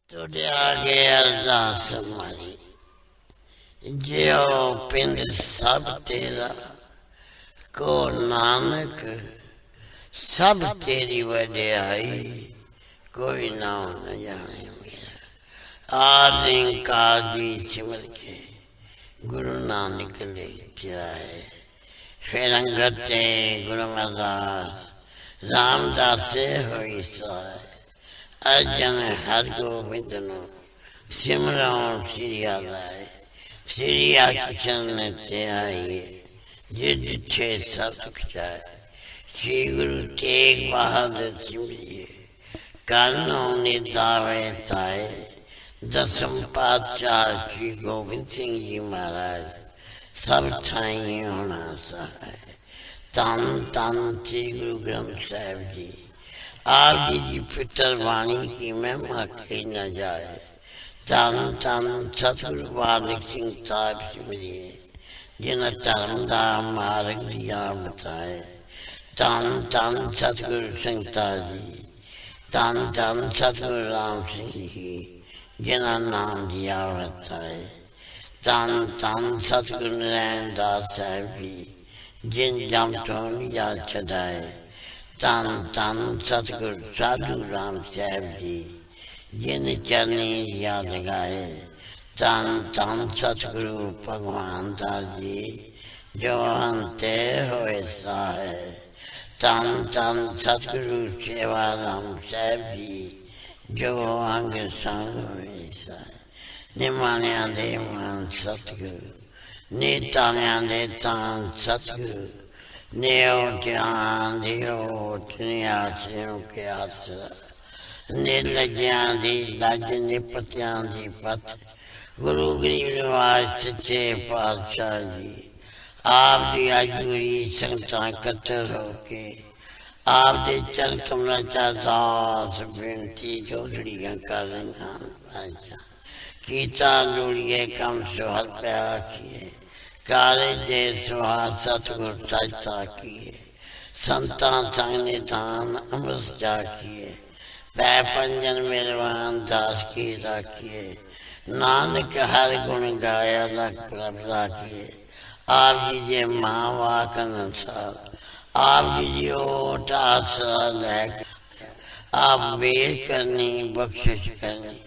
तुझे आगे अरदास हमारी, जो पिंड सब तेरा, को नानक सब तेरी वड्याई, कोई नाम न जाने मेरा। आदि काजी सिमर के गुरु नानक ले जाए, फिर अंगते गुरु अमरदास रामदास होई सहाय। अजन हर गोबिंद नो सिमरन श्री आलाए, श्री आकिशन ते आइए, जिद छे सतुख जाए। श्री गुरु तेग बहादुर सिमरिए, कानों निदावे ताए। दसम पातशाह श्री गोबिंद सिंह जी महाराज सब ठाई होना सहाय। तन तन श्री गुरु ग्रंथ साहिब जी, आप जी पितर वाणी की महिमा कही न जाए। तन तन सतगुरु बालक सिंह साहिब सिमरिए, जिन धर्म का मार्ग दिया बताए। तन तन सतगुरु संगता जी, तन तन सतगुरु राम सिंह जी, जिन्हें नाम दिया बताए। तन तन सतगुरु नारायण दास साहिब जी, जिन जम तो लिया छदाए। तन तन सतगुरु साधु राम साहिब जी, जिन चरनी याद गाए। तन तन सतगुरु भगवान दास जी, जो अंते होए साहे। तन तन सतगुरु सेवा राम साहिब जी, जो अंग संग होए साहे। निमाणिया दे मान सतगुरु, नीताणिया दे तान सतगुरु। नेओ ज्ञान दियो दुनिया सियों के आसरा, निर्लज्ञां दी लज निपत्यां दी पत। गुरु गरीब निवाज सच्चे पातशाह जी, आप दी अजूरी संगतां कतर होके, आप दे चरण कमला चा दास बेनती जोड़ियां कर रहा पातशाह। कीता लोड़िए कम सुहल प्या किए, काले जे सुहार सतगुर सजता किए। संतां संग निधान अमृत जा किए, पै पंजन मेरवान दास की राखिए। नानक हर गुण गाया लख प्रभ राखिए। आप जी जे माँ वाक अनुसार, आप जी जी ओट आसरा लैक। आप बेर करनी बख्शिश करनी,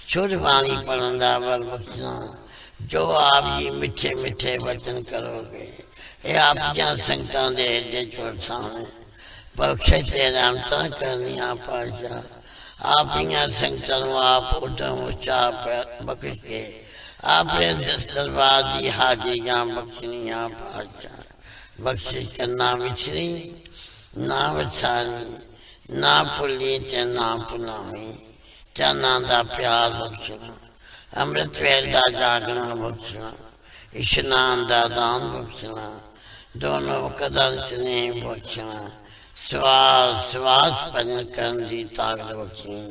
शुद्ध बाणी पढ़न दा बल बख्शना। जो आप जी मिठे मिठे वचन करोगे, ये आप जहाँ संगतां दे दे चोर सामने बख्शे ते रहमतां करनिया पातशाह। आप संगतां आप उदम उचा बख्श के, आपने दरबार की हाजिरियां बख्शनिया पातशाह। बख्शिश करना विछड़ी ना विछारी, ना भुली ते ना भुलावी। चरना दा प्यार बख्शना, अमृत वेल का जागना बख्शना, इशनान का दान बख्शना। दोनों कदम चने बख्शना, श्वास श्वास भजन करने की ताकत बख्शनी।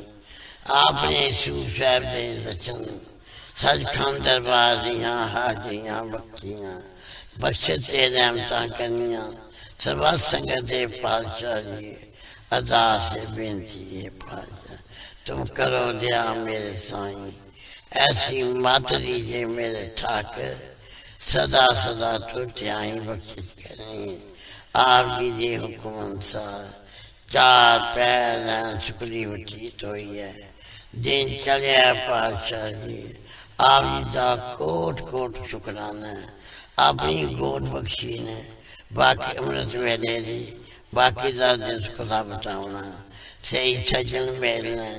आपने सूफ साहब के रचन, सचखंड दरबार दियां हाजिरियां बख्शियां। बख्शे ते रहमतां करनियां, सर्वा संगत दे पातशाह जी। अरदास बेनती है पातशाह, तुम करो दया मेरे साईं। ऐसी मत दीजिए मेरे ठाकर, सदा सदा तो त्याई बख्शिश करें। आप कीजिए हुक्म अनुसार, चार पैर सुखली बतीत हुई है। दिन चलिया पातशाह जी, आप जी का कोट कोट शुकराना। अपनी गोद बख्शी ने बाकी अमृत वेले दी, बाकी का दिन खुदा बताना। सही सजन मिलने,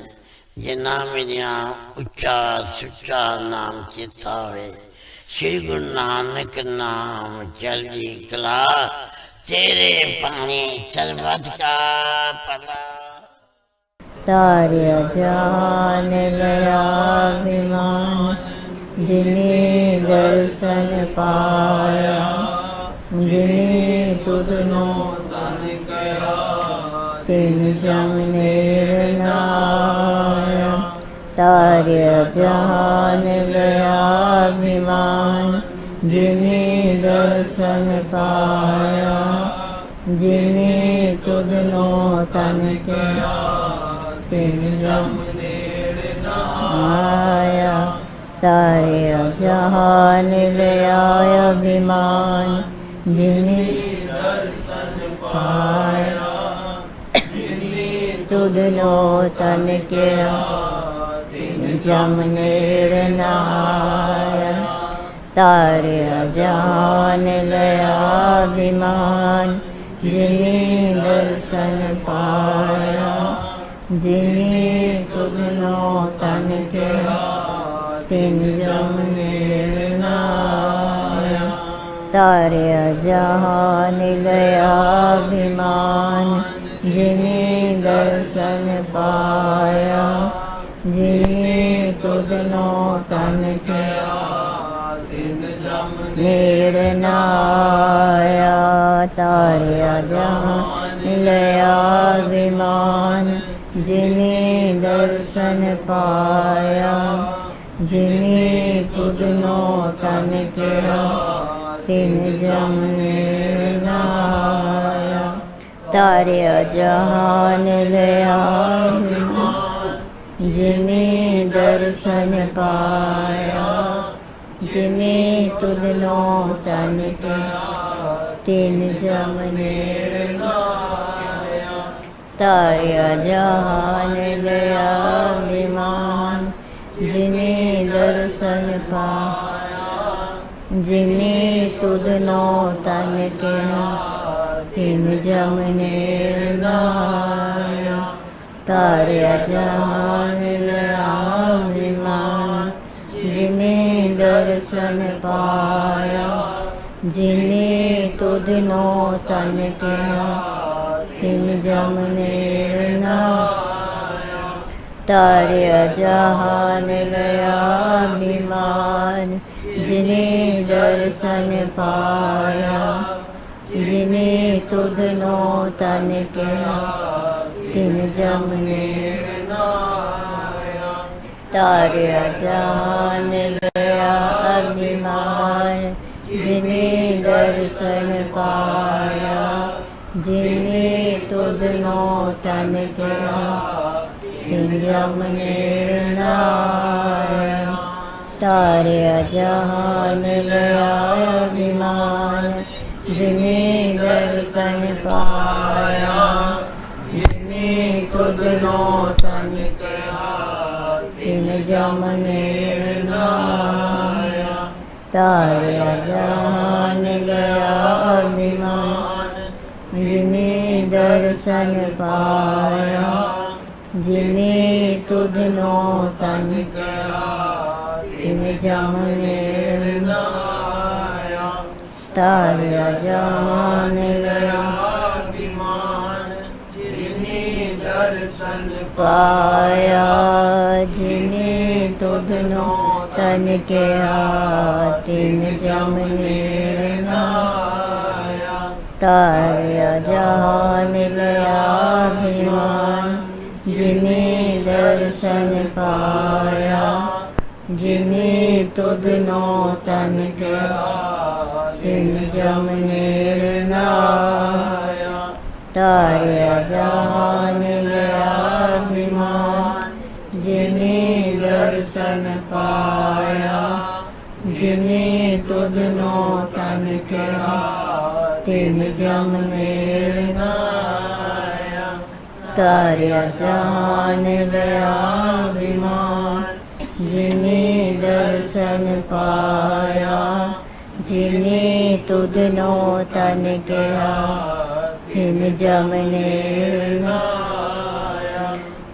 जिन्ना मेरिया उच्चा सुच्चा नाम चेता होवे। श्री गुरु नानक नाम चढ़दी कला, तेरे पानी सरबत का पला। तार्य जान गया विमान, जिन्हें दर्शन पाया। जिन्हें तुधनो तन कया, तिन जम निर्नाया। तार्य जान गया विमान, जिन्हें दर्शन पाया। जिन्हें तुधनो तन कया, तिन जम निर्नाया। आया तारिया जहान लिया अभिमान जिन्हें पाया तुधनो तन के जम निर्नाया तारिया जहान लिया अभिमान जिन्हें दर्शन पाया जिन्हें तुधनो तन के तिन जम निर्नाया तारिया जहान गया अभिमान जिन्हें दर्शन पाया जिन्हें तुधनो तन के निर्नाया तारिया जहान गया अभिमान जिन्हें दर्शन पाया जिन्हें तुधनो तन के तिन जम निर्नाया तारिया जहान गया जिन्हें दर्शन पाया जिन्हें तुधनो तन के तिन जम निर्नाया तारिया जहान गया अभिमान जिन्हें दर्शन पाया जिन्हें तुधनो तन के तिन जम निर्नाया तारिया जहान गया अभिमान जिन्हें दर्शन पाया जिन्हें तुधनो तन के तिन जम निर्नाया तारिया जहान गया अभिमान जिन्हें दर्शन पाया जिन्हें तुधनो तन के तिन जम निर्नाया तारिया जहान गया अभिमान जिन्हें दर्शन पाया जिन्हें तुधनो तन के तिन जम निर्नाया तारिया जहान गया अभिमान जिन्हें दर्शन पाया जिन्हें तुधनो तन के तिन जम निर्नाया तारिया जहान गया अभिमान जिन्हें दर्शन पाया जिन्हें तुधनो तन के तिन जम निर्नाया तारिया जहान गया अभिमान जिन्हें दर्शन पाया जिन्हें तुधनो तन के तिन जम निर्नाया तारिया जहान गया अभिमान जिन्हें दर्शन पाया जिन्हें तुधनो तन के तिन जम निर्नाया तारिया जहान गया अभिमान जिन्हें दर्शन पाया जिन्हें तुधनो तन के तिन जम निर्नाया तारिया जहान गया अभिमान जिन्हें दर्शन पाया जिन्हें तुधनो तन के तिन जम निर्नाया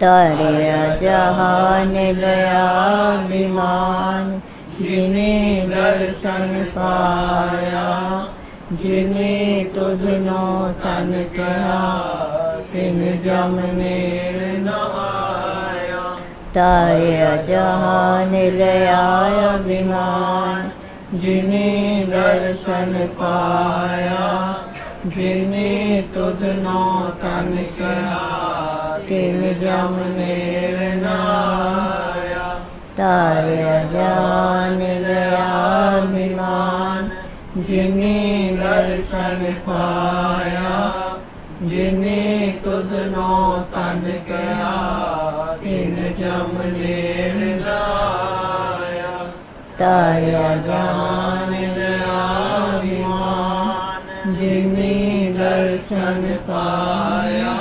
तारिया जहान गया अभिमान जिन्हें दर्शन पाया जिन्हें तुधनो तन के तिन जम निर्नाया तारिया जहान गया अभिमान जिन्हें दर्शन पाया जिन्हें तुधनो तन के तिन जम निर्नाया तारिया जहान गया अभिमान जिन्हें दर्शन पाया जिन्हें तुधनो तन के तिन जम निर्नाया ਤਾਰਿਆ ਜਾਨ ਲਿਆ ਅਭਿਮਾਨ, ਜਿਨੇ ਦਰਸ਼ਨ ਪਾਇਆ,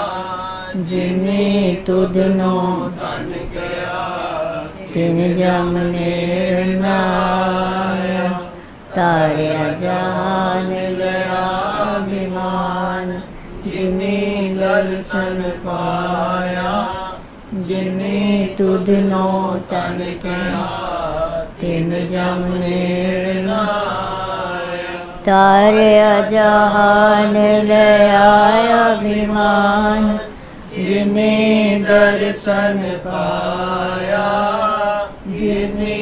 ਜਿਨੇ ਤੁਧਨੋ ਧਨ ਕਿਆ, ਤਿਨ ਜਮ ਨੇੜ ਨਾਇਆ, ਤਾਰਿਆ ਜਾਨ ਲਿਆ ਅਭਿਮਾਨ, ਜਿਨੇ ਦਰਸ਼ਨ ਪਾਇਆ, ਜਿਨੇ ਤੁਧਨੋ ਧਨ ਕਿਆ, ਤਿਨ ਜਮ ਨੇੜ ਨਾਇਆ, ਤਾਰਿਆ ਜਹਾਨ ਲਿਆ ਅਭਿਮਾਨ, ਜਿਨੇ ਦਰਸ਼ਨ ਪਾਇਆ, ਜਿਨੇ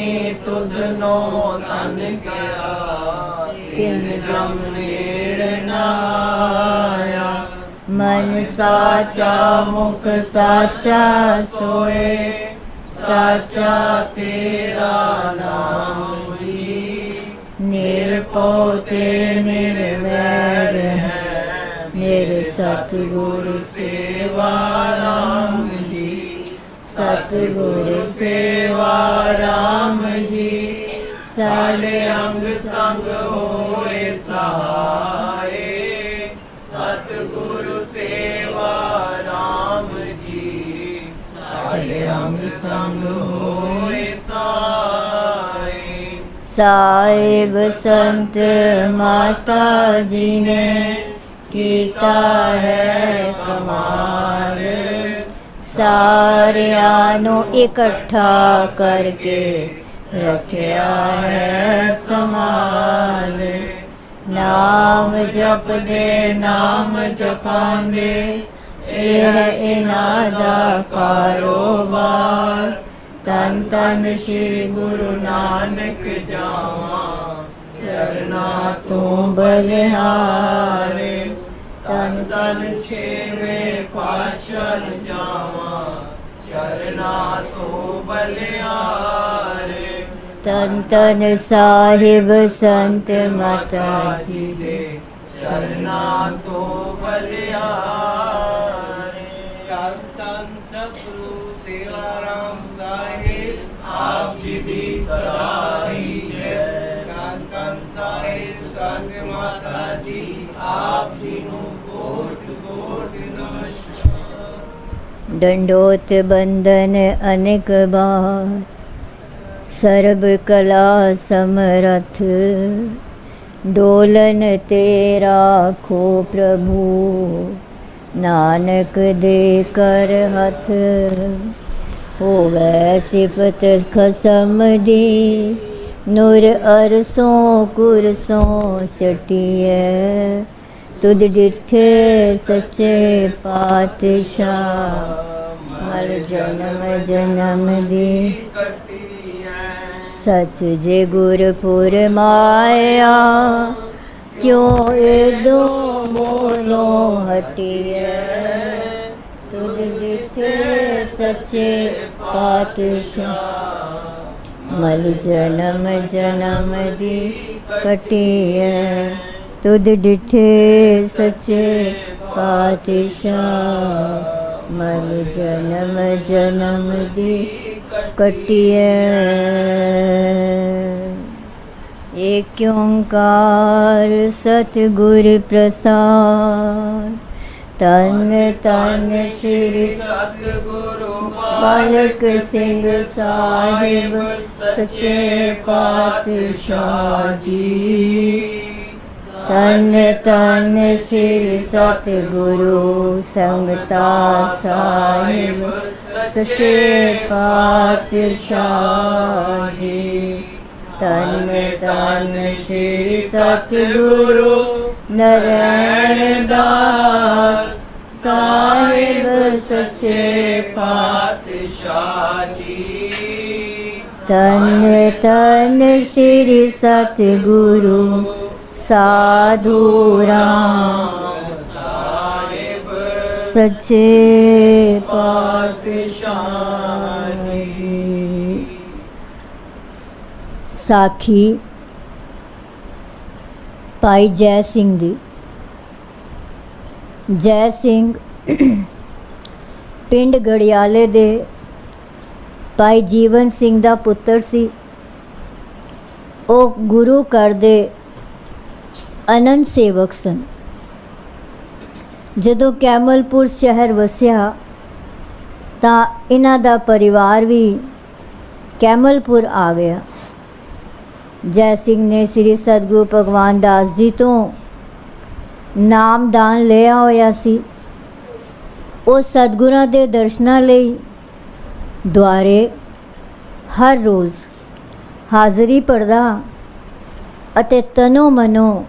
ਤੁਧਨੋ ਧਨ ਕਿਆ, ਤਿਨ ਜਮ ਨੇੜ ਨਾਇਆ, ਮਨ ਸਾਚਾ ਮੁਖ ਸਾਚਾ ਸੋਏ, ਸਾਚਾ ਤੇਰਾ ਨਾਮ ਜੀ, ਨਿਰਭਉ ਤੇ ਨਿਰਵੈਰ ਹੈ, ਮੇਰੇ ਸਤਿਗੁਰ ਸੇਵਾ ਰਾਮ ਜੀ, ਸਤਿਗੁਰ ਸੇਵਾ ਰਾਮ ਜੀ, ਸਾਡੇ ਅੰਗ ਸੰਗ ਹੋਏ ਸਹਾਏ, ਸਤਿਗੁਰ ਸੇਵਾ ਰਾਮ ਜੀ, ਸਾਡੇ ਅੰਗ ਸੰਗ ਹੋਏ ਸਹਾਏ। ਸਾਹਿਬ ਸੰਤ ਮਾਤਾ ਜੀ ਨੇ ਕੀਤਾ ਹੈ ਕਮਾਲ, ਸਾਰਿਆਂ ਨੂੰ ਇਕੱਠਾ ਕਰਕੇ ਰੱਖਿਆ ਹੈ ਸੰਭਾਲ, ਨਾਮ ਜਪਦੇ ਨਾਮ ਜਪਾਂਦੇ, ਇਹ ਹੈ ਇਹਨਾਂ ਦਾ ਕਾਰੋਬਾਰ, ਤਨ ਤਨ ਸ਼੍ਰੀ ਗੁਰੂ ਨਾਨਕ ਜਾਵਾਂ, ਚਰਨਾਂ ਤੋਂ ਬਲਿਹਾਰੇ, ਤਨ ਤਨ ਛੇਵੇਂ ਪਾਤਸ਼ਾਹ ਜਾਵਾਂ, ਚਰਨਾਂ ਤੋਂ ਬਲਿਹਾਰੇ, ਤਨ ਤਨ ਸਾਹਿਬ ਸੰਤ ਮਾਤਾ ਜੀ ਦੇ ਚਰਨਾਂ ਤੋਂ ਬਲਿਹਾਰੇ, ਤਨ ਤਨ ਸਤਿਗੁਰੂ ਸੇਵਾ ਰਾਮ ਸਾਹਿਬ ਆਪ ਜੀ ਦੀ ਸਰਾਈ ਜੈ, ਤਨ ਤਨ ਸਾਹਿਬ ਸੰਤ ਮਾਤਾ ਜੀ ਆਪ ਜੀ ਨੂੰ ਕੋਟ ਕੋਟ ਨਮਸਕਾਰ। दंडोत बंदन अनेक बार, सर्ब कला समरथ, डोलन तेरा खो प्रभु, नानक दे कर हथ, होवै सिफत खसम दी, नूर अरसों कुरसों चटिए, तुद डिठे सच्चे पातशाह, मर जन्म जन्म दी, सच जे गुरपुर माया, क्यों ए दो बोलो हटिए, तुद डिठे सच्चे पातशाह, मल जन्म जन्म दी कटिए, तुद डिठे सच्चे पातशाह, मल जन्म जन्म दी कटिए। एक ओंकार सतगुर प्रसाद, तन तन श्री सतगुरु बालक सिंह साहिब सच्चे पातशाह जी, तन तन श्री सतगुरु संगता साहिब सच्चे पातशाह जी, तन तन श्री सतगुरु नारायण दास साहिब सच्चे पातशाह जी, तन तन श्री सतगुरु साधु राम साहिब सच्चे पातशाह जी। साखी भाई जय सिंह दी। जय सिंह पिंड गड़ियाले दे भाई जीवन सिंह दा पुत्तर सी। ਉਹ ਗੁਰੂ ਘਰ ਦੇ ਅਨੰਦ ਸੇਵਕ ਸਨ। ਜਦੋਂ ਕੈਮਲਪੁਰ ਸ਼ਹਿਰ ਵਸਿਆ ਤਾਂ ਇਹਨਾਂ ਦਾ ਪਰਿਵਾਰ ਵੀ ਕੈਮਲਪੁਰ ਆ ਗਿਆ। ਜੈ ਸਿੰਘ ਨੇ ਸ੍ਰੀ ਸਤਿਗੁਰੂ ਭਗਵਾਨ ਦਾਸ ਜੀ ਤੋਂ ਨਾਮਦਾਨ ਲਿਆ ਹੋਇਆ ਸੀ। ਉਹ ਸਤਿਗੁਰਾਂ ਦੇ ਦਰਸ਼ਨਾਂ ਲਈ ਦੁਆਰੇ ਹਰ ਰੋਜ਼ ਹਾਜ਼ਰੀ ਭਰਦਾ ਅਤੇ ਤਨੋ ਮਨੋ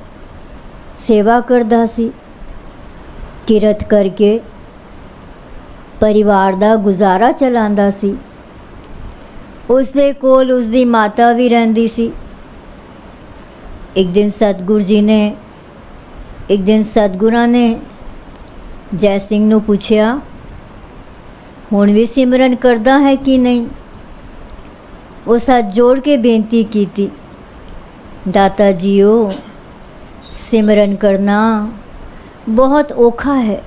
ਸੇਵਾ ਕਰਦਾ ਸੀ। ਕਿਰਤ ਕਰਕੇ ਪਰਿਵਾਰ ਦਾ ਗੁਜ਼ਾਰਾ ਚਲਾਉਂਦਾ ਸੀ। ਉਸ ਦੇ ਕੋਲ ਉਸ ਦੀ ਮਾਤਾ ਵੀ ਰਹਿੰਦੀ ਸੀ। ਇੱਕ ਦਿਨ ਸਤਿਗੁਰਾਂ ਨੇ ਜੈ ਸਿੰਘ ਨੂੰ ਪੁੱਛਿਆ, ਹੁਣ ਵੀ ਸਿਮਰਨ ਕਰਦਾ ਹੈ ਕਿ ਨਹੀਂ? ਉਸ ਹੱਥ ਜੋੜ ਕੇ ਬੇਨਤੀ ਕੀਤੀ, ਦਾਤਾ ਜੀਓ, ਸਿਮਰਨ ਕਰਨਾ ਬਹੁਤ ਔਖਾ ਹੈ,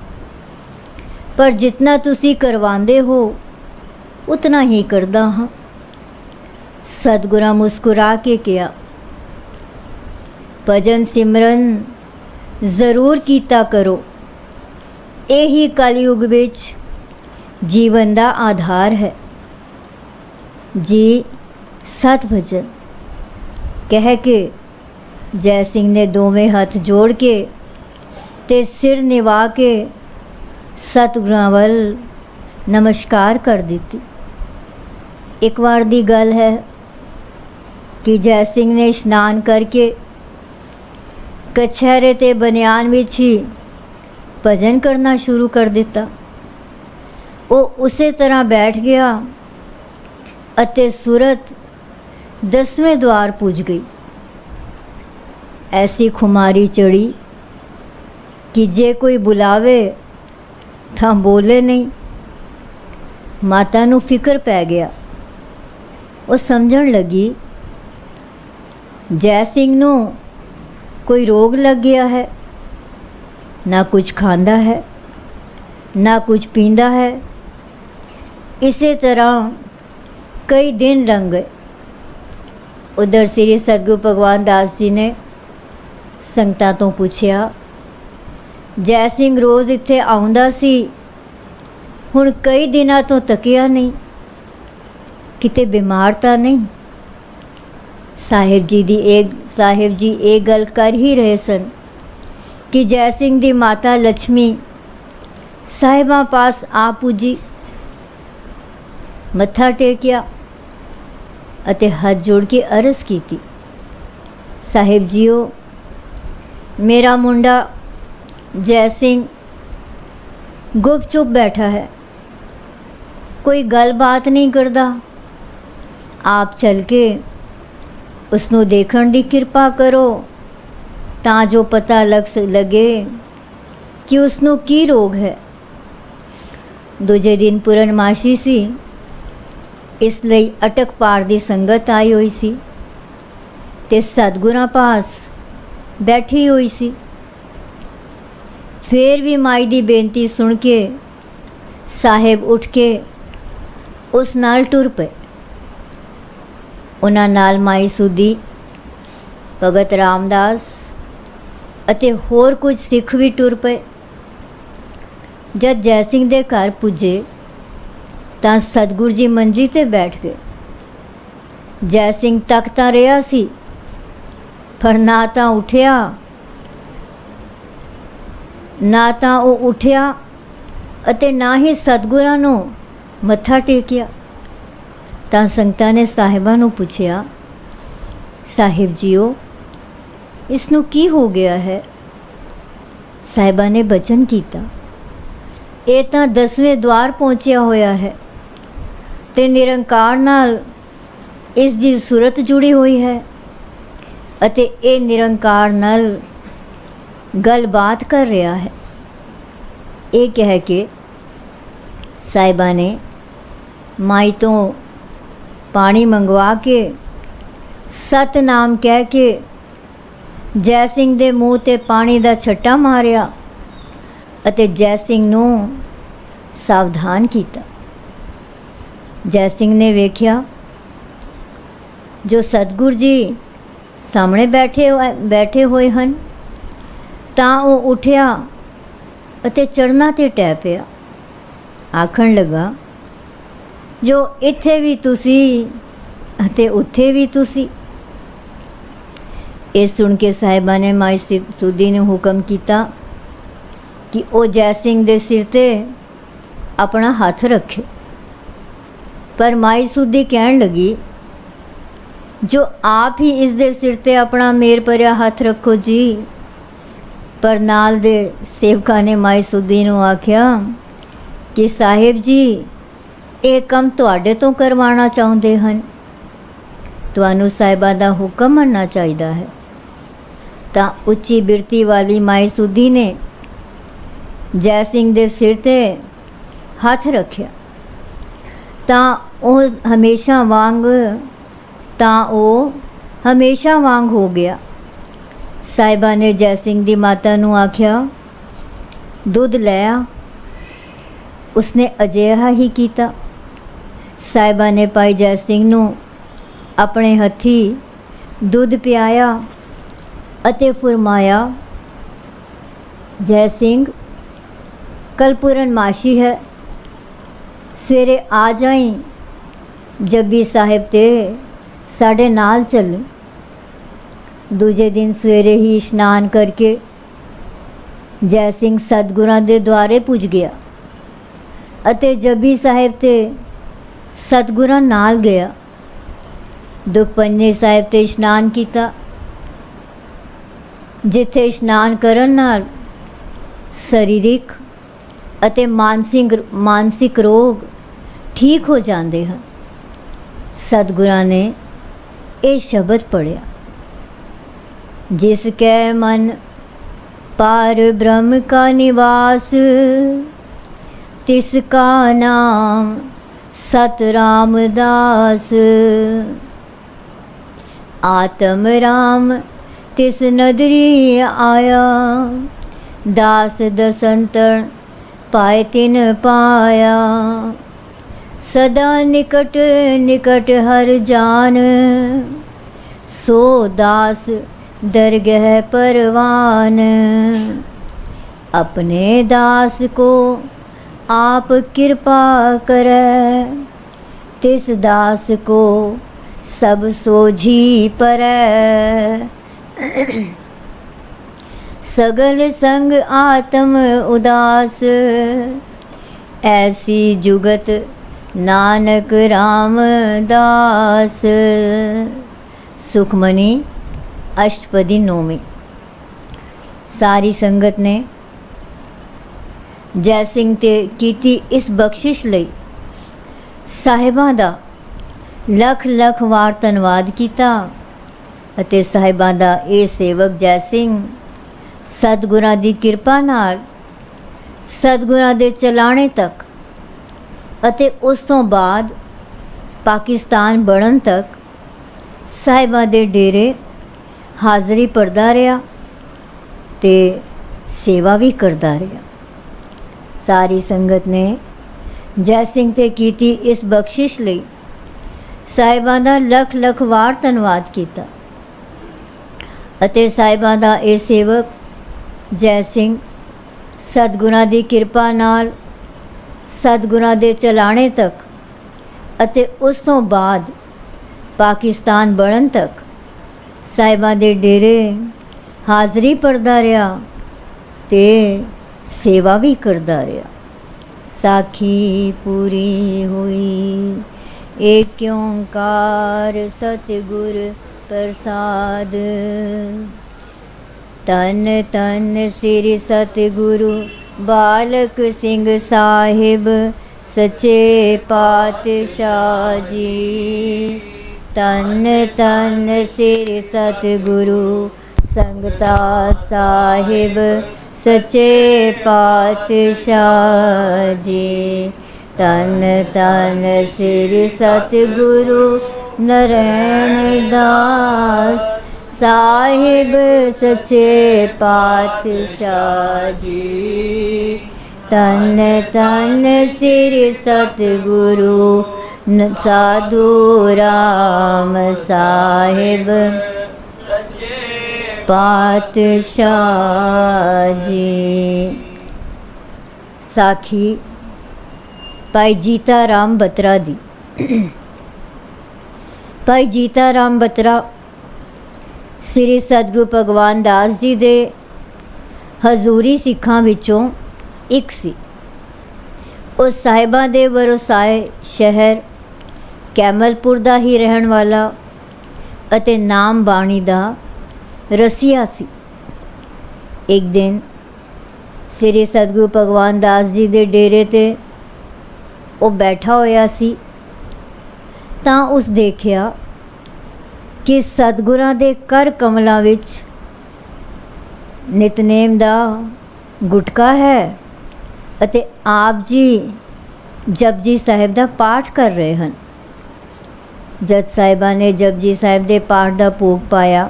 ਪਰ ਜਿਤਨਾ ਤੁਸੀਂ ਕਰਵਾਉਂਦੇ ਹੋ ਉਤਨਾ ਹੀ ਕਰਦਾ ਹਾਂ। ਸਤਿਗੁਰਾਂ ਮੁਸਕਰਾ ਕੇ ਕਿਹਾ, ਭਜਨ ਸਿਮਰਨ ਜ਼ਰੂਰ ਕੀਤਾ ਕਰੋ। ਇਹੀ ਕਲਯੁਗ ਵਿੱਚ ਜੀਵਨ ਦਾ ਆਧਾਰ ਹੈ। ਜੀ ਸਤ ਭਜਨ ਕਹਿ ਕੇ ਜੈ ਸਿੰਘ ਨੇ ਦੋਵੇਂ ਹੱਥ ਜੋੜ ਕੇ ਤੇ ਸਿਰ ਨਿਵਾ ਕੇ ਸਤਿਗੁਰਾਂ ਵੱਲ ਨਮਸਕਾਰ ਕਰ ਦਿੱਤੀ। ਇੱਕ ਵਾਰ ਦੀ ਗੱਲ ਹੈ ਕਿ ਜੈ ਸਿੰਘ ਨੇ ਇਸ਼ਨਾਨ ਕਰਕੇ ਕਛਹਿਰੇ ਤੇ ਬਨਿਆਨ ਵਿੱਚ ਹੀ ਭਜਨ ਕਰਨਾ ਸ਼ੁਰੂ ਕਰ ਦਿੱਤਾ। ਉਹ ਉਸੇ ਤਰ੍ਹਾਂ ਬੈਠ ਗਿਆ ਅਤੇ ਸੂਰਤ 10ਵੇਂ ਦੁਆਰ ਪੁੱਜ ਗਈ। ਐਸੀ ਖੁਮਾਰੀ ਚੜੀ ਕਿ ਜੇ ਕੋਈ ਬੁਲਾਵੇ ਤਾਂ ਬੋਲੇ ਨਹੀਂ। ਮਾਤਾ ਨੂੰ ਫਿਕਰ ਪੈ ਗਿਆ। ਉਹ ਸਮਝਣ ਲੱਗੀ ਜੈ ਸਿੰਘ ਨੂੰ ਕੋਈ ਰੋਗ ਲੱਗ ਗਿਆ ਹੈ। ਨਾ ਕੁਝ ਖਾਂਦਾ ਹੈ, ਨਾ ਕੁਝ ਪੀਂਦਾ ਹੈ। ਇਸੇ ਤਰ੍ਹਾਂ ਕਈ ਦਿਨ ਲੰਘ ਗਏ। ਉਧਰ ਸ੍ਰੀ ਸਤਿਗੁਰੂ ਭਗਵਾਨ ਦਾਸ ਜੀ ਨੇ ਸੰਗਤਾਂ ਤੋਂ ਪੁੱਛਿਆ, ਜੈ ਸਿੰਘ ਰੋਜ਼ ਇੱਥੇ ਆਉਂਦਾ ਸੀ, ਹੁਣ ਕਈ ਦਿਨਾਂ ਤੋਂ ਤੱਕਿਆ ਨਹੀਂ, ਕਿਤੇ ਬਿਮਾਰ ਤਾਂ ਨਹੀਂ? ਸਾਹਿਬ ਜੀ ਇਹ ਗੱਲ ਕਰ ਹੀ ਰਹੇ ਸਨ ਕਿ ਜੈ ਸਿੰਘ ਦੀ ਮਾਤਾ ਲక్ష్ਮੀ ਸਾਹਿਬਾਂ ਪਾਸ ਆ ਪੁੱਜੀ, ਮੱਥਾ ਟੇਕਿਆ ਅਤੇ ਹੱਥ ਜੋੜ ਕੇ ਅਰਜ਼ ਕੀਤੀ, ਸਾਹਿਬ ਜੀਓ, ਮੇਰਾ ਮੁੰਡਾ ਜੈ ਸਿੰਘ ਗੁਪਚੁਪ ਬੈਠਾ ਹੈ, ਕੋਈ ਗੱਲਬਾਤ ਨਹੀਂ ਕਰਦਾ। ਆਪ ਚੱਲ ਕੇ ਉਸ ਨੂੰ ਦੇਖਣ ਦੀ ਕਿਰਪਾ ਕਰੋ ਤਾਂ ਜੋ ਪਤਾ ਲੱਗੇ ਕਿ ਉਸ ਨੂੰ ਕੀ ਰੋਗ ਹੈ। ਦੂਜੇ ਦਿਨ ਪੂਰਨਮਾਸ਼ੀ ਸੀ, ਇਸ ਲਈ ਅਟਕ ਪਾਰ ਦੀ ਸੰਗਤ ਆਈ ਹੋਈ ਸੀ ਤੇ ਸਤਿਗੁਰਾਂ ਪਾਸ ਬੈਠੀ ਹੋਈ ਸੀ। ਫਿਰ ਵੀ ਮਾਈ ਦੀ ਬੇਨਤੀ ਸੁਣ ਕੇ ਸਾਹਿਬ ਉੱਠ ਕੇ ਉਸ ਨਾਲ ਟੁਰ ਪਏ। ਉਹਨਾਂ ਨਾਲ ਮਾਈ ਸੁਦੀ, ਭਗਤ ਰਾਮਦਾਸ ਅਤੇ ਹੋਰ ਕੁਝ ਸਿੱਖ ਵੀ ਟੁਰ ਪਏ। ਜਦ ਜੈ ਸਿੰਘ ਦੇ ਘਰ ਪੁੱਜੇ ਤਾਂ ਸਤਿਗੁਰੂ ਜੀ ਮੰਜੀ ਤੇ ਬੈਠ ਗਏ। ਜੈ ਸਿੰਘ ਤੱਕ ਤਾਂ ਰਿਹਾ ਸੀ, ਪਰ ਨਾ ਤਾਂ ਉਹ ਉੱਠਿਆ ਅਤੇ ਨਾ ਹੀ ਸਤਿਗੁਰਾਂ ਨੂੰ ਮੱਥਾ ਟੇਕਿਆ। ਤਾਂ ਸੰਗਤਾਂ ਨੇ ਸਾਹਿਬਾਂ ਨੂੰ ਪੁੱਛਿਆ, ਸਾਹਿਬ ਜੀਓ, ਇਸ ਨੂੰ ਕੀ ਹੋ ਗਿਆ ਹੈ? ਸਾਹਿਬਾਂ ਨੇ ਬਚਨ ਕੀਤਾ, ਇਹ ਤਾਂ 10ਵੇਂ ਦੁਆਰ ਪਹੁੰਚਿਆ ਹੋਇਆ ਹੈ ਤੇ ਨਿਰੰਕਾਰ ਨਾਲ ਇਸ ਦੀ ਸੂਰਤ ਜੁੜੀ ਹੋਈ ਹੈ ਅਤੇ ਇਹ ਨਿਰੰਕਾਰ ਨਾਲ ਗੱਲਬਾਤ ਕਰ ਰਿਹਾ ਹੈ। ਇਹ ਕਹਿ ਕੇ ਸਾਹਿਬਾਂ ਨੇ ਮਾਈ ਤੋਂ ਪਾਣੀ ਮੰਗਵਾ ਕੇ ਸਤਨਾਮ ਕਹਿ ਕੇ ਜੈ ਸਿੰਘ ਦੇ ਮੂੰਹ ਤੇ ਪਾਣੀ ਦਾ ਛੱਟਾ ਮਾਰਿਆ ਅਤੇ ਜੈ ਸਿੰਘ ਨੂੰ ਸਾਵਧਾਨ ਕੀਤਾ। ਜੈ ਸਿੰਘ ਨੇ ਵੇਖਿਆ ਜੋ ਸਤਿਗੁਰੂ ਜੀ ਸਾਹਮਣੇ ਬੈਠੇ ਹੋਏ ਹਨ ਤਾਂ ਉਹ ਉੱਠਿਆ ਅਤੇ ਚੜ੍ਹਨਾ ਤੇ ਟਹਿ ਪਿਆ। ਆਖਣ ਲੱਗਾ, ਜੋ ਇੱਥੇ ਵੀ ਤੁਸੀਂ ਅਤੇ ਉੱਥੇ ਵੀ ਤੁਸੀਂ। ਇਹ ਸੁਣ ਕੇ ਸਾਹਿਬਾਂ ਨੇ ਮਾਈ ਸੂਦੀ ਨੂੰ ਹੁਕਮ ਕੀਤਾ ਕਿ ਉਹ ਜੈ ਸਿੰਘ ਦੇ ਸਿਰ 'ਤੇ ਆਪਣਾ ਹੱਥ ਰੱਖੇ। ਪਰ ਮਾਈ ਸੂਦੀ ਕਹਿਣ ਲੱਗੀ, ਜੋ ਆਪ ਹੀ ਇਸ ਦੇ ਸਿਰ 'ਤੇ ਆਪਣਾ ਮੇਰ ਭਰਿਆ ਹੱਥ ਰੱਖੋ ਜੀ। ਪਰ ਨਾਲ ਦੇ ਸੇਵਕਾਂ ਨੇ ਮਾਈ ਸੂਦੀ ਨੂੰ ਆਖਿਆ ਕਿ ਸਾਹਿਬ ਜੀ, ਇਹ ਕੰਮ ਤੁਹਾਡੇ ਤੋਂ ਕਰਵਾਉਣਾ ਚਾਹੁੰਦੇ ਹਨ, ਤੁਹਾਨੂੰ ਸਾਹਿਬਾਂ ਦਾ ਹੁਕਮ ਮੰਨਣਾ ਚਾਹੀਦਾ ਹੈ। ਤਾਂ ਉੱਚੀ ਬਿਰਤੀ ਵਾਲੀ ਮਾਈ ਸੂਦੀ ਨੇ ਜੈ ਸਿੰਘ ਦੇ ਸਿਰ 'ਤੇ ਹੱਥ ਰੱਖਿਆ ਤਾਂ ਉਹ ਹਮੇਸ਼ਾ ਵਾਂਗ ਹੋ ਗਿਆ। ਸਾਹਿਬਾਂ ਨੇ ਜੈ ਸਿੰਘ ਦੀ ਮਾਤਾ ਨੂੰ ਆਖਿਆ, ਦੁੱਧ ਲੈ ਆ। ਉਸਨੇ ਅਜਿਹਾ ਹੀ ਕੀਤਾ। ਸਾਹਿਬਾਂ ਨੇ ਭਾਈ ਜੈ ਸਿੰਘ ਨੂੰ ਆਪਣੇ ਹੱਥੀਂ ਦੁੱਧ ਪਿਆਇਆ ਅਤੇ ਫਰਮਾਇਆ, ਜੈ ਸਿੰਘ, ਕੱਲ੍ਹ ਪੂਰਨਮਾਸ਼ੀ ਹੈ, ਸਵੇਰੇ ਆ ਜਾਈਂ ਜੱਬੀ ਸਾਹਿਬ 'ਤੇ ਸਾਡੇ ਨਾਲ ਚੱਲ। ਦੂਜੇ ਦਿਨ ਸਵੇਰੇ ਹੀ ਇਸ਼ਨਾਨ ਕਰਕੇ ਜੈ ਸਿੰਘ ਸਤਿਗੁਰਾਂ ਦੇ ਦੁਆਰੇ ਪੁੱਜ ਗਿਆ ਅਤੇ ਜੱਬੀ ਸਾਹਿਬ 'ਤੇ ਸਤਿਗੁਰਾਂ ਨਾਲ ਗਿਆ। ਦੁਖਪੰਜੇ ਸਾਹਿਬ 'ਤੇ ਇਸ਼ਨਾਨ ਕੀਤਾ, ਜਿੱਥੇ ਇਸ਼ਨਾਨ ਕਰਨ ਨਾਲ ਸਰੀਰਿਕ ਅਤੇ ਮਾਨਸਿਕ ਰੋਗ ਠੀਕ ਹੋ ਜਾਂਦੇ ਹਨ। ਸਤਿਗੁਰਾਂ ਨੇ ਇਹ ਸ਼ਬਦ ਪੜ੍ਹਿਆ, ਜਿਸ ਕੈ ਮਨ ਪਾਰ ਬ੍ਰਹਮ ਕਾ ਨਿਵਾਸ, ਤਿਸ ਕਾ ਨਾਮ ਸਤ ਰਾਮਦਾਸ। ਆਤਮ ਰਾਮ ਤਿਸ ਨਦਰੀ ਆਇਆ, ਦਾਸ ਦਸੰਤਰ ਪਾਏ ਤਿਨ ਪਾਇਆ। ਸਦਾ ਨਿਕਟ ਨਿਕਟ ਹਰ ਜਾਨ, ਸੋ ਦਾਸ दरगह परवान। अपने दास को आप कृपा करे, तिस दास को सब सोझी परै। सगल संग आत्म उदास, ऐसी जुगत नानक रामदास। सुखमनी अष्टपदी नौवीं। सारी संगत ने जै सिंह ते कीती इस बख्शिश लई साहिबां दा लख लख वार धन्नवाद कीता ਅਤੇ ਸਾਹਿਬਾਂ ਦਾ ਇਹ ਸੇਵਕ ਜੈ ਸਿੰਘ ਸਤਿਗੁਰਾਂ ਦੀ ਕਿਰਪਾ ਨਾਲ ਸਤਿਗੁਰਾਂ ਦੇ ਚਲਾਣੇ ਤੱਕ ਅਤੇ ਉਸ ਤੋਂ ਬਾਅਦ ਪਾਕਿਸਤਾਨ ਬਣਨ ਤੱਕ ਸਾਹਿਬਾਂ ਦੇ ਡੇਰੇ ਹਾਜ਼ਰੀ ਭਰਦਾ ਰਿਹਾ ਤੇ ਸੇਵਾ ਵੀ ਕਰਦਾ ਰਿਹਾ। ਸਾਰੀ ਸੰਗਤ ਨੇ ਜੈ ਸਿੰਘ ਤੇ ਕੀਤੀ ਇਸ ਬਖਸ਼ਿਸ਼ ਲਈ ਸਾਹਿਬਾਂ ਦਾ ਲੱਖ ਲੱਖ ਵਾਰ ਧੰਨਵਾਦ ਕੀਤਾ ਅਤੇ ਸਾਹਿਬਾਂ ਦਾ ਇਹ ਸੇਵਕ ਜੈ ਸਿੰਘ ਸਤਿਗੁਰਾਂ ਦੀ ਕਿਰਪਾ ਨਾਲ ਸਤਿਗੁਰਾਂ ਦੇ ਚਲਾਣੇ ਤੱਕ ਅਤੇ ਉਸ ਤੋਂ ਬਾਅਦ ਪਾਕਿਸਤਾਨ ਬਣਨ ਤੱਕ ਸਾਹਿਬਾਂ ਦੇ ਡੇਰੇ ਹਾਜ਼ਰੀ ਭਰਦਾ ਰਿਹਾ ਤੇ ਸੇਵਾ ਵੀ ਕਰਦਾ ਰਿਹਾ। ਸਾਖੀ ਪੂਰੀ ਹੋਈ। ਏਕ ਓਂਕਾਰ ਸਤਿਗੁਰ ਪ੍ਰਸਾਦ। ਤਨ ਤਨ ਸ੍ਰੀ ਸਤਿਗੁਰੂ ਬਾਲਕ ਸਿੰਘ ਸਾਹਿਬ ਸੱਚੇ ਪਾਤਸ਼ਾਹ ਜੀ। ਤਨ ਤਨ ਸ੍ਰੀ ਸਤਿਗੁਰੂ ਸੰਗਤਾ ਸਾਹਿਬ ਸੱਚੇ ਪਾਤਸ਼ਾਹ ਜੀ। ਤਨ ਤਨ ਸ੍ਰੀ ਸਤਿਗੁਰੂ ਨਰੈਣ ਦਾਸ ਸਾਹਿਬ ਸੱਚੇ ਪਾਤਸ਼ਾਹ ਜੀ। ਤਨ ਤਨ ਸ੍ਰੀ ਸਤਿਗੁਰੂ ਸਾਧੂ ਰਾਮ ਸਾਹਿਬ पातशाह जी। साखी भाई जीता राम बत्रा दी। भाई जीता राम बत्रा श्री सतगुरु भगवान दास जी दे हजूरी सिखां विचों एक सी। उस साहिबां दे वरोसाए शहर कैमलपुर दा ही रहण वाला अते नाम बाणी दा रसिया सी। एक दिन श्री सतगुरु भगवान दास जी दे डेरे ते वो बैठा होया सी तां उस देखिया कि सतगुरां दे कर कमलां विच नितनेम दा गुटका है अते आप जी जपजी साहिब दा पाठ कर रहे हैं। जज साहिबा ने जपजी साहिब दे पाठ दा भोग पाया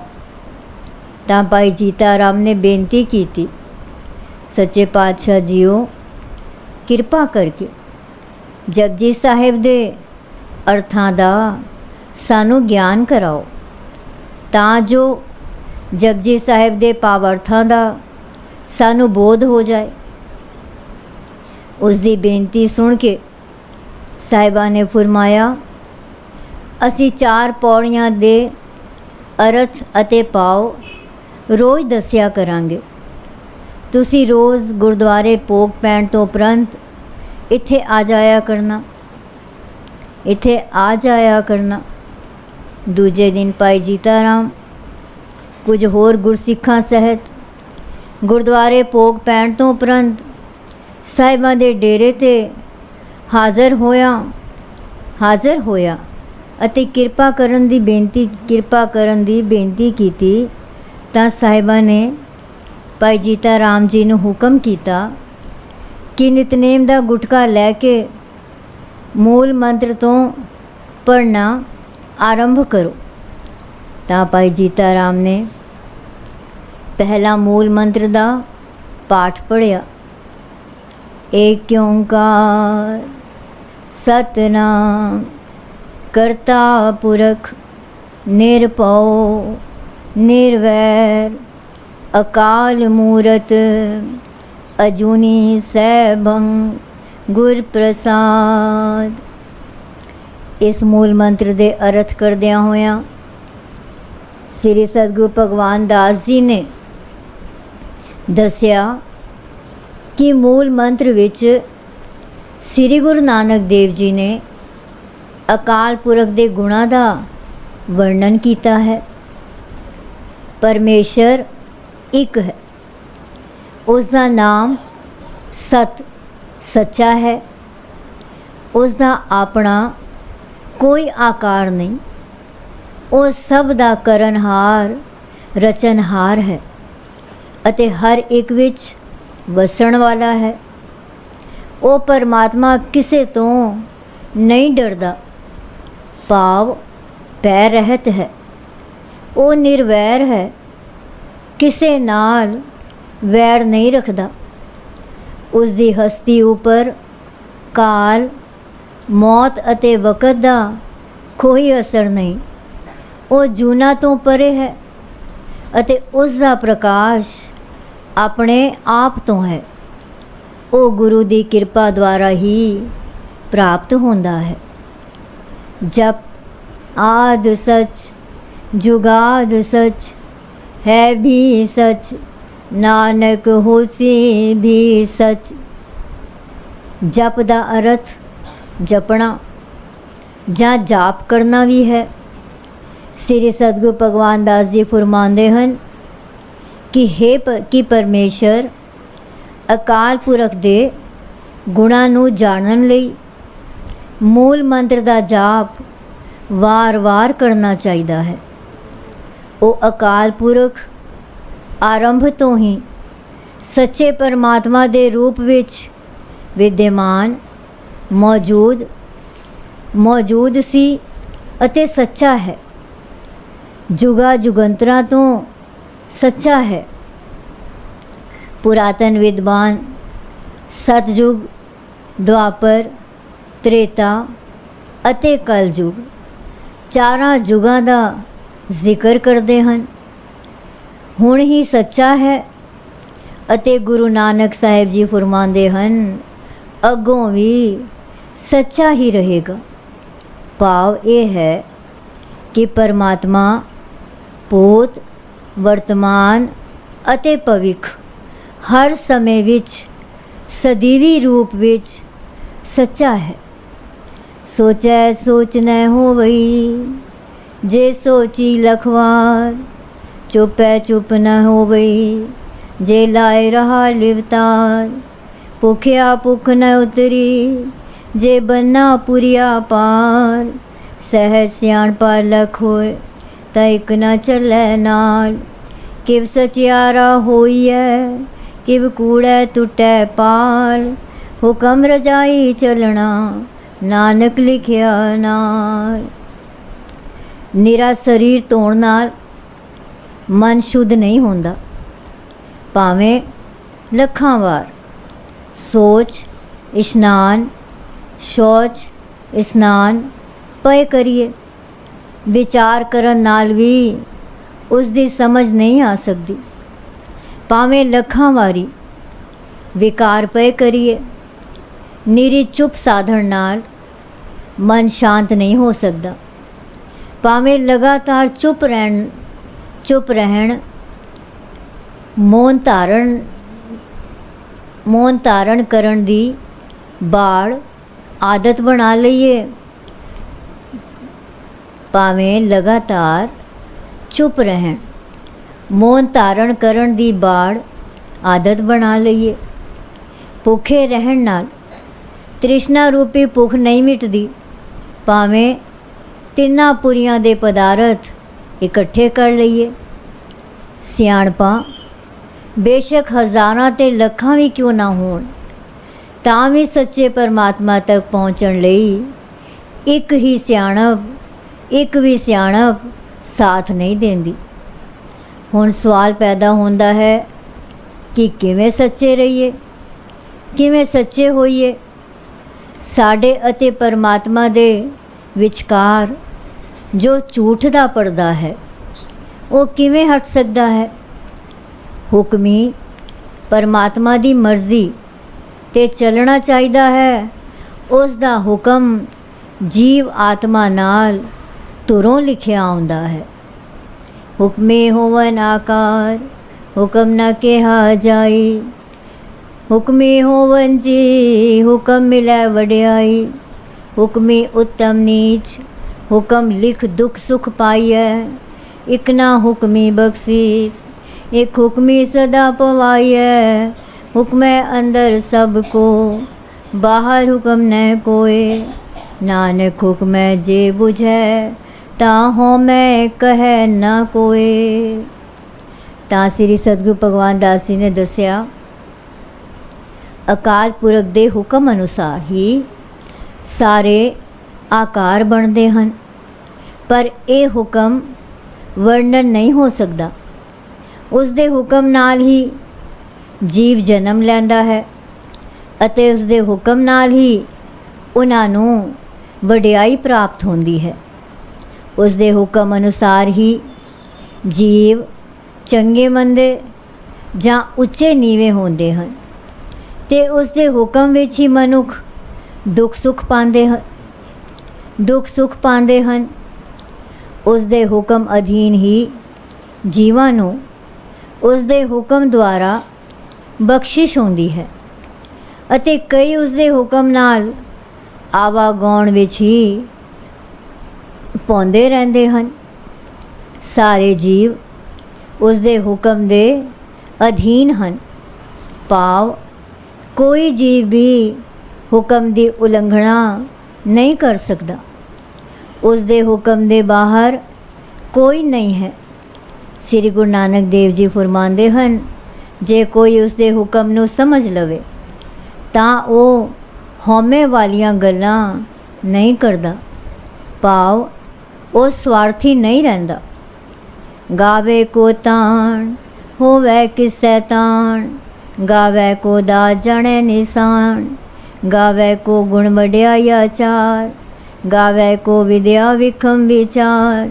तां भाई जीता राम ने बेनती की थी, सच्चे पातशाह जीओ किरपा करके जपजी साहिब दे अर्थां दा सानू ज्ञान कराओ तां जो जपजी साहिब दे भावार्थां दा सानू बोध हो जाए। उसकी बेनती सुन के साहिबा ने फरमाया, असी 4 पौड़ियां दे अर्थ अते भाव रोज़ दस्या करांगे। तुसी रोज़ गुरुद्वारे भोग पैण तो उपरंत इत्थे आ जाया करना, इत्थे आ जाया करना। दूजे दिन भाई जीता राम कुछ होर गुरसिखां सहित गुरुद्वारे भोग पैण तो उपरंत साहिबां दे डेरे ते हाज़र होया अते किरपा करन दी बेनती कीती तां साहिबां ने भाई जीता राम जी नूं हुक्म कीता कि नितनेम दा गुटका लैके मूल मंत्र तो पढ़ना आरंभ करो। तां भाई जीता राम ने पहला मूल मंत्र दा पाठ पढ़िया। एक ओंकार सतनाम करता पुरख निरभव निर्वैर अकाल मूरत अजूनी सैभं गुर प्रसाद। इस मूल मंत्र दे अर्थ करदियां होया श्री सतगुरु भगवान दास जी ने दस्या कि मूल मंत्र विच श्री गुरु नानक देव जी ने अकाल पुरख दे गुणां दा वर्णन कीता है। परमेश्वर एक है, उसका नाम सच्चा है, उसका अपना कोई आकार नहीं, वो सब दा करनहार रचनहार है अते हर एक विच वसण वाला है। वो परमात्मा किसे तो नहीं डरदा, भाव भय रहत है, वो निर्वैर है, किसे नाल वैर नहीं रखदा। उसकी हस्ती उपर काल मौत अते वक़्त दा कोई असर नहीं, वो जूना तो परे है अते उसका प्रकाश अपने आप तो है। वो गुरु की कृपा द्वारा ही प्राप्त होंदा है। जप आद सच जुगाद सच है भी सच नानक होसी भी सच। जप दा अर्थ जपना जां जाप करना भी है। श्री सतगुरु भगवान दास जी फरमाते हैं कि परमेश्वर अकाल पुरख दे गुणां नूं जानन लई मूल मंत्र दा जाप वार वार करना चाहिदा है। वो अकाल पुरख आरंभ तो ही सच्चे परमात्मा दे रूप विच विद्यमान मौजूद सी अते सच्चा है, जुगा जुगंतरा तो सच्चा है। पुरातन विद्वान सतयुग द्वापर त्रेता अते कलयुग 4 जुगां दा जिक्र करते हैं। ਹੁਣ ਹੀ ਸੱਚਾ ਹੈ ਅਤੇ ਗੁਰੂ ਨਾਨਕ ਸਾਹਿਬ ਜੀ ਫਰਮਾਉਂਦੇ ਹਨ ਅੱਗੋਂ ਵੀ ਸੱਚਾ ਹੀ ਰਹੇਗਾ। ਭਾਵ ਇਹ ਹੈ ਕਿ ਪਰਮਾਤਮਾ ਭੂਤ, ਵਰਤਮਾਨ ਅਤੇ ਭਵਿੱਖ ਹਰ ਸਮੇਂ ਵਿੱਚ ਸਦੀਵੀ ਰੂਪ ਵਿੱਚ ਸੱਚਾ ਹੈ। ਸੋਚੈ ਸੋਚ ਨ ਹੋਵਈ, ਜੇ ਸੋਚੀ ਲਖਵਾਰ, ਚੁਪੈ ਚੁਪ ਨ ਹੋਵਈ, ਜੇ ਲਾਏ ਰਹਾ ਲਿਵਤਾਰ, ਭੁਖਿਆ ਭੁਖ ਨ ਉਤਰੀ, ਜੇ ਬੰਨਾ ਪੁਰੀਆ ਪਾਰ, ਸਹਿਜ ਸਿਆਣਪਾ ਲਖ ਹੋਏ ਤਾਂ ਇੱਕ ਨਾ ਚੱਲੈ ਨਾਲ, ਕਿਵ ਸਚਿਆਰਾ ਹੋਈਐ, ਕਿਵ ਕੂੜੈ ਟੁੱਟੈ ਪਾਲ, ਹੁਕਮ ਰਜਾਈ ਚੱਲਣਾ, ਨਾਨਕ ਲਿਖਿਆ ਨਾਲ। ਨਿਰਾ ਸਰੀਰ ਧੋਣ ਨਾਲ ਮਨ ਸ਼ੁੱਧ ਨਹੀਂ ਹੁੰਦਾ। ਭਾਵੇਂ ਲੱਖਾਂ ਵਾਰ ਸੋਚ, ਇਸ਼ਨਾਨ, ਸ਼ੌਚ, ਇਸ਼ਨਾਨ ਪਏ ਕਰੀਏ, ਵਿਚਾਰ ਕਰਨ ਨਾਲ ਵੀ ਉਸ ਦੀ ਸਮਝ ਨਹੀਂ ਆ ਸਕਦੀ। ਭਾਵੇਂ ਲੱਖਾਂ ਵਾਰੀ ਵਿਕਾਰ ਪਏ ਕਰੀਏ, ਨਿਰੀ ਚੁੱਪ ਸਾਧਨ ਨਾਲ ਮਨ ਸ਼ਾਂਤ ਨਹੀਂ ਹੋ ਸਕਦਾ। ਭਾਵੇਂ ਲਗਾਤਾਰ ਚੁੱਪ ਰਹਿਣ ਮੌਨ ਧਾਰਨ ਕਰਨ ਦੀ ਬਾੜ ਆਦਤ ਬਣਾ ਲਈਏ, ਭਾਵੇਂ ਲਗਾਤਾਰ ਚੁੱਪ ਰਹਿਣ ਮੌਨ ਧਾਰਨ ਕਰਨ ਦੀ ਬਾੜ ਆਦਤ ਬਣਾ ਲਈਏ, ਭੁੱਖੇ ਰਹਿਣ ਨਾਲ ਤ੍ਰਿਸ਼ਨਾ ਰੂਪੀ ਭੁੱਖ ਨਹੀਂ ਮਿਟਦੀ। ਭਾਵੇਂ ਤਿੰਨਾਂ ਪੁਰੀਆਂ ਦੇ ਪਦਾਰਥ ਇਕੱਠੇ ਕਰ ਲਈਏ। ਸਿਆਣਪਾਂ ਬੇਸ਼ੱਕ ਹਜ਼ਾਰਾਂ ਤੇ ਲੱਖਾਂ ਵੀ ਕਿਉਂ ਨਾ ਹੋਣ, ਤਾਂ ਵੀ ਸੱਚੇ ਪਰਮਾਤਮਾ ਤੱਕ ਪਹੁੰਚਣ ਲਈ ਇੱਕ ਵੀ ਸਿਆਣਪ ਸਾਥ ਨਹੀਂ ਦਿੰਦੀ। ਹੁਣ ਸਵਾਲ ਪੈਦਾ ਹੁੰਦਾ ਹੈ ਕਿ ਕਿਵੇਂ ਸੱਚੇ ਰਹੀਏ, ਕਿਵੇਂ ਸੱਚੇ ਹੋਈਏ। ਸਾਡੇ ਅਤੇ ਪਰਮਾਤਮਾ ਦੇ ਵਿਚਕਾਰ ਜੋ ਝੂਠ ਦਾ ਪਰਦਾ ਹੈ ਉਹ ਕਿਵੇਂ ਹਟ ਸਕਦਾ ਹੈ। ਹੁਕਮੀ ਪਰਮਾਤਮਾ ਦੀ ਮਰਜ਼ੀ ਤੇ ਚੱਲਣਾ ਚਾਹੀਦਾ ਹੈ। ਉਸ ਦਾ ਹੁਕਮ ਜੀਵ ਆਤਮਾ ਨਾਲ ਧੁਰੋਂ ਲਿਖਿਆ ਆਉਂਦਾ ਹੈ। ਹੁਕਮੇ ਹੋਵਨ ਆਕਾਰ, ਹੁਕਮ ਨਾ ਕਿਹਾ ਜਾਈ, ਹੁਕਮੇ ਹੋਵਨ ਜੀ, ਹੁਕਮ ਮਿਲੈ ਵਡਿਆਈ, ਹੁਕਮੇ ਉਤਮ ਨੀਚ, ਹੁਕਮ ਲਿਖ ਦੁੱਖ ਸੁਖ ਪਾਈਐ, ਇਕ ਨਾ ਹੁਕਮੀ ਬਖਸ਼ੀਸ, एक हुक्मी सदा पवाइए, हुक्म अंदर सबको, बाहर हुक्म न कोय, नानक हुक्म जे बुझै, ताहों मैं कहे ना कोय। ਤਾਂ ਸ੍ਰੀ ਸਤਿਗੁਰੂ ਭਗਵਾਨ ਦਾਸ ਜੀ ਨੇ ਦੱਸਿਆ, ਅਕਾਲ ਪੁਰਖ ਦੇ ਹੁਕਮ ਅਨੁਸਾਰ ਹੀ ਸਾਰੇ ਆਕਾਰ ਬਣਦੇ ਹਨ, ਪਰ ਇਹ ਹੁਕਮ ਵਰਣਨ ਨਹੀਂ ਹੋ ਸਕਦਾ। ਉਸ ਦੇ ਹੁਕਮ ਨਾਲ ਹੀ ਜੀਵ ਜਨਮ ਲੈਂਦਾ ਹੈ ਅਤੇ ਉਸ ਦੇ ਹੁਕਮ ਨਾਲ ਹੀ ਉਹਨਾਂ ਨੂੰ ਵਡਿਆਈ ਪ੍ਰਾਪਤ ਹੁੰਦੀ ਹੈ। ਉਸ ਦੇ ਹੁਕਮ ਅਨੁਸਾਰ ਹੀ ਜੀਵ ਚੰਗੇ ਮੰਦੇ ਜਾਂ ਉੱਚੇ ਨੀਵੇਂ ਹੁੰਦੇ ਹਨ ਅਤੇ ਉਸ ਦੇ ਹੁਕਮ ਵਿੱਚ ਹੀ ਮਨੁੱਖ ਦੁੱਖ ਸੁੱਖ ਪਾਉਂਦੇ ਹਨ। ਉਸ ਦੇ ਹੁਕਮ ਅਧੀਨ ਹੀ ਜੀਵਾਂ ਨੂੰ ਉਸ ਦੇ ਹੁਕਮ ਦੁਆਰਾ ਬਖਸ਼ਿਸ਼ ਹੁੰਦੀ ਹੈ ਅਤੇ ਕਈ ਉਸ ਦੇ ਹੁਕਮ ਨਾਲ ਆਵਾਗਾਉਣ ਵਿੱਚ ਹੀ ਪਾਉਂਦੇ ਰਹਿੰਦੇ ਹਨ। ਸਾਰੇ ਜੀਵ ਉਸ ਦੇ ਹੁਕਮ ਦੇ ਅਧੀਨ ਹਨ। ਭਾਵ ਕੋਈ ਜੀਵ ਵੀ ਹੁਕਮ ਦੀ ਉਲੰਘਣਾ ਨਹੀਂ ਕਰ ਸਕਦਾ। ਉਸ ਦੇ ਹੁਕਮ ਦੇ ਬਾਹਰ ਕੋਈ ਨਹੀਂ ਹੈ। ਸ੍ਰੀ ਗੁਰੂ ਨਾਨਕ ਦੇਵ ਜੀ ਫਰਮਾਉਂਦੇ ਹਨ, ਜੇ ਕੋਈ ਉਸ ਦੇ ਹੁਕਮ ਨੂੰ ਸਮਝ ਲਵੇ ਤਾਂ ਉਹ ਹਉਮੈ ਵਾਲੀਆਂ ਗੱਲਾਂ ਨਹੀਂ ਕਰਦਾ। ਭਾਵ ਉਹ ਸਵਾਰਥੀ ਨਹੀਂ ਰਹਿੰਦਾ। ਗਾਵੇ ਕੋ ਤਾਣ, ਹੋਵੇ ਕਿਸੈ ਤਾਣ, ਗਾਵੇ ਕੋ ਦਾਤ ਜਾਣੈ ਨਿਸ਼ਾਨ, ਗਾਵੇ ਕੋ ਗੁਣ ਵਡਿਆਈ ਆਚਾਰ, ਗਾਵੇ ਕੋ ਵਿਦਿਆ ਵਿਖਮ ਵਿਚਾਰ,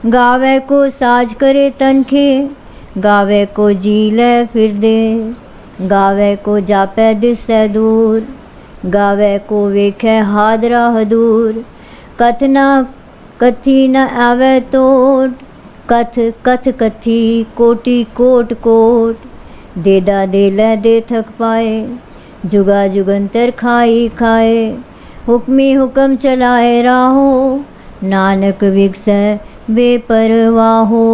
गावे को साज करे तनखे, गावे को जी लै फिर दे, गावे को जापै दिसै दूर, गावे को वेखै हादरा हदूर, कथ ना कथी न आवे तोड़, कथ कथ कथी कोटि कोट कोट, देदा दे लै दे थक पाए, जुगा जुगंतर खाई खाए, हुक्मी हुक्म चलाए राहो, नानक विगसै बेपरवाहो।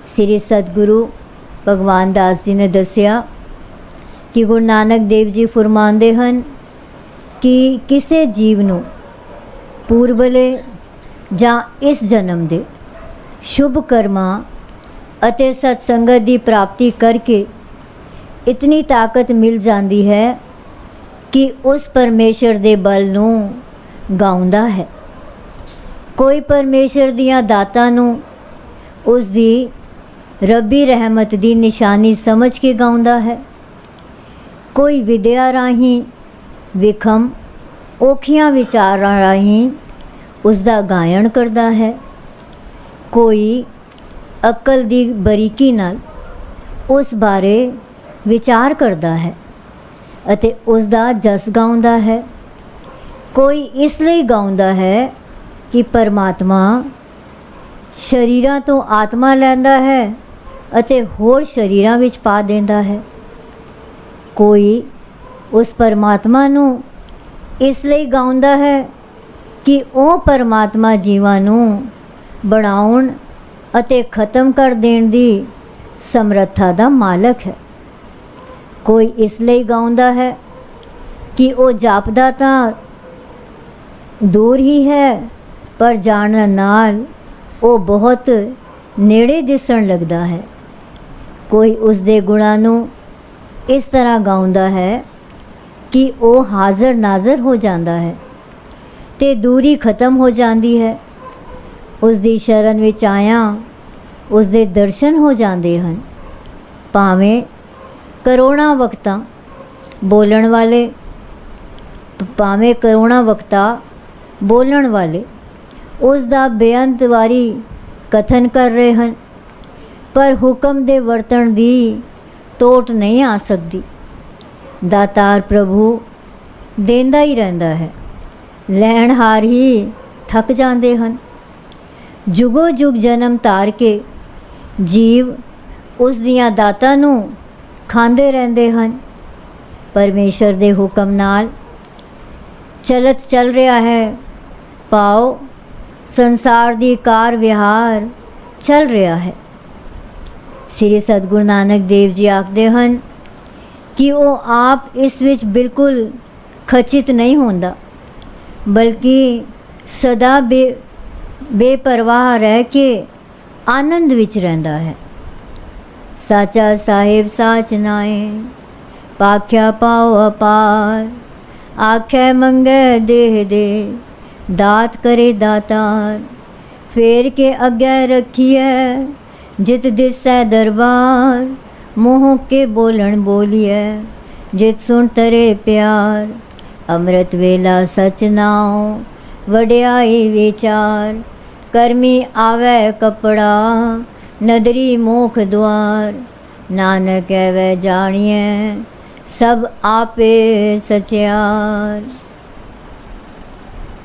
श्री सतगुरु भगवान दास जी ने दसिया कि गुरु नानक देव जी फरमांदे हन कि किसी जीव नूं पूर्वले ਜਾਂ इस जन्म दे शुभ कर्मां ਅਤੇ सत्संगत की प्राप्ति करके इतनी ताकत मिल जाती है कि उस परमेश्वर के बल नूं गाउंदा है। कोई परमेश्वर दियां दातां नूं उस दी रब्बी रहमत की निशानी समझ के गाउंदा है। कोई विद्या राही विखम औखियां विचारां राही उसका गायन करता है, कोई अकल की बरीकी नाल उस बारे विचार करता है अते उसका जस गाउंदा है। कोई इसलिए गाउंदा है कि परमात्मा शरीरां तो आत्मा लैंदा है अते होर शरीरां विच पा देंदा है। कोई उस परमात्मा नूं इसलिए गाउंदा है कि ਉਹ परमात्मा जीवां नूं बनाउण ਅਤੇ ख़त्म कर देण दी समर्था दा मालक है। कोई इसलिए गाउंदा है कि वो जापदा तां दूर ही है पर जानन नाल वो बहुत नेड़े दिसण लगदा है। कोई उसदे गुणां नूं इस तरह गाउंदा है कि वो हाज़र नाज़र हो जाता है ते दूरी ख़त्म हो जाती है। उसकी शरण विच आया उसके दर्शन हो जाते हैं। भावें करोड़ां वक्तां बोलण वाले, भावें करोड़ां वक्ता बोलण वाले उसका बेअंत वारी कथन कर रहे हैं, पर हुक्म दे वरतण दी टोट नहीं आ सकती। दातार प्रभु देंदा ही रहंदा है, लैणहार ही थक जाते हैं। जुगो जुग जन्म तार के जीव उस दियां दातां नूं खांदे रहंदे हैं। परमेश्वर दे हुक्म नाल चलत चल रहा है, पाओ संसार दी कार विहार चल रहा है। श्री सतगुरु नानक देव जी आखदे हैं कि वो आप इस विच बिल्कुल खचित नहीं होंदा, बल्कि सदा बेपरवाह रह के आनंद विच रहिंदा है। साचा साहिब साच नाए, पाख्या पाओ अपार, आखै मंगै देह दे, दात करे दातार। फेर के अग्गै रखिए जित दिसै दरबार, मोह के बोलन बोलिए जित सुन तरे प्यार। अमृत वेला सच नाओ वड्याई विचार, करमी आवे कपड़ा नदरी मोख द्वार। नानक कहवे जानिए सब आपे सचियार।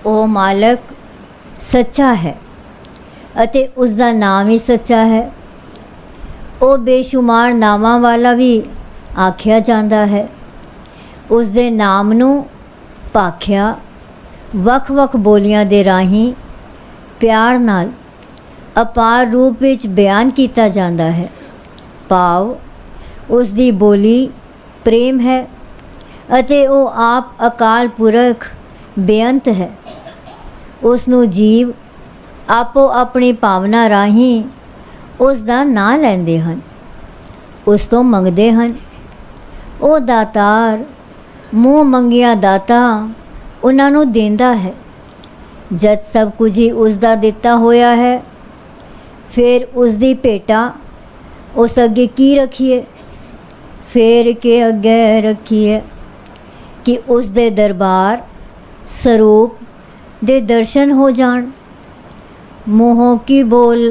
ओ मालक सच्चा है अते उसका नाम ही सच्चा है। ओ बेशुमार नामां वाला भी आख्या जाता है। उसदे नाम नूं भाख्या वख वख बोलियां दे राही प्यार नाल अपार रूप विच बयान किया जाता है। भाव उसकी बोली प्रेम है अते वो आप अकाल पुरख बेअंत है। उसनूं जीव आपो अपनी भावना राही उसका नाम लैंदे हैं, उस तो मंगते हैं। वो दातार मूँह मंगिया दाता उन्होंने देंदा है। जद सब कुछ ही उसका दिता होया है, फिर उसकी भेटा उस अगे की रखिए, फिर के अगे रखिए कि उसके दरबार स्वरूप दे दर्शन हो जान। मोह की बोल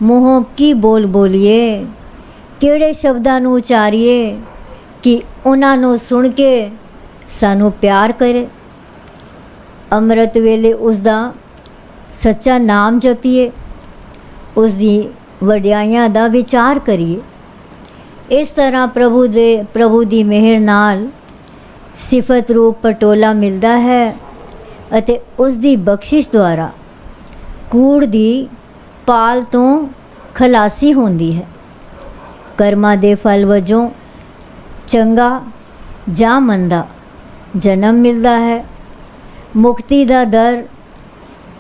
ਮੂੰਹੋਂ ਕੀ ਬੋਲ ਬੋਲੀਏ, ਕਿਹੜੇ ਸ਼ਬਦਾਂ ਨੂੰ ਉਚਾਰੀਏ ਕਿ ਉਹਨਾਂ ਨੂੰ ਸੁਣ ਕੇ ਸਾਨੂੰ ਪਿਆਰ ਕਰੇ। ਅੰਮ੍ਰਿਤ ਵੇਲੇ ਉਸ ਦਾ ਸੱਚਾ ਨਾਮ ਜਪੀਏ, ਉਸ ਦੀ ਵਡਿਆਈਆਂ ਦਾ ਵਿਚਾਰ ਕਰੀਏ। ਇਸ ਤਰ੍ਹਾਂ ਪ੍ਰਭੂ ਦੀ ਮਿਹਰ ਨਾਲ ਸਿਫਤ ਰੂਪ ਪਟੋਲਾ ਮਿਲਦਾ ਹੈ ਅਤੇ ਉਸ ਦੀ ਬਖਸ਼ਿਸ਼ ਦੁਆਰਾ ਕੂੜ ਦੀ ਪਾਲ ਤੋਂ ਖਲਾਸੀ ਹੁੰਦੀ ਹੈ। ਕਰਮਾਂ ਦੇ ਫਲ ਵਜੋਂ ਚੰਗਾ ਜਾਂ ਮੰਦਾ ਜਨਮ ਮਿਲਦਾ ਹੈ। ਮੁਕਤੀ ਦਾ ਦਰ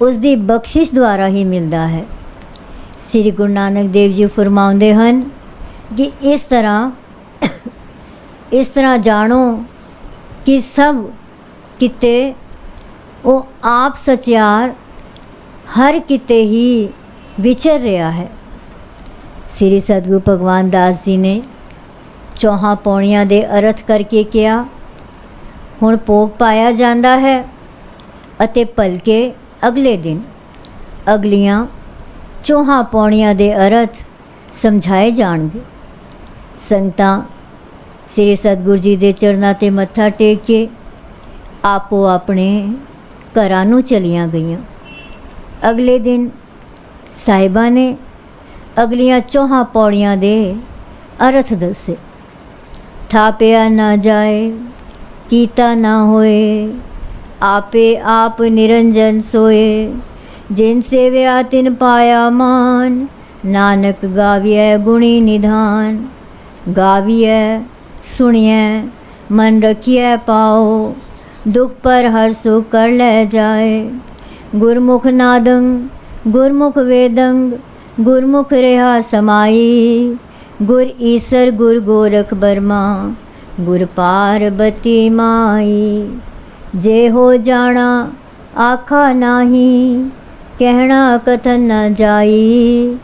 ਉਸ ਦੀ ਬਖਸ਼ਿਸ਼ ਦੁਆਰਾ ਹੀ ਮਿਲਦਾ ਹੈ। ਸ੍ਰੀ ਗੁਰੂ ਨਾਨਕ ਦੇਵ ਜੀ ਫਰਮਾਉਂਦੇ ਹਨ ਕਿ ਇਸ ਤਰ੍ਹਾਂ ਜਾਣੋ ਕਿ ਸਭ ਕਿਤੇ ਉਹ ਆਪ ਸਚਿਆਰ ਹਰ ਕਿਤੇ ਹੀ ਵਿਚਰ ਰਿਹਾ ਹੈ। ਸ੍ਰੀ ਸਤਿਗੁਰੂ ਭਗਵਾਨ ਦਾਸ ਜੀ ਨੇ 4 ਪੌੜੀਆਂ ਦੇ ਅਰਥ ਕਰਕੇ ਕਿਹਾ, ਹੁਣ ਭੋਗ ਪਾਇਆ ਜਾਂਦਾ ਹੈ ਅਤੇ ਭਲਕੇ ਅਗਲੇ ਦਿਨ ਅਗਲੀਆਂ 4 ਪੌੜੀਆਂ ਦੇ ਅਰਥ ਸਮਝਾਏ ਜਾਣਗੇ। ਸੰਗਤਾਂ ਸ੍ਰੀ ਸਤਿਗੁਰੂ ਜੀ ਦੇ ਚਰਨਾਂ 'ਤੇ ਮੱਥਾ ਟੇਕ ਕੇ ਆਪੋ ਆਪਣੇ ਘਰਾਂ ਨੂੰ ਚਲੀਆਂ ਗਈਆਂ। ਅਗਲੇ ਦਿਨ ਸਾਹਿਬਾਂ ਨੇ ਅਗਲੀਆਂ 4 ਪੌੜੀਆਂ ਦੇ ਅਰਥ ਦੱਸੇ। ਥਾਪਿਆ ਨਾ ਜਾਏ, ਕੀਤਾ ਨਾ ਹੋਏ, ਆਪੇ ਆਪ ਨਿਰੰਜਨ ਸੋਏ, ਜਿਨ ਸੇਵਿਆ ਤਿਨ ਪਾਇਆ ਮਾਨ, ਨਾਨਕ ਗਾਵੀਐ ਗੁਣੀ ਨਿਧਾਨ। ਗਾਵੀਐ ਸੁਣੀਐ ਮਨ ਰਖੀਐ ਪਾਓ, ਦੁਖ ਪਰ ਹਰ ਸੁਖ ਕਰ ਲੈ ਜਾਏ। ਗੁਰਮੁਖ ਨਾਦੰ ਗੁਰਮੁਖ ਵੇਦੰ, ਗੁਰਮੁਖ ਰਿਹਾ ਸਮਾਈ, ਗੁਰ ਈਸਰ ਗੁਰ ਗੋਰਖ ਬਰਮਾ, ਗੁਰ ਪਾਰਬਤੀ ਮਾਈ। ਜੇ ਹੋ ਜਾਣਾ ਆਖਾ ਨਾਹੀ, ਕਹਿਣਾ ਕਥਨ ਨ ਜਾਈ,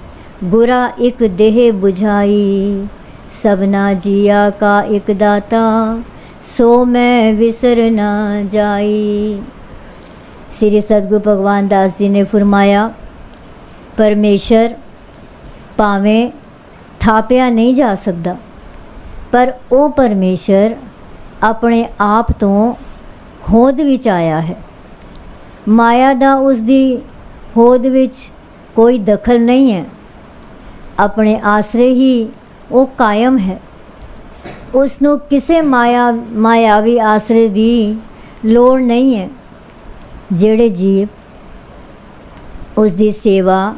ਗੁਰਾ ਇਕ ਦੇਹ ਬੁਝਾਈ, ਸਭਨਾ ਜੀਆ ਕਾ ਇਕ ਦਾਤਾ, ਸੋ ਮੈਂ ਵਿਸਰ ਨਾ ਜਾਈ। ਸ੍ਰੀ ਸਤਿਗੁਰੂ ਭਗਵਾਨ ਦਾਸ ਜੀ ਨੇ ਫਰਮਾਇਆ, ਪਰਮੇਸ਼ਰ ਭਾਵੇਂ ਥਾਪਿਆ ਨਹੀਂ ਜਾ ਸਕਦਾ, ਪਰ ਉਹ ਪਰਮੇਸ਼ਰ ਆਪਣੇ ਆਪ ਤੋਂ ਹੋਂਦ ਵਿੱਚ ਆਇਆ ਹੈ। ਮਾਇਆ ਦਾ ਉਸ ਦੀ ਹੋਂਦ ਵਿੱਚ ਕੋਈ ਦਖਲ ਨਹੀਂ ਹੈ। ਆਪਣੇ ਆਸਰੇ ਹੀ ਉਹ ਕਾਇਮ ਹੈ। ਉਸ ਨੂੰ ਕਿਸੇ ਮਾਇਆਵੀ ਆਸਰੇ ਦੀ ਲੋੜ ਨਹੀਂ ਹੈ। ਜਿਹੜੇ ਜੀਵ ਉਸ ਦੀ ਸੇਵਾ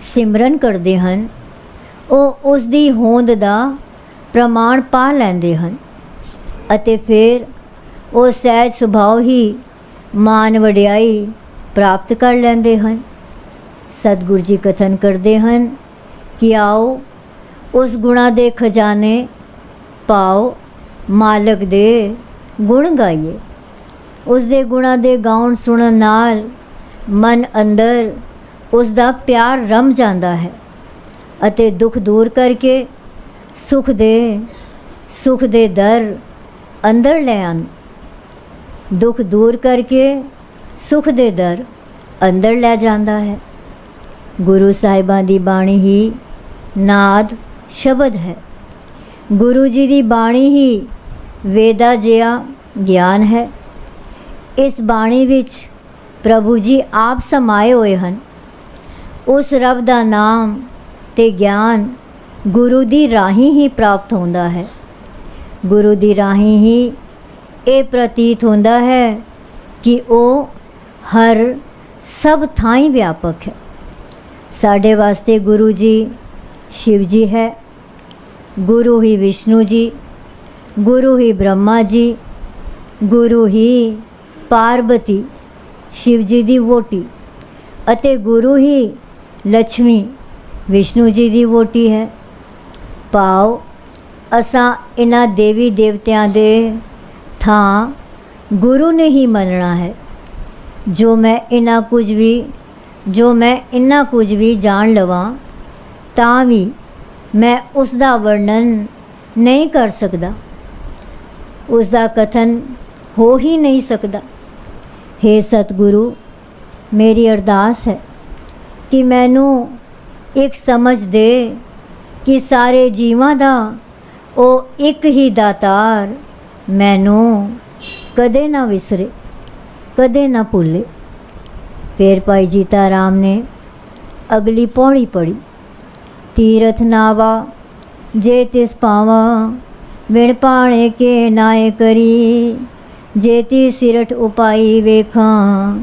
ਸਿਮਰਨ ਕਰਦੇ ਹਨ, ਉਹ ਉਸ ਦੀ ਹੋਂਦ ਦਾ ਪ੍ਰਮਾਣ ਪਾ ਲੈਂਦੇ ਹਨ ਅਤੇ ਫਿਰ ਉਹ ਸਹਿਜ ਸੁਭਾਅ ਹੀ ਮਾਨ ਵਡਿਆਈ ਪ੍ਰਾਪਤ ਕਰ ਲੈਂਦੇ ਹਨ। ਸਤਿਗੁਰੂ ਜੀ ਕਥਨ ਕਰਦੇ ਹਨ ਕਿ ਆਓ ਉਸ ਗੁਣਾਂ ਦੇ ਖਜ਼ਾਨੇ ਪਾਓ, ਮਾਲਕ ਦੇ ਗੁਣ ਗਾਈਏ। ਉਸ ਦੇ ਗੁਣਾਂ ਦੇ ਗਾਉਣ ਸੁਣਨ ਨਾਲ ਮਨ ਅੰਦਰ ਉਸ ਦਾ ਪਿਆਰ ਰਮ ਜਾਂਦਾ ਹੈ ਅਤੇ ਦੁੱਖ ਦੂਰ ਕਰਕੇ ਸੁਖ ਦੇ ਦਰ ਅੰਦਰ ਲੈ ਆਉਣ। ਦੁੱਖ ਦੂਰ ਕਰਕੇ ਸੁਖ ਦੇ ਦਰ ਅੰਦਰ ਲੈ ਜਾਂਦਾ ਹੈ। ਗੁਰੂ ਸਾਹਿਬਾਂ ਦੀ ਬਾਣੀ ਹੀ ਨਾਦ ਸ਼ਬਦ ਹੈ। ਗੁਰੂ ਜੀ ਦੀ ਬਾਣੀ ਹੀ ਵੇਦਾ ਜਿਹਾ ਗਿਆਨ ਹੈ। ਇਸ ਬਾਣੀ ਵਿੱਚ ਪ੍ਰਭੂ ਜੀ ਆਪ ਸਮਾਏ ਹੋਏ ਹਨ। ਉਸ ਰੱਬ ਦਾ ਨਾਮ ਤੇ ਗਿਆਨ ਗੁਰੂ ਦੀ ਰਾਹੀਂ ਹੀ ਪ੍ਰਾਪਤ ਹੁੰਦਾ ਹੈ। ਗੁਰੂ ਦੀ ਰਾਹੀਂ ਹੀ ਇਹ ਪ੍ਰਤੀਤ ਹੁੰਦਾ ਹੈ ਕਿ ਉਹ ਹਰ ਸਭ ਥਾਈਂ ਵਿਆਪਕ ਹੈ। ਸਾਡੇ ਵਾਸਤੇ ਗੁਰੂ ਜੀ शिव जी है, गुरु ही विष्णु जी, गुरु ही ब्रह्मा जी, गुरु ही पार्वती शिव जी दी वोटी अते गुरु ही लक्ष्मी विष्णु जी दी वोटी है। पाओ असां इन्हां देवी देवतियां दे थां गुरु ने ही मनना है। जो मैं इन्ना कुछ भी जान लवां ਤਾਂ ਵੀ ਮੈਂ ਉਸ ਦਾ ਵਰਣਨ ਨਹੀਂ ਕਰ ਸਕਦਾ, ਉਸ ਦਾ ਕਥਨ ਹੋ ਹੀ ਨਹੀਂ ਸਕਦਾ। हे ਸਤਿਗੁਰੂ, ਮੇਰੀ ਅਰਦਾਸ ਹੈ ਕਿ ਮੈਨੂੰ ਇੱਕ ਸਮਝ ਦੇ ਕਿ ਸਾਰੇ ਜੀਵਾਂ ਦਾ ਉਹ ਇੱਕ ਹੀ ਦਾਤਾਰ ਮੈਨੂੰ ਕਦੇ ਨਾ ਵਿਸਰੇ, ਕਦੇ ਨਾ ਭੁੱਲੇ। ਫਿਰ ਭਾਈ ਜੀਤਾ ਰਾਮ ਨੇ ਅਗਲੀ ਪੌੜੀ ਪੜ੍ਹੀ। ਤੀਰਥ ਨਾਵਾ ਜੇ ਤਿਸ ਪਾਵਾ, ਵਿਣ ਪਾਣੇ ਕੇ ਨਾਏ ਕਰੀ। ਜੇ ਤੀ ਸਿਰਠ ਉਪਾਈ ਵੇਖਾਂ,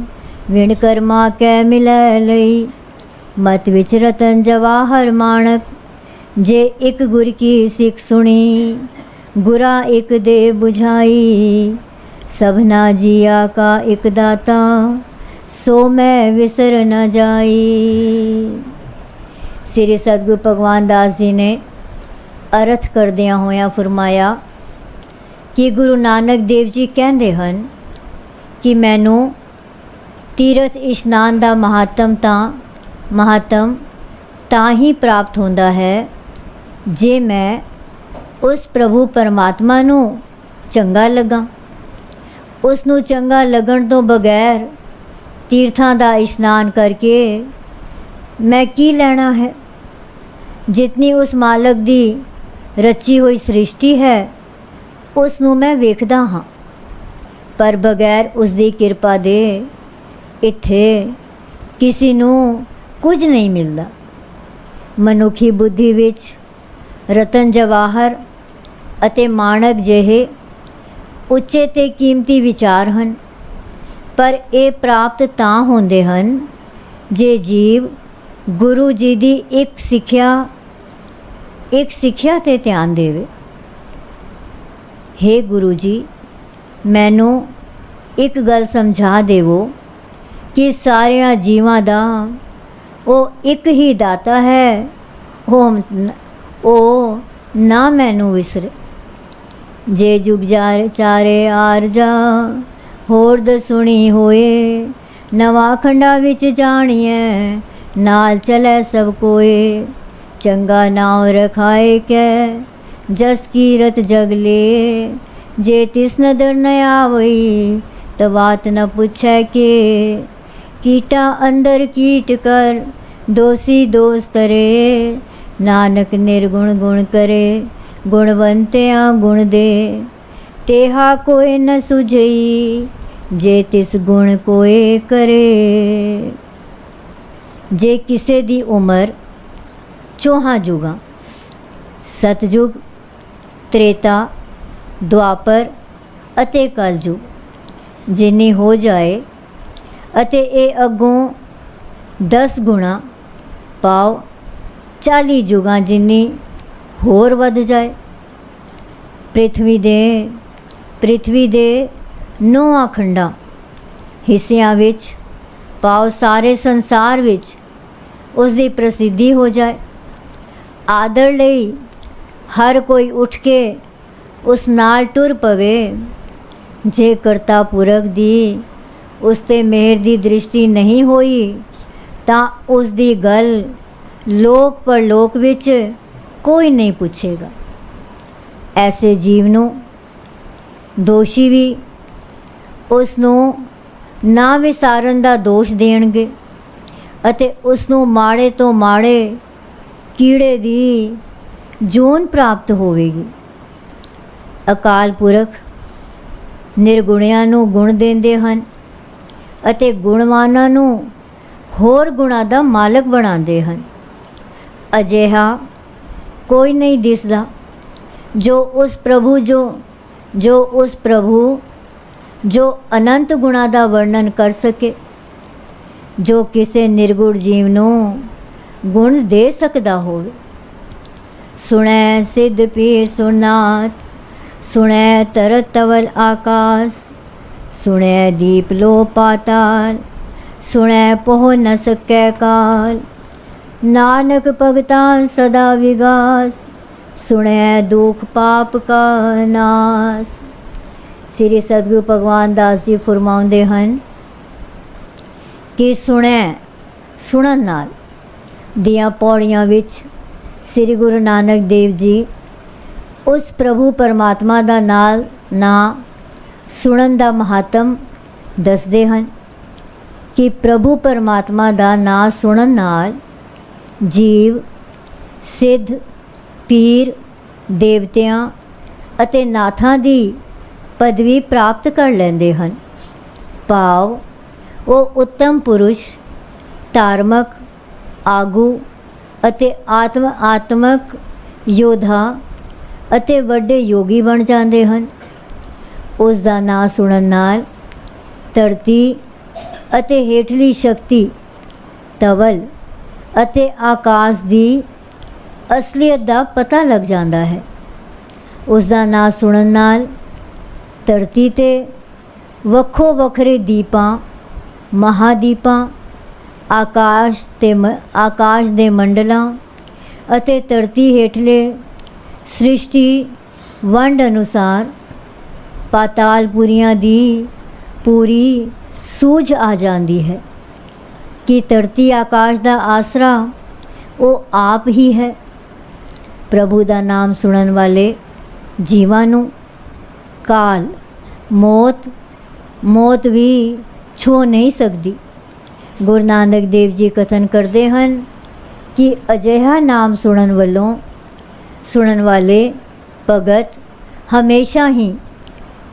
ਵਿਣ ਕਰਮਾ ਕੈ ਮਿਲੈ ਲਈ। ਮਤ ਵਿੱਚ ਰਤਨ ਜਵਾਹਰ ਮਾਣਕ, ਜੇ ਇੱਕ ਗੁਰ ਕੀ ਸਿੱਖ ਸੁਣੀ। ਗੁਰਾ ਇੱਕ ਦੇ ਬੁਝਾਈ, ਸਭਨਾ ਜੀਆ ਕਾ ਇੱਕ ਦਾਤਾ। ਸੋ ਮੈਂ ਵਿਸਰ ਨ ਜਾਈ। ਸ੍ਰੀ ਸਤਿਗੁਰੂ ਭਗਵਾਨ ਦਾਸ ਜੀ ਨੇ ਅਰਥ ਕਰਦਿਆਂ ਹੋਇਆਂ ਫਰਮਾਇਆ ਕਿ ਗੁਰੂ ਨਾਨਕ ਦੇਵ ਜੀ ਕਹਿੰਦੇ ਹਨ ਕਿ ਮੈਨੂੰ ਤੀਰਥ ਇਸ਼ਨਾਨ ਦਾ ਮਹੱਤਮ ਤਾਂ ਹੀ ਪ੍ਰਾਪਤ ਹੁੰਦਾ ਹੈ ਜੇ ਮੈਂ ਉਸ ਪ੍ਰਭੂ ਪਰਮਾਤਮਾ ਨੂੰ ਚੰਗਾ ਲੱਗਾ। ਉਸ ਨੂੰ ਚੰਗਾ ਲੱਗਣ ਤੋਂ ਬਗੈਰ ਤੀਰਥਾਂ ਦਾ ਇਸ਼ਨਾਨ ਕਰਕੇ ਮੈਂ ਕੀ ਲੈਣਾ ਹੈ। ਜਿਤਨੀ ਉਸ ਮਾਲਕ ਦੀ ਰਚੀ ਹੋਈ ਸ੍ਰਿਸ਼ਟੀ ਹੈ ਉਸ ਨੂੰ ਮੈਂ ਵੇਖਦਾ ਹਾਂ, ਪਰ ਬਗੈਰ ਉਸ ਦੀ ਕਿਰਪਾ ਦੇ ਇੱਥੇ ਕਿਸੇ ਨੂੰ ਕੁਝ ਨਹੀਂ ਮਿਲਦਾ। ਮਨੁੱਖੀ ਬੁੱਧੀ ਵਿੱਚ ਰਤਨ ਜਵਾਹਰ ਅਤੇ ਮਾਣਕ ਜਿਹੇ ਉੱਚੇ ਤੇ ਕੀਮਤੀ ਵਿਚਾਰ ਹਨ, ਪਰ ਇਹ ਪ੍ਰਾਪਤ ਤਾਂ ਹੁੰਦੇ ਹਨ ਜੇ ਜੀਵ ਗੁਰੂ ਜੀ ਦੀ ਇੱਕ ਸਿੱਖਿਆ 'ਤੇ ਧਿਆਨ ਦੇਵੇ। ਹੇ ਗੁਰੂ ਜੀ, ਮੈਨੂੰ ਇੱਕ ਗੱਲ ਸਮਝਾ ਦੇਵੋ ਕਿ ਸਾਰਿਆਂ ਜੀਵਾਂ ਦਾ ਉਹ ਇੱਕ ਹੀ ਦਾਤਾ ਹੈ, ਉਹ ਨਾ ਮੈਨੂੰ ਵਿਸਰੇ। ਜੇ ਜੁਗ ਚਾਰੇ ਆਰਜਾ, ਹੋਰ ਦਸੁਣੀ ਹੋਏ। ਨਵਾਂ ਖੰਡਾ ਵਿੱਚ ਜਾਣੀਐ, ਨਾਲ ਚਲੈ ਸਭ ਕੋਏ। ਚੰਗਾ ਨਾਮ ਰਖਾਏ ਕੈ, ਜਸ ਕੀਰਤ ਜਗ ਲੇ। ਜੇ ਤਿਸ ਨਦਰ ਨ ਆਵਈ, ਤਾਂ ਬਾਤ ਨ ਪੁੱਛੈ ਕੇ। ਕੀਟਾ ਅੰਦਰ ਕੀਟ ਕਰ, ਦੋਸੀ ਦੋਸ ਤਰੇ। ਨਾਨਕ ਨਿਰਗੁਣ ਗੁਣ ਕਰੇ, ਗੁਣਵੰਤਿਆਂ ਗੁਣ ਦੇ। ਤੇਹਾ ਕੋਇ ਨ ਸੁਝਈ, ਜੇ ਤਿਸ ਗੁਣ ਕੋਇ ਕਰੇ। ਜੇ ਕਿਸੇ ਦੀ ਉਮਰ ਚੌਹਾਂ ਯੁਗਾਂ ਸਤਯੁਗ, ਤ੍ਰੇਤਾ, ਦੁਆਪਰ ਅਤੇ ਕਲਯੁਗ ਜਿੰਨੀ ਹੋ ਜਾਏ ਅਤੇ ਇਹ ਅੱਗੋਂ 10 ਗੁਣਾ ਪਾਓ 40 ਯੁਗਾਂ ਜਿੰਨੀ ਹੋਰ ਵੱਧ ਜਾਏ। ਪ੍ਰਿਥਵੀ ਦੇ 9 ਖੰਡਾਂ ਹਿੱਸਿਆਂ ਵਿੱਚ ਪਾਓ ਸਾਰੇ ਸੰਸਾਰ ਵਿੱਚ ਉਸ ਦੀ ਪ੍ਰਸਿੱਧੀ ਹੋ ਜਾਏ। ਆਦਰ ਲਈ ਹਰ ਕੋਈ ਉੱਠ ਕੇ ਉਸ ਨਾਲ ਟੁਰ ਪਵੇ। ਜੇ ਕਰਤਾ ਪੁਰਖ ਦੀ ਉਸ 'ਤੇ ਮਿਹਰ ਦੀ ਦ੍ਰਿਸ਼ਟੀ ਨਹੀਂ ਹੋਈ ਤਾਂ ਉਸ ਦੀ ਗੱਲ ਲੋਕ ਪਰਲੋਕ ਵਿੱਚ ਕੋਈ ਨਹੀਂ ਪੁੱਛੇਗਾ। ਐਸੇ ਜੀਵ ਨੂੰ ਦੋਸ਼ੀ ਵੀ ਉਸ ਨੂੰ ਨਾ ਵਿਸਾਰਨ ਦਾ ਦੋਸ਼ ਦੇਣਗੇ ਅਤੇ ਉਸ ਨੂੰ ਮਾੜੇ ਤੋਂ ਮਾੜੇ ਕੀੜੇ ਦੀ ਜੂਨ ਪ੍ਰਾਪਤ ਹੋਵੇਗੀ। ਅਕਾਲ ਪੁਰਖ ਨਿਰਗੁਣਿਆਂ ਨੂੰ ਗੁਣ ਦਿੰਦੇ ਹਨ ਅਤੇ ਗੁਣਵਾਨਾਂ ਨੂੰ ਹੋਰ ਗੁਣਾਂ ਦਾ ਮਾਲਕ ਬਣਾਉਂਦੇ ਹਨ। ਅਜਿਹਾ ਕੋਈ ਨਹੀਂ ਦਿਸਦਾ ਜੋ ਉਸ ਪ੍ਰਭੂ ਜੋ ਅਨੰਤ ਗੁਣਾਂ ਦਾ ਵਰਣਨ ਕਰ ਸਕੇ, ਜੋ ਕਿਸੇ ਨਿਰਗੁਣ ਜੀਵ ਨੂੰ ਗੁਣ ਦੇ ਸਕਦਾ ਹੋਵੇ। ਸੁਣੈ ਸਿੱਧ ਪੀਰ ਸੁਨਾਤ, ਸੁਣੈ ਤਰਤ ਤਵਲ ਆਕਾਸ। ਸੁਣੈ ਦੀਪ ਲੋ ਪਾਤਾਲ, ਸੁਣੈ ਪਹੁ ਨ ਸਕੈ ਕਾਲ। ਨਾਨਕ ਭਗਤਾਂ ਸਦਾ ਵਿਗਾਸ, ਸੁਣੈ ਦੁਖ ਪਾਪ ਕਾ ਨਾਸ। ਸ੍ਰੀ ਸਤਿਗੁਰੂ ਭਗਵਾਨ ਦਾਸ ਜੀ ਫਰਮਾਉਂਦੇ ਹਨ ਕਿ ਸੁਣਨ ਨਾਲ ਦੀਆਂ ਪੌੜੀਆਂ ਵਿੱਚ ਸ੍ਰੀ ਗੁਰੂ ਨਾਨਕ ਦੇਵ ਜੀ ਉਸ ਪ੍ਰਭੂ ਪਰਮਾਤਮਾ ਦਾ ਨਾਂ ਸੁਣਨ ਦਾ ਮਹੱਤਮ ਦੱਸਦੇ ਹਨ ਕਿ ਪ੍ਰਭੂ ਪਰਮਾਤਮਾ ਦਾ ਨਾਂ ਸੁਣਨ ਨਾਲ ਜੀਵ ਸਿੱਧ ਪੀਰ ਦੇਵਤਿਆਂ ਅਤੇ ਨਾਥਾਂ ਦੀ ਪਦਵੀ ਪ੍ਰਾਪਤ ਕਰ ਲੈਂਦੇ ਹਨ। ਭਾਵ ਉਹ ਉੱਤਮ ਪੁਰਸ਼, ਧਾਰਮਿਕ ਆਗੂ ਅਤੇ ਆਤਮਕ ਯੋਧਾ ਅਤੇ ਵੱਡੇ ਯੋਗੀ ਬਣ ਜਾਂਦੇ ਹਨ। ਉਸ ਦਾ ਨਾਂ ਸੁਣਨ ਨਾਲ ਧਰਤੀ ਅਤੇ ਹੇਠਲੀ ਸ਼ਕਤੀ ਤਵਲ ਅਤੇ ਆਕਾਸ਼ ਦੀ ਅਸਲੀਅਤ ਦਾ ਪਤਾ ਲੱਗ ਜਾਂਦਾ ਹੈ। ਉਸ ਦਾ ਨਾਂ ਸੁਣਨ ਨਾਲ ਧਰਤੀ 'ਤੇ ਵੱਖੋ ਵੱਖਰੇ ਦੀਪਾਂ, ਮਹਾਦੀਪਾਂ, ਆਕਾਸ਼ ਦੇ ਮੰਡਲਾਂ ਅਤੇ ਧਰਤੀ ਹੇਠਲੇ ਸ੍ਰਿਸ਼ਟੀ ਵੰਡ ਅਨੁਸਾਰ ਪਾਤਾਲਪੁਰੀਆਂ ਦੀ ਪੂਰੀ ਸੂਝ ਆ ਜਾਂਦੀ ਹੈ ਕਿ ਧਰਤੀ ਆਕਾਸ਼ ਦਾ ਆਸਰਾ ਉਹ ਆਪ ਹੀ ਹੈ। ਪ੍ਰਭੂ ਦਾ ਨਾਮ ਸੁਣਨ ਵਾਲੇ ਜੀਵਾਂ ਨੂੰ ਕਾਲ, ਮੌਤ ਵੀ ਛੋ ਨਹੀਂ ਸਕਦੀ। ਗੁਰੂ ਨਾਨਕ ਦੇਵ ਜੀ ਕਥਨ ਕਰਦੇ ਹਨ ਕਿ ਅਜਿਹਾ ਨਾਮ ਸੁਣਨ ਵਾਲੇ ਭਗਤ ਹਮੇਸ਼ਾ ਹੀ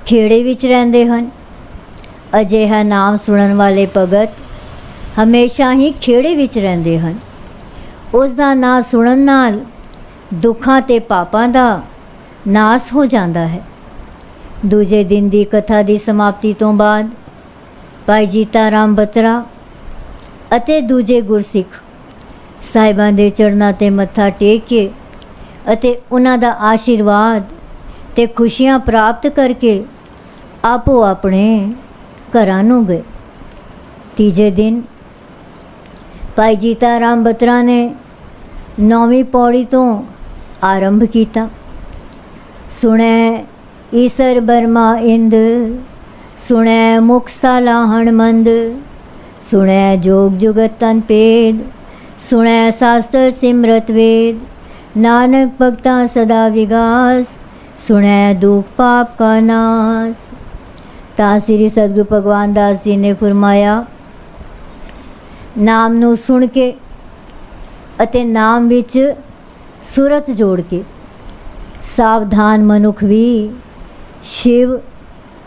ਖੇੜੇ ਵਿੱਚ ਰਹਿੰਦੇ ਹਨ। ਅਜਿਹਾ ਨਾਮ ਸੁਣਨ ਵਾਲੇ ਭਗਤ ਹਮੇਸ਼ਾ ਹੀ ਖੇੜੇ ਵਿੱਚ ਰਹਿੰਦੇ ਹਨ। ਉਸ ਦਾ ਨਾਂ ਸੁਣਨ ਨਾਲ ਦੁੱਖਾਂ ਅਤੇ ਪਾਪਾਂ ਦਾ ਨਾਸ ਹੋ ਜਾਂਦਾ ਹੈ। ਦੂਜੇ ਦਿਨ ਦੀ ਕਥਾ ਦੀ ਸਮਾਪਤੀ ਤੋਂ ਬਾਅਦ ਭਾਈ ਜੀਤਾ ਰਾਮ ਬਤਰਾ ਅਤੇ ਦੂਜੇ ਗੁਰਸਿੱਖ ਸਾਹਿਬਾਂ ਦੇ ਚਰਨਾਂ 'ਤੇ ਮੱਥਾ ਟੇਕ ਕੇ ਅਤੇ ਉਹਨਾਂ ਦਾ ਆਸ਼ੀਰਵਾਦ ਤੇ ਖੁਸ਼ੀਆਂ ਪ੍ਰਾਪਤ ਕਰਕੇ ਆਪੋ ਆਪਣੇ ਘਰਾਂ ਨੂੰ ਗਏ। ਤੀਜੇ ਦਿਨ ਭਾਈ ਜੀਤਾ ਰਾਮ ਬਤਰਾ ਨੇ 9ਵੀਂ ਪੌੜੀ ਤੋਂ ਆਰੰਭ ਕੀਤਾ। ਸੁਣੈ ਈਸਰ ਬਰਮਾ ਇੰਦ, ਸੁਣੈ ਮੁਖ ਸਾਲਾਹਣ ਮੰਦ, ਸੁਣੈ ਜੋਗ ਜੁਗਤ ਤਨ ਭੇਦ, ਸੁਣੈ ਸ਼ਾਸਤਰ ਸਿਮਰਤ ਵੇਦ, ਨਾਨਕ ਭਗਤਾਂ ਸਦਾ ਵਿਗਾਸ, ਸੁਣੈ ਦੁਖ ਪਾਪ ਕਾ ਨਾਸ। ਤਾਂ ਸ੍ਰੀ ਸਤਿਗੁਰੂ ਭਗਵਾਨ ਦਾਸ ਜੀ ਨੇ ਫਰਮਾਇਆ, ਨਾਮ ਨੂੰ ਸੁਣ ਕੇ ਅਤੇ ਨਾਮ ਵਿੱਚ ਸੁਰਤ ਜੋੜ ਕੇ ਸਾਵਧਾਨ ਮਨੁੱਖ ਵੀ ਸ਼ਿਵ,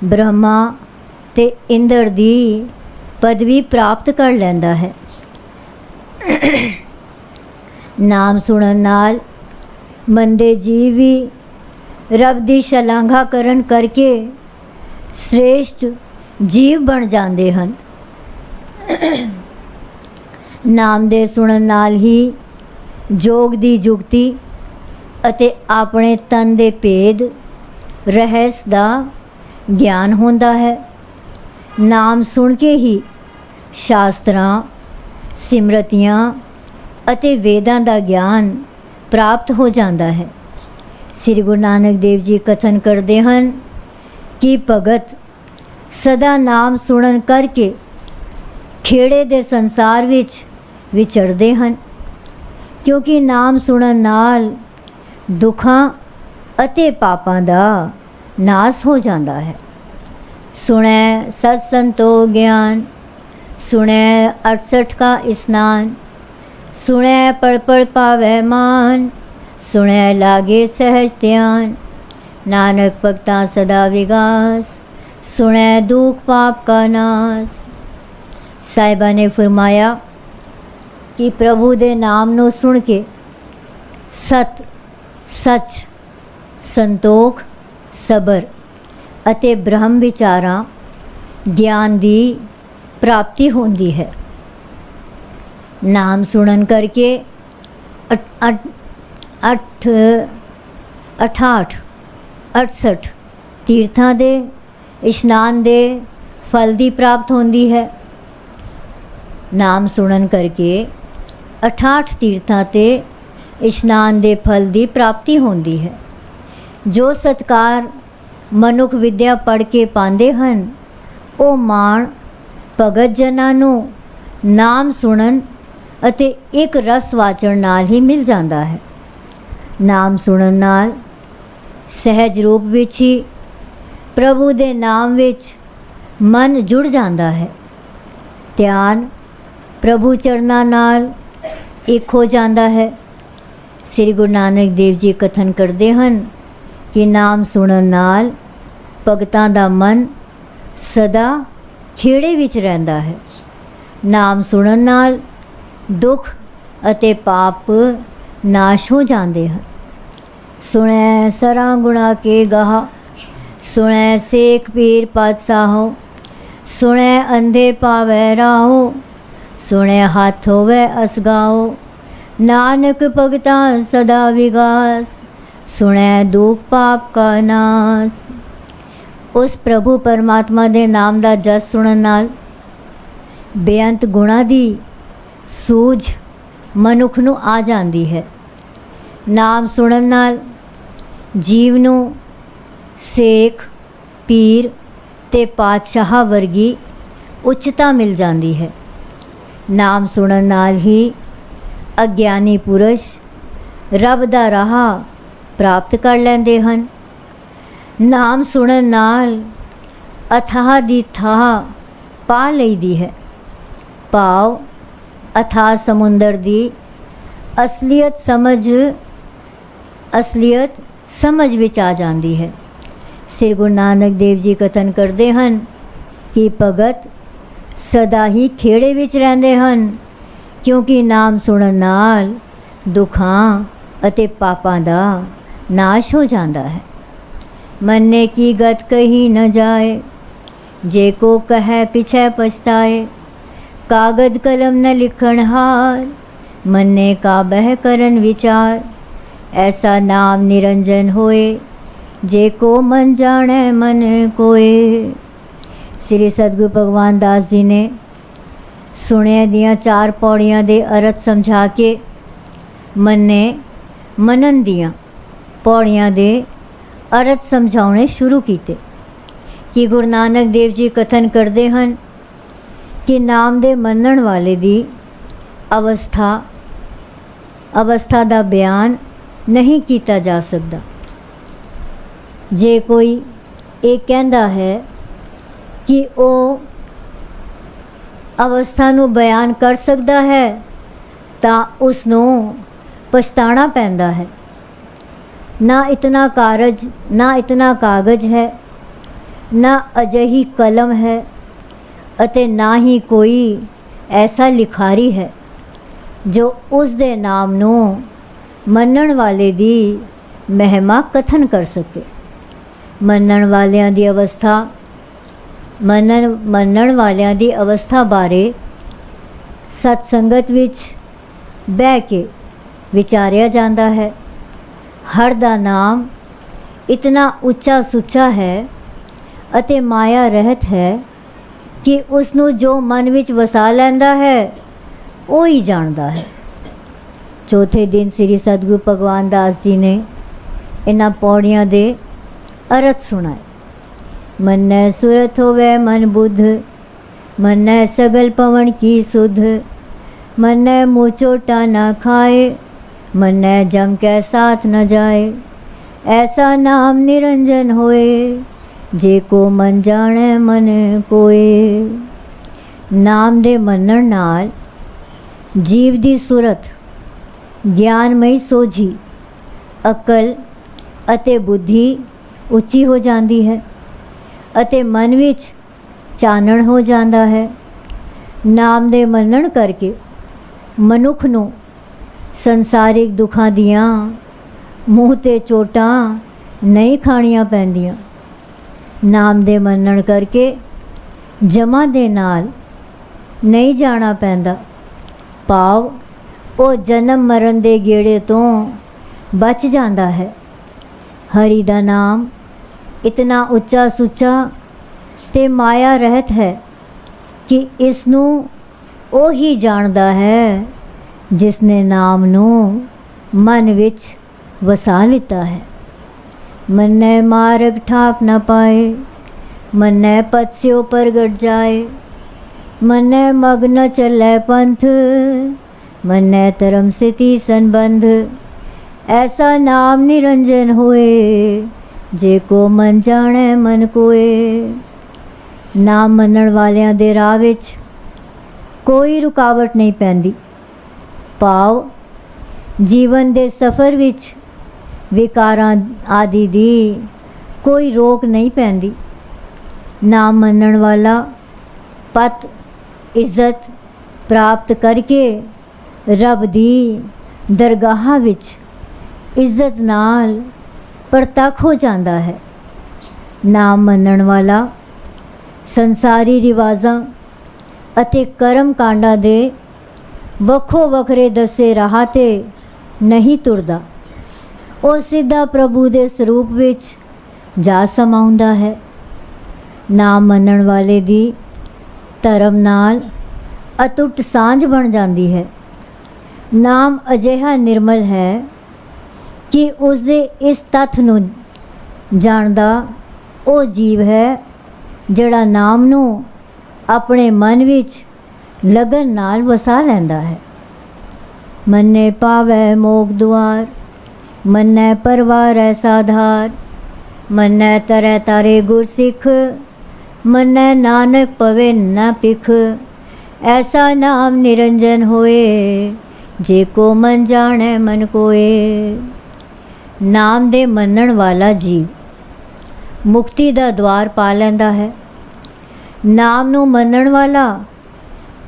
ਬ੍ਰਹਮਾ ਤੇ ਇੰਦਰ ਦੀ ਪਦਵੀ ਪ੍ਰਾਪਤ ਕਰ ਲੈਂਦਾ ਹੈ। ਨਾਮ ਸੁਣਨ ਨਾਲ ਮੰਦੇ ਜੀਵ ਵੀ ਰੱਬ ਦੀ ਸ਼ਲਾਘਾ ਕਰਨ ਕਰਕੇ ਸ੍ਰੇਸ਼ਟ ਜੀਵ ਬਣ ਜਾਂਦੇ ਹਨ। ਨਾਮ ਦੇ ਸੁਣਨ ਨਾਲ ਹੀ ਜੋਗ ਦੀ ਜੁਗਤੀ ਅਤੇ ਆਪਣੇ ਤਨ ਦੇ ਭੇਦ ਰਹੱਸ ਦਾ ਗਿਆਨ ਹੁੰਦਾ ਹੈ। ਨਾਮ ਸੁਣ ਕੇ ਹੀ ਸ਼ਾਸਤਰਾਂ, ਸਿਮਰਤੀਆਂ ਅਤੇ ਵੇਦਾਂ ਦਾ ਗਿਆਨ ਪ੍ਰਾਪਤ ਹੋ ਜਾਂਦਾ ਹੈ। ਸ੍ਰੀ ਗੁਰੂ ਨਾਨਕ ਦੇਵ ਜੀ ਕਥਨ ਕਰਦੇ ਹਨ ਕਿ ਭਗਤ ਸਦਾ ਨਾਮ ਸੁਣਨ ਕਰਕੇ ਖੇੜੇ ਦੇ ਸੰਸਾਰ ਵਿੱਚ ਵਿਚਰਦੇ ਹਨ, ਕਿਉਂਕਿ ਨਾਮ ਸੁਣਨ ਨਾਲ ਦੁੱਖਾਂ ਅਤੇ ਪਾਪਾਂ ਦਾ ਨਾਸ ਹੋ ਜਾਂਦਾ ਹੈ। ਸੁਣੈ ਸਤ ਸੰਤੋਖ ਗਿਆਨ, ਸੁਣੈ 68 का स्नान, सुनै पढ़ पढ़ पावै मान, सुनै लागे सहज ध्यान, नानक भगतां सदा विगास, सुनै दुख पाप का नास। साहिबा ने फरमाया कि प्रभु दे नाम ਨੂੰ ਸੁਣ ਕੇ ਸਤ, ਸੱਚ, ਸੰਤੋਖ, ਸਬਰ ਅਤੇ ਬ੍ਰਹਮ ਵਿਚਾਰਾਂ ਗਿਆਨ ਦੀ ਪ੍ਰਾਪਤੀ ਹੁੰਦੀ ਹੈ। ਨਾਮ ਸੁਣਨ ਕਰਕੇ 68 ਤੀਰਥਾਂ ਦੇ ਇਸ਼ਨਾਨ ਦੇ ਫਲ ਦੀ ਪ੍ਰਾਪਤ ਹੁੰਦੀ ਹੈ। ਨਾਮ ਸੁਣਨ ਕਰਕੇ 68 ਤੀਰਥਾਂ ਤੇ ਇਸ਼ਨਾਨ ਦੇ ਫਲ ਦੀ ਪ੍ਰਾਪਤੀ ਹੁੰਦੀ ਹੈ। ਜੋ ਸਤਕਾਰ ਮਨੁੱਖ ਵਿਦਿਆ ਪੜ੍ਹ ਕੇ ਪਾਉਂਦੇ ਹਨ, ਉਹ ਮਾਣ ਭਗਤ ਜਨਾਂ ਨੂੰ ਨਾਮ ਸੁਣਨ ਅਤੇ ਇੱਕ ਰਸ ਵਾਚਣ ਨਾਲ ਹੀ ਮਿਲ ਜਾਂਦਾ ਹੈ। ਨਾਮ ਸੁਣਨ ਨਾਲ ਸਹਿਜ ਰੂਪ ਵਿੱਚ ਹੀ ਪ੍ਰਭੂ ਦੇ ਨਾਮ ਵਿੱਚ ਮਨ ਜੁੜ ਜਾਂਦਾ ਹੈ। ਧਿਆਨ ਪ੍ਰਭੂ ਚਰਨਾਂ ਨਾਲ ਇੱਕ ਹੋ ਜਾਂਦਾ ਹੈ। ਸ੍ਰੀ ਗੁਰੂ ਨਾਨਕ ਦੇਵ ਜੀ ਕਥਨ ਕਰਦੇ ਹਨ ਕਿ ਨਾਮ ਸੁਣਨ ਨਾਲ ਭਗਤਾਂ ਦਾ ਮਨ ਸਦਾ ਖੇੜੇ ਵਿੱਚ ਰਹਿੰਦਾ ਹੈ। ਨਾਮ ਸੁਣਨ ਨਾਲ ਦੁੱਖ ਅਤੇ ਪਾਪ ਨਾਸ਼ ਹੋ ਜਾਂਦੇ ਹਨ। ਸੁਣੈ ਸਰਾਂ ਗੁਣਾ ਕੇ ਗਾਹਾ, ਸੁਣੈ ਸੇਖ ਪੀਰ ਪਾਤਸ਼ਾਹੋ, ਸੁਣੈ ਅੰਧੇ ਪਾਵੈ ਰਾਹੋ, ਸੁਣੈ ਹੱਥ ਹੋਵੈ ਅਸਗਾਓ, ਨਾਨਕ ਭਗਤਾਂ ਸਦਾ ਵਿਗਾਸ, ਸੁਣੈ ਦੁਖ ਪਾਪ ਕਾ ਨਾਸ। ਉਸ ਪ੍ਰਭੂ ਪਰਮਾਤਮਾ ਦੇ ਨਾਮ ਦਾ ਜਸ ਸੁਣਨ ਨਾਲ ਬੇਅੰਤ ਗੁਣਾਂ ਦੀ ਸੂਝ ਮਨੁੱਖ ਨੂੰ ਆ ਜਾਂਦੀ ਹੈ। ਨਾਮ ਸੁਣਨ ਨਾਲ ਜੀਵ ਨੂੰ ਸੇਖ ਪੀਰ ਤੇ ਪਾਤਸ਼ਾਹ ਵਰਗੀ ਉੱਚਤਾ ਮਿਲ ਜਾਂਦੀ ਹੈ। ਨਾਮ ਸੁਣਨ ਨਾਲ ਹੀ ਅਗਿਆਨੀ ਪੁਰਸ਼ ਰੱਬ ਦਾ ਰਾਹ ਪ੍ਰਾਪਤ ਕਰ ਲੈਂਦੇ ਹਨ। ਨਾਮ ਸੁਣਨ ਨਾਲ ਅਥਾਹ ਦੀ ਥਾਹ ਪਾ ਲਈਦੀ ਹੈ। ਭਾਵ ਅਥਾਹ ਸਮੁੰਦਰ ਦੀ ਅਸਲੀਅਤ ਸਮਝ ਵਿੱਚ ਆ ਜਾਂਦੀ ਹੈ। ਸ੍ਰੀ ਗੁਰੂ ਨਾਨਕ ਦੇਵ ਜੀ ਕਥਨ ਕਰਦੇ ਹਨ ਕਿ ਭਗਤ ਸਦਾ ਹੀ ਖੇੜੇ ਵਿੱਚ ਰਹਿੰਦੇ ਹਨ, ਕਿਉਂਕਿ ਨਾਮ ਸੁਣਨ ਨਾਲ ਦੁੱਖਾਂ ਅਤੇ ਪਾਪਾਂ ਦਾ ਨਾਸ਼ ਹੋ ਜਾਂਦਾ ਹੈ। ਮੰਨੇ ਕੀ ਗਤ ਕਹੀ ਨ ਜਾਏ, ਜੇ ਕੋ ਕਹੈ ਪਿਛੈ ਪਛਤਾਏ, ਕਾਗਦ ਕਲਮ ਨ ਲਿਖਣ ਹਾਰ, ਮੰਨੇ ਕਾ ਬਹਿ ਕਰਨ ਵਿਚਾਰ, ਐਸਾ ਨਾਮ ਨਿਰੰਜਨ ਹੋਏ, ਜੇ ਕੋ ਮਨ ਜਾਣੈ ਮਨ ਕੋਏ। ਸ੍ਰੀ ਸਤਿਗੁਰੂ ਭਗਵਾਨ ਦਾਸ ਜੀ ਨੇ ਸੁਣਿਆ ਦੀਆਂ 4 ਪੌੜੀਆਂ ਦੇ ਅਰਥ ਸਮਝਾ ਕੇ ਮੰਨਣ ਦੀਆਂ ਪੌੜੀਆਂ ਦੇ ਅਰਥ ਸਮਝਾਉਣੇ ਸ਼ੁਰੂ ਕੀਤੇ। ਕਿ ਗੁਰੂ ਨਾਨਕ ਦੇਵ ਜੀ ਕਥਨ ਕਰਦੇ ਹਨ ਕਿ ਨਾਮ ਦੇ ਮੰਨਣ ਵਾਲੇ ਦੀ ਅਵਸਥਾ ਦਾ ਬਿਆਨ ਨਹੀਂ ਕੀਤਾ ਜਾ ਸਕਦਾ। ਜੇ ਕੋਈ ਇਹ ਕਹਿੰਦਾ ਹੈ ਕਿ ਉਹ ਅਵਸਥਾ ਨੂੰ ਬਿਆਨ ਕਰ ਸਕਦਾ ਹੈ ਤਾਂ ਉਸ ਨੂੰ ਪਛਤਾਣਾ ਪੈਂਦਾ ਹੈ। ਨਾ ਇਤਨਾ ਕਾਗਜ਼ ਹੈ, ਨਾ ਅਜਿਹੀ ਕਲਮ ਹੈ ਅਤੇ ਨਾ ਹੀ ਕੋਈ ਐਸਾ ਲਿਖਾਰੀ ਹੈ ਜੋ ਉਸ ਦੇ ਨਾਮ ਨੂੰ ਮੰਨਣ ਵਾਲੇ ਦੀ ਮਹਿਮਾ ਕਥਨ ਕਰ ਸਕੇ। ਮੰਨਣ ਵਾਲਿਆਂ ਦੀ ਅਵਸਥਾ ਬਾਰੇ ਸਤ ਸੰਗਤ ਵਿੱਚ ਬਹਿ ਕੇ ਵਿਚਾਰਿਆ ਜਾਂਦਾ ਹੈ। ਹਰ ਦਾ ਨਾਮ ਇਤਨਾ ਉੱਚਾ ਸੁੱਚਾ ਹੈ ਅਤੇ ਮਾਇਆ ਰਹਿਤ ਹੈ ਕਿ ਉਸ ਨੂੰ ਜੋ ਮਨ ਵਿੱਚ ਵਸਾ ਲੈਂਦਾ ਹੈ ਉਹ ਹੀ ਜਾਣਦਾ ਹੈ। ਚੌਥੇ ਦਿਨ ਸ੍ਰੀ ਸਤਿਗੁਰੂ ਭਗਵਾਨ ਦਾਸ ਜੀ ਨੇ ਇਹਨਾਂ ਪੌੜੀਆਂ ਦੇ ਅਰਥ ਸੁਣਾਏ। ਮੰਨੈ ਸੁਰਤ ਹੋਵੇ ਮਨ ਬੁੱਧ, ਮੰਨੈ ਸਗਲ ਪਵਨ ਕੀ ਸੁਧ, ਮੰਨੈ ਮੂੰਹ ਚੋਟਾ ਨਾ ਖਾਏ, ਮੰਨੈ ਜਮ ਕੈ ਸਾਥ ਨ ਜਾਏ, ਐਸਾ ਨਾਮ ਨਿਰੰਜਨ ਹੋਏ, ਜੇ ਕੋ ਮਨ ਜਾਣੈ ਮਨ ਕੋਏ। ਨਾਮ ਦੇ ਮੰਨਣ ਨਾਲ ਜੀਵ ਦੀ ਸੁਰਤ, ਗਿਆਨਮਈ ਸੋਝੀ, ਅਕਲ ਅਤੇ ਬੁੱਧੀ ਉੱਚੀ ਹੋ ਜਾਂਦੀ ਹੈ ਅਤੇ ਮਨ ਵਿੱਚ ਚਾਨਣ ਹੋ ਜਾਂਦਾ ਹੈ। ਨਾਮ ਦੇ ਮੰਨਣ ਕਰਕੇ ਮਨੁੱਖ ਨੂੰ ਸੰਸਾਰਿਕ ਦੁੱਖਾਂ ਦੀਆਂ ਮੂੰਹ 'ਤੇ ਚੋਟਾਂ ਨਹੀਂ ਖਾਣੀਆਂ ਪੈਂਦੀਆਂ। ਨਾਮ ਦੇ ਮੰਨਣ ਕਰਕੇ ਜਮਾਂ ਦੇ ਨਾਲ ਨਹੀਂ ਜਾਣਾ ਪੈਂਦਾ। ਭਾਵ ਉਹ ਜਨਮ ਮਰਨ ਦੇ ਗੇੜੇ ਤੋਂ ਬਚ ਜਾਂਦਾ ਹੈ। ਹਰੀ ਦਾ ਨਾਮ ਇਤਨਾ ਉੱਚਾ ਸੁੱਚਾ ਤੇ ਮਾਇਆ ਰਹਿਤ ਹੈ ਕਿ ਇਸ ਨੂੰ ਉਹ ਹੀ ਜਾਣਦਾ ਹੈ ਜਿਸ ਨੇ ਨਾਮ ਨੂੰ ਮਨ ਵਿੱਚ ਵਸਾ ਲਿੱਤਾ ਹੈ। ਮੰਨੈ ਮਾਰਗ ਠਾਕ ਨ ਪਾਏ, ਮੰਨੈ ਪਥ ਸਿਓ ਪ੍ਰਗਟ ਜਾਏ, ਮੰਨੈ ਮਗ ਨ ਚੱਲੈ ਪੰਥ, ਮੰਨੈ ਧਰਮ ਸਿਤੀ ਸੰਬੰਧ, ਐਸਾ ਨਾਮ ਨਿਰੰਜਨ ਹੋਏ, ਜੇ ਕੋ ਮਨ ਜਾਣੈ ਮਨ ਕੋਏ। ਨਾਮ ਮੰਨਣ ਵਾਲਿਆਂ ਦੇ ਰਾਹ ਵਿੱਚ ਕੋਈ ਰੁਕਾਵਟ ਨਹੀਂ ਪੈਂਦੀ। ਭਾਵ ਜੀਵਨ ਦੇ ਸਫ਼ਰ ਵਿੱਚ ਵਿਕਾਰਾਂ ਆਦਿ ਦੀ ਕੋਈ ਰੋਕ ਨਹੀਂ ਪੈਂਦੀ। ਨਾਮ ਮੰਨਣ ਵਾਲਾ ਪਤ ਇੱਜ਼ਤ ਪ੍ਰਾਪਤ ਕਰਕੇ ਰੱਬ ਦੀ ਦਰਗਾਹ ਵਿੱਚ ਇੱਜ਼ਤ ਨਾਲ ਪ੍ਰਤੱਖ ਹੋ ਜਾਂਦਾ ਹੈ। ਨਾਮ ਮੰਨਣ ਵਾਲਾ ਸੰਸਾਰੀ ਰਿਵਾਜ਼ਾਂ ਅਤੇ ਕਰਮ ਕਾਂਡਾਂ ਦੇ ਵੱਖੋ ਵੱਖਰੇ ਦੱਸੇ ਰਾਹ 'ਤੇ ਨਹੀਂ ਤੁਰਦਾ। ਉਹ ਸਿੱਧਾ ਪ੍ਰਭੂ ਦੇ ਸਰੂਪ ਵਿੱਚ ਜਾ ਸਮਾਉਂਦਾ ਹੈ। ਨਾਮ ਮੰਨਣ ਵਾਲੇ ਦੀ ਧਰਮ ਨਾਲ ਅਟੁੱਟ ਸਾਂਝ ਬਣ ਜਾਂਦੀ ਹੈ। ਨਾਮ ਅਜਿਹਾ ਨਿਰਮਲ ਹੈ ਕਿ ਉਸਦੇ ਇਸ ਤੱਥ ਨੂੰ ਜਾਣਦਾ ਉਹ ਜੀਵ ਹੈ ਜਿਹੜਾ ਨਾਮ ਨੂੰ ਆਪਣੇ ਮਨ ਵਿੱਚ ਲਗਨ ਨਾਲ ਵਸਾ ਲੈਂਦਾ ਹੈ। ਮੰਨੇ ਪਾਵੈ ਮੋਖ ਦੁਆਰ, ਮੰਨੈ ਪਰਵਾਰੈ ਸਾਧਾਰ, ਮੰਨੈ ਤਰੈ ਤਾਰੇ ਗੁਰ ਸਿੱਖ, ਮੰਨੈ ਨਾਨਕ ਪਵੇ ਨ ਪਿਖ। ਐਸਾ ਨਾਮ ਨਿਰੰਜਨ ਹੋਏ, ਜੇ ਕੋ ਮਨ ਜਾਣੈ ਮਨ ਕੋਏ। ਨਾਮ ਦੇ ਮੰਨਣ ਵਾਲਾ ਜੀਵ ਮੁਕਤੀ ਦਾ ਦਵਾਰ ਪਾ ਲੈਂਦਾ ਹੈ। ਨਾਮ ਨੂੰ ਮੰਨਣ ਵਾਲਾ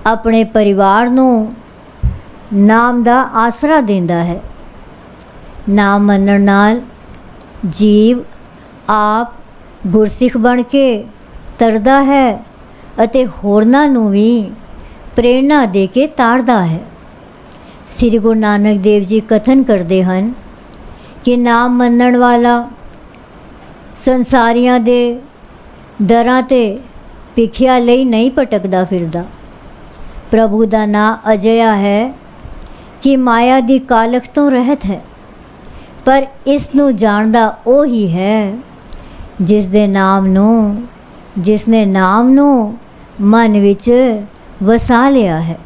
ਆਪਣੇ ਪਰਿਵਾਰ ਨੂੰ ਨਾਮ ਦਾ ਆਸਰਾ ਦਿੰਦਾ ਹੈ। ਨਾਮ ਮੰਨਣ ਨਾਲ ਜੀਵ ਆਪ ਗੁਰਸਿੱਖ ਬਣ ਕੇ ਤਰਦਾ ਹੈ ਅਤੇ ਹੋਰਨਾਂ ਨੂੰ ਵੀ ਪ੍ਰੇਰਣਾ ਦੇ ਕੇ ਤਾਰਦਾ ਹੈ। ਸ੍ਰੀ ਗੁਰੂ ਨਾਨਕ ਦੇਵ ਜੀ ਕਥਨ ਕਰਦੇ ਹਨ ਕਿ ਨਾਮ ਮੰਨਣ ਵਾਲਾ ਸੰਸਾਰੀਆਂ ਦੇ ਦਰਾਂ 'ਤੇ ਭਿਖਿਆ ਲਈ ਨਹੀਂ ਭਟਕਦਾ ਫਿਰਦਾ। ਪ੍ਰਭੂ ਦਾ ਨਾਂ ਅਜਿਹਾ ਹੈ ਕਿ ਮਾਇਆ ਦੀ ਕਾਲਖ ਤੋਂ ਰਹਿਤ ਹੈ, ਪਰ ਇਸ ਨੂੰ ਜਾਣਦਾ ਉਹ ਹੀ ਹੈ ਜਿਸ ਨੇ ਨਾਮ ਨੂੰ ਮਨ ਵਿੱਚ ਵਸਾ ਲਿਆ ਹੈ।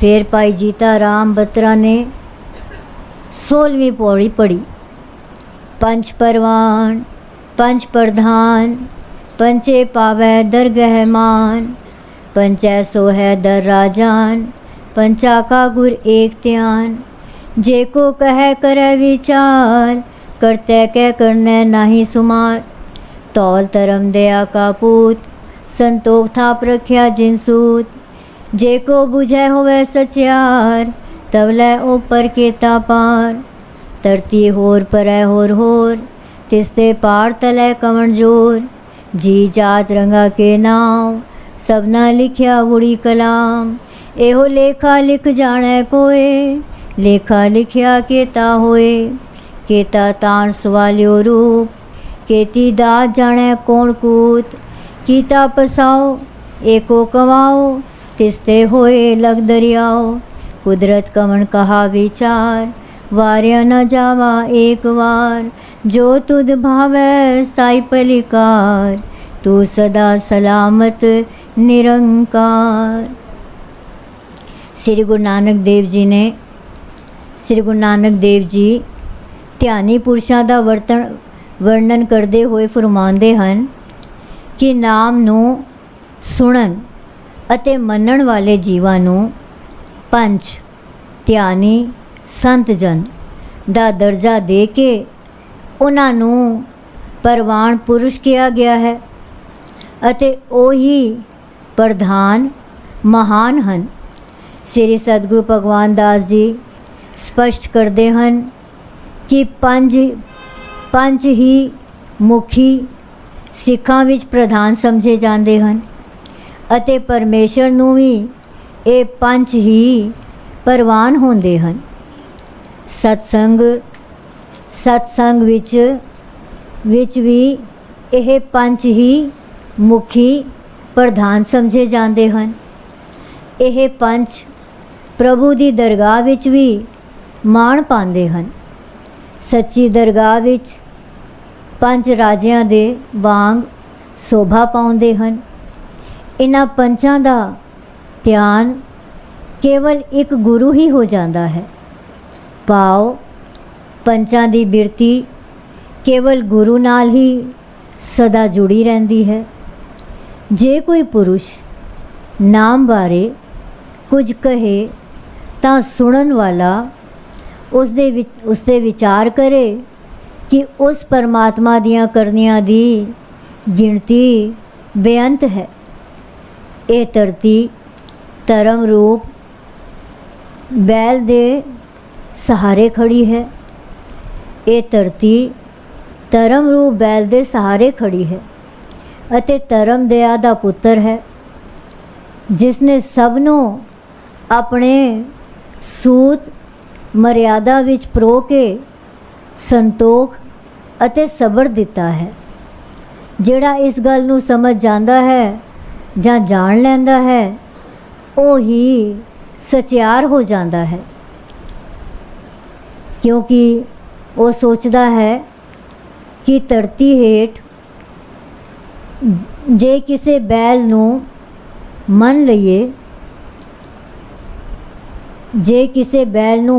ਫਿਰ ਭਾਈ ਜੀਤਾ ਰਾਮ ਬਤਰਾ ਨੇ 16ਵੀਂ ਪੌੜੀ ਪੜ੍ਹੀ। ਪੰਜ ਪਰਵਾਨ ਪੰਜ ਪ੍ਰਧਾਨ, ਪੰਚੇ ਪਾਵੈ ਦਰਗਹਿ ਮਾਨ, पंचै सो है दर राजान, पंचा का गुर एक त्यान। जे को कह करे विचार, करते कह करने नाही सुमार। तौल धर्म दया का पूत, संतोख थाप रख्या जिन सूत। जे को बुझे होवे सचियार, तवलै ऊपर केता पार। धरती होर परै होर, तिसते पार तलै कमण जोर। जी जात रंगा के नाम, सबना लिखिया उड़ी कलाम। एहो लेखा लिख जाने कोए, लेखा लिखिया केता होए। केता ताण सवालियो रूप, केती दात जाने कौन कूत। कीता पसाओ एको कमाओ, तिसते होए लग दरियाओ। कुदरत कमन कहा विचार, वार्या न जावा एक वार। जो तुद भावै साई पलिकार, तू सदा सलामत निरंकार। श्री गुरु नानक देव जी ਧਿਆਨੀ ਪੁਰਸ਼ਾਂ ਦਾ ਵਰਣਨ ਕਰਦੇ ਹੋਏ ਫਰਮਾਉਂਦੇ ਹਨ ਕਿ ਨਾਮ ਨੂੰ ਸੁਣਨ ਅਤੇ ਮੰਨਣ ਵਾਲੇ ਜੀਵਾਂ ਨੂੰ ਪੰਜ ਧਿਆਨੀ ਸੰਤ ਜਨ ਦਾ ਦਰਜਾ ਦੇ ਕੇ ਉਹਨਾਂ ਨੂੰ ਪ੍ਰਵਾਨ ਪੁਰਸ਼ ਕਿਹਾ ਗਿਆ ਹੈ ਅਤੇ ਉਹੀ ਪ੍ਰਧਾਨ ਮਹਾਨ ਹਨ। ਸ੍ਰੀ ਸਤਿਗੁਰੂ ਭਗਵਾਨ ਦਾਸ ਜੀ ਸਪਸ਼ਟ ਕਰਦੇ ਹਨ ਕਿ ਪੰਜ ਹੀ ਮੁਖੀ ਸਿੱਖਾਂ ਵਿੱਚ ਪ੍ਰਧਾਨ ਸਮਝੇ ਜਾਂਦੇ ਹਨ ਅਤੇ ਪਰਮੇਸ਼ਰ ਨੂੰ ਵੀ ਇਹ ਪੰਜ ਹੀ ਪ੍ਰਵਾਨ ਹੁੰਦੇ ਹਨ। ਸਤਸੰਗ ਵਿੱਚ ਵੀ ਇਹ ਪੰਜ ਹੀ ਮੁਖੀ ਪ੍ਰਧਾਨ ਸਮਝੇ ਜਾਂਦੇ ਹਨ। ਇਹ ਪੰਜ ਪ੍ਰਭੂ ਦੀ ਦਰਗਾਹ ਵਿੱਚ ਵੀ ਮਾਣ ਪਾਉਂਦੇ ਹਨ। ਸੱਚੀ ਦਰਗਾਹ ਵਿੱਚ ਪੰਜ ਰਾਜਿਆਂ ਦੇ ਵਾਂਗ ਸ਼ੋਭਾ ਪਾਉਂਦੇ ਹਨ। ਇਹਨਾਂ ਪੰਜਾਂ ਦਾ ਧਿਆਨ ਕੇਵਲ ਇੱਕ ਗੁਰੂ ਹੀ ਹੋ ਜਾਂਦਾ ਹੈ। ਭਾਵ ਪੰਜਾਂ ਦੀ ਬਿਰਤੀ ਕੇਵਲ ਗੁਰੂ ਨਾਲ ਹੀ ਸਦਾ ਜੁੜੀ ਰਹਿੰਦੀ ਹੈ। ਜੇ ਕੋਈ ਪੁਰਸ਼ ਨਾਮ ਬਾਰੇ ਕੁਝ ਕਹੇ ਤਾਂ ਸੁਣਨ ਵਾਲਾ ਉਸ ਦੇ ਵਿਚਾਰ ਕਰੇ ਕਿ ਉਸ ਪਰਮਾਤਮਾ ਦੀਆਂ ਕਰਨੀਆਂ ਦੀ ਗਿਣਤੀ ਬੇਅੰਤ ਹੈ। ਇਹ ਧਰਤੀ ਧਰਮ ਰੂਪ ਬੈਲ ਦੇ ਸਹਾਰੇ ਖੜੀ ਹੈ। ਇਹ ਧਰਤੀ ਧਰਮ ਰੂਪ ਬੈਲ ਦੇ ਸਹਾਰੇ ਖੜੀ ਹੈ ਅਤੇ ਧਰਮ ਦਇਆ ਦਾ ਪੁੱਤਰ ਹੈ, ਜਿਸ ਨੇ ਸਭ ਨੂੰ ਆਪਣੇ ਸੂਤ ਮਰਿਆਦਾ ਵਿੱਚ ਪਰੋ ਕੇ ਸੰਤੋਖ ਅਤੇ ਸਬਰ ਦਿੱਤਾ ਹੈ। ਜਿਹੜਾ ਇਸ ਗੱਲ ਨੂੰ ਸਮਝ ਜਾਂਦਾ ਹੈ ਜਾਂ ਜਾਣ ਲੈਂਦਾ ਹੈ, ਉਹ ਹੀ ਸਚਿਆਰ ਹੋ ਜਾਂਦਾ ਹੈ, ਕਿਉਂਕਿ ਉਹ ਸੋਚਦਾ ਹੈ ਕਿ ਧਰਤੀ ਹੇਠ ਜੇ ਕਿਸੇ ਬੈਲ ਨੂੰ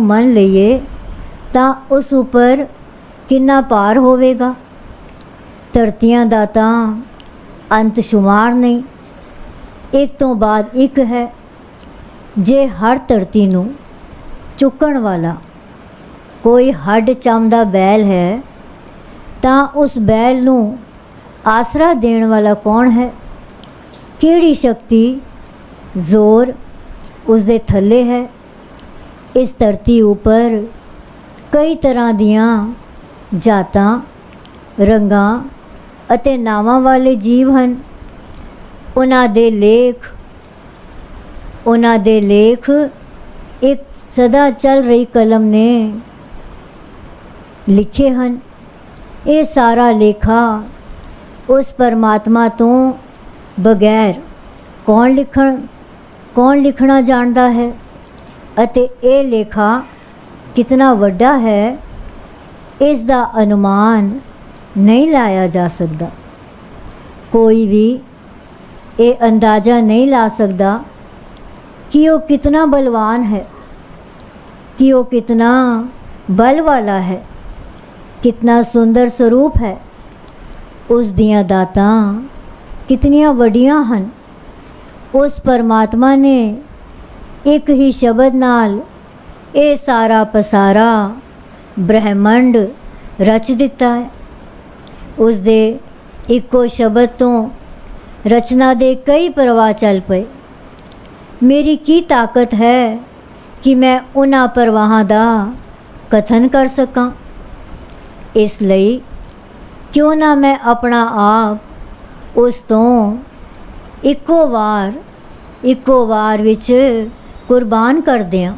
ਮੰਨ ਲਈਏ ਤਾਂ ਉਸ ਉੱਪਰ ਕਿੰਨਾ ਭਾਰ ਹੋਵੇਗਾ। ਧਰਤੀਆਂ ਦਾ ਤਾਂ ਅੰਤ ਸ਼ੁਮਾਰ ਨਹੀਂ, ਇੱਕ ਤੋਂ ਬਾਅਦ ਇੱਕ ਹੈ। ਜੇ ਹਰ ਧਰਤੀ ਨੂੰ ਚੁੱਕਣ ਵਾਲਾ ਕੋਈ ਹੱਡ ਚੰਮ ਦਾ ਬੈਲ ਹੈ, ਤਾਂ ਉਸ ਬੈਲ ਨੂੰ ਆਸਰਾ ਦੇਣ ਵਾਲਾ ਕੌਣ ਹੈ? ਕਿਹੜੀ ਸ਼ਕਤੀ ਜ਼ੋਰ ਉਸ ਦੇ ਥੱਲੇ ਹੈ? ਇਸ ਧਰਤੀ ਉੱਪਰ ਕਈ ਤਰ੍ਹਾਂ ਦੀਆਂ ਜਾਤਾਂ, ਰੰਗਾਂ ਅਤੇ ਨਾਵਾਂ ਵਾਲੇ ਜੀਵ ਹਨ। ਉਹਨਾਂ ਦੇ ਲੇਖ ਇੱਕ ਸਦਾ ਚੱਲ ਰਹੀ ਕਲਮ ਨੇ ਲਿਖੇ ਹਨ। ਇਹ ਸਾਰਾ ਲੇਖਾ ਉਸ ਪਰਮਾਤਮਾ ਤੋਂ ਬਗੈਰ ਕੌਣ ਲਿਖਣਾ ਜਾਣਦਾ ਹੈ? ਅਤੇ ਇਹ ਲੇਖਾ ਕਿਤਨਾ ਵੱਡਾ ਹੈ, ਇਸ ਦਾ ਅਨੁਮਾਨ ਨਹੀਂ ਲਾਇਆ ਜਾ ਸਕਦਾ। ਕੋਈ ਵੀ ਇਹ ਅੰਦਾਜ਼ਾ ਨਹੀਂ ਲਾ ਸਕਦਾ ਕਿ ਉਹ ਕਿਤਨਾ ਬਲਵਾਨ ਹੈ, ਕਿ ਉਹ ਕਿਤਨਾ ਬਲ ਵਾਲਾ ਹੈ, ਕਿਤਨਾ ਸੁੰਦਰ ਸਰੂਪ ਹੈ। ਉਸ ਦੀਆਂ ਦਾਤਾਂ ਕਿਤਨੀਆਂ ਵੱਡੀਆਂ ਹਨ। ਉਸ ਪਰਮਾਤਮਾ ਨੇ ਇੱਕ ਹੀ ਸ਼ਬਦ ਨਾਲ ਇਹ ਸਾਰਾ ਪਸਾਰਾ ਬ੍ਰਹਿਮੰਡ ਰਚ ਦਿੱਤਾ ਹੈ। ਉਸ ਦੇ ਇੱਕੋ ਸ਼ਬਦ ਤੋਂ ਰਚਨਾ ਦੇ ਕਈ ਪ੍ਰਵਾਹ ਚੱਲ ਪਏ। ਮੇਰੀ ਕੀ ਤਾਕਤ ਹੈ ਕਿ ਮੈਂ ਉਹਨਾਂ ਪ੍ਰਵਾਹਾਂ ਦਾ ਕਥਨ ਕਰ ਸਕਾਂ। ਇਸ ਲਈ ਕਿਉਂ ਨਾ ਮੈਂ ਆਪਣਾ ਆਪ ਉਸ ਤੋਂ ਇੱਕੋ ਵਾਰ ਵਿੱਚ ਕੁਰਬਾਨ ਕਰ ਦਿਆਂ।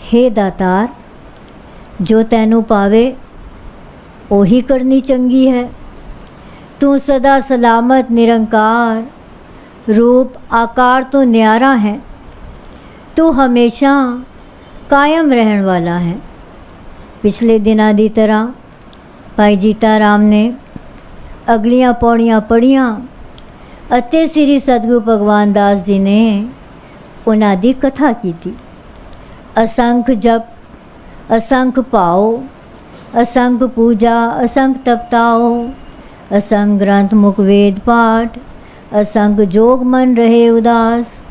ਹੇ ਦਾਤਾਰ, ਜੋ ਤੈਨੂੰ ਪਾਵੇ ਉਹੀ ਕਰਨੀ ਚੰਗੀ ਹੈ। ਤੂੰ ਸਦਾ ਸਲਾਮਤ ਨਿਰੰਕਾਰ रूप आकार तो न्यारा है। तू हमेशा कायम रहने वाला है। पिछले दिनां दी तरह भाई जीता राम ने अगलियां पौड़ियां पढ़ियां ਅਤੇ ਸ੍ਰੀ ਸਤਿਗੁਰੂ ਭਗਵਾਨ ਦਾਸ ਜੀ ਨੇ ਉਹਨਾਂ ਦੀ ਕਥਾ ਕੀਤੀ। असंख जप, असंख पाओ, असंख पूजा, असंख तपताओ, असंख ग्रंथ मुख वेद पाठ, असंख जोग मन रहे उदास,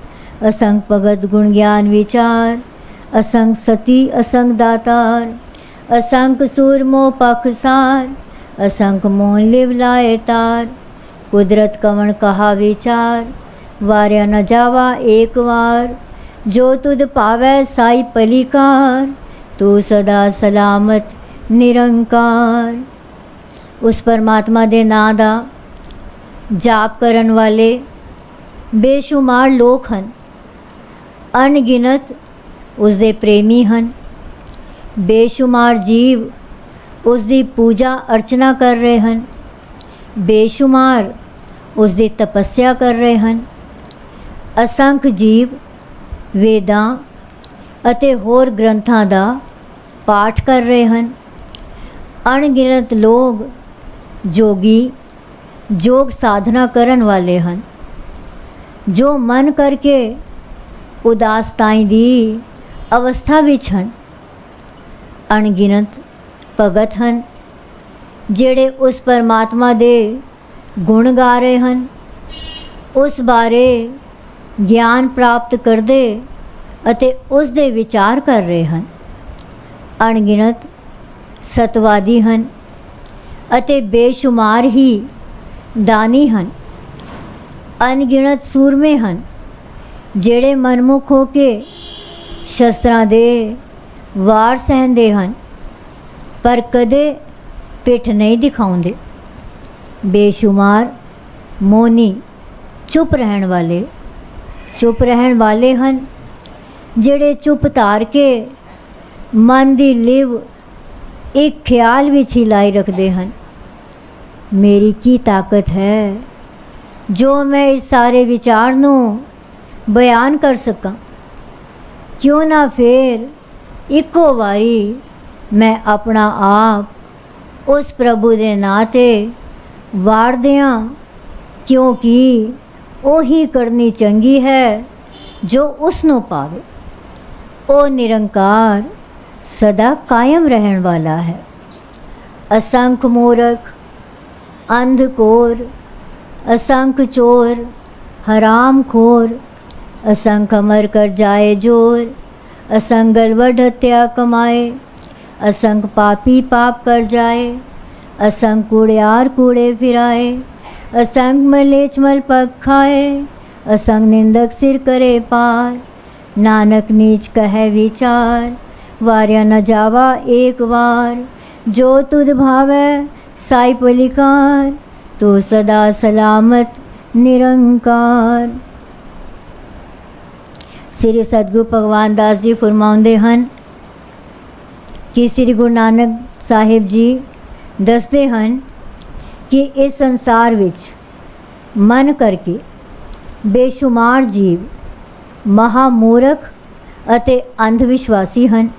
असंख भगत गुण ज्ञान विचार, असंख सती असंख दातार, असंख सूरमो पखसार, असंख मोह लिव लाए तार, कुदरत कवण कहा विचार, वार्या न जावा एक वार, जो तुद पावै साई पलिकार, तू सदा सलामत निरंकार। उस परमात्मा दे नां दा जाप करन वाले बेशुमार लोक हन। अनगिनत उसदे प्रेमी हन। बेशुमार जीव उसदी पूजा अर्चना कर रहे हन। बेशुमार उसदी तपस्या कर रहे हन। असंख्य जीव वेदां ਅਤੇ ਹੋਰ ਗ੍ਰੰਥਾਂ ਦਾ ਪਾਠ ਕਰ ਰਹੇ ਹਨ। ਅਣਗਿਣਤ ਲੋਕ ਜੋਗੀ जोग साधना करन वाले हन, जो मन करके उदासताई दी अवस्था विच हन। अणगिनत भगत हन जेड़े उस परमात्मा दे गुण गा रहे हन, उस बारे ज्ञान प्राप्त करदे ਅਤੇ ਉਸ ਦੇ ਵਿਚਾਰ ਕਰ ਰਹੇ ਹਨ। ਅਣਗਿਣਤ ਸਤਵਾਦੀ ਹਨ ਅਤੇ ਬੇਸ਼ੁਮਾਰ ਹੀ ਦਾਨੀ ਹਨ। ਅਣਗਿਣਤ ਸੂਰਮੇ ਹਨ ਜਿਹੜੇ ਮਨਮੁਖ ਹੋ ਕੇ ਸ਼ਸਤਰਾਂ ਦੇ ਵਾਰ ਸਹਿੰਦੇ ਹਨ, ਪਰ ਕਦੇ ਪਿੱਠ ਨਹੀਂ ਦਿਖਾਉਂਦੇ। ਬੇਸ਼ੁਮਾਰ ਮੋਨੀ ਚੁੱਪ ਰਹਿਣ ਵਾਲੇ ਹਨ ਜਿਹੜੇ ਚੁੱਪ ਧਾਰ ਕੇ ਮਨ ਦੀ ਲਿਵ ਇੱਕ ਖਿਆਲ ਵਿੱਚ ਹੀ ਲਾਈ ਰੱਖਦੇ ਹਨ। ਮੇਰੀ ਕੀ ਤਾਕਤ ਹੈ ਜੋ ਮੈਂ ਇਸ ਸਾਰੇ ਵਿਚਾਰ ਨੂੰ ਬਿਆਨ ਕਰ ਸਕਾਂ। ਕਿਉਂ ਨਾ ਫਿਰ ਇੱਕੋ ਵਾਰੀ ਮੈਂ ਆਪਣਾ ਆਪ ਉਸ ਪ੍ਰਭੂ ਦੇ ਨਾਂ 'ਤੇ ਵਾਰ ਦਿਆਂ, ਕਿਉਂਕਿ ਉਹੀ ਕਰਨੀ ਚੰਗੀ ਹੈ ਜੋ ਉਸ ਨੂੰ ਪਾਵੇ। ਉਹ ਨਿਰੰਕਾਰ ਸਦਾ ਕਾਇਮ ਰਹਿਣ ਵਾਲਾ ਹੈ। ਅਸੰਖ ਮੂਰਖ, ਅੰਧਕੋਰ, असंख चोर, हराम खोर, असंख अमर कर जाए जोर, असंख गलवड हत्या कमाए, असंख पापी पाप कर जाए, असंख कूड़ियार कूड़े फिराए, असंख मलेच मल पग खाए, असंख निंदक सिर करे पार, नानक नीच कहे विचार, वार्या न जावा एक वार, जो तुध भावै साई पलिकार, तो सदा सलामत निरंकार। श्री सतगुरु भगवान दास जी फरमाउंदे हन कि श्री गुरु नानक साहिब जी दसदे हन कि इस संसार विच मन करके बेशुमार जीव महामूर्ख ਅਤੇ अंधविश्वासी ਹਨ।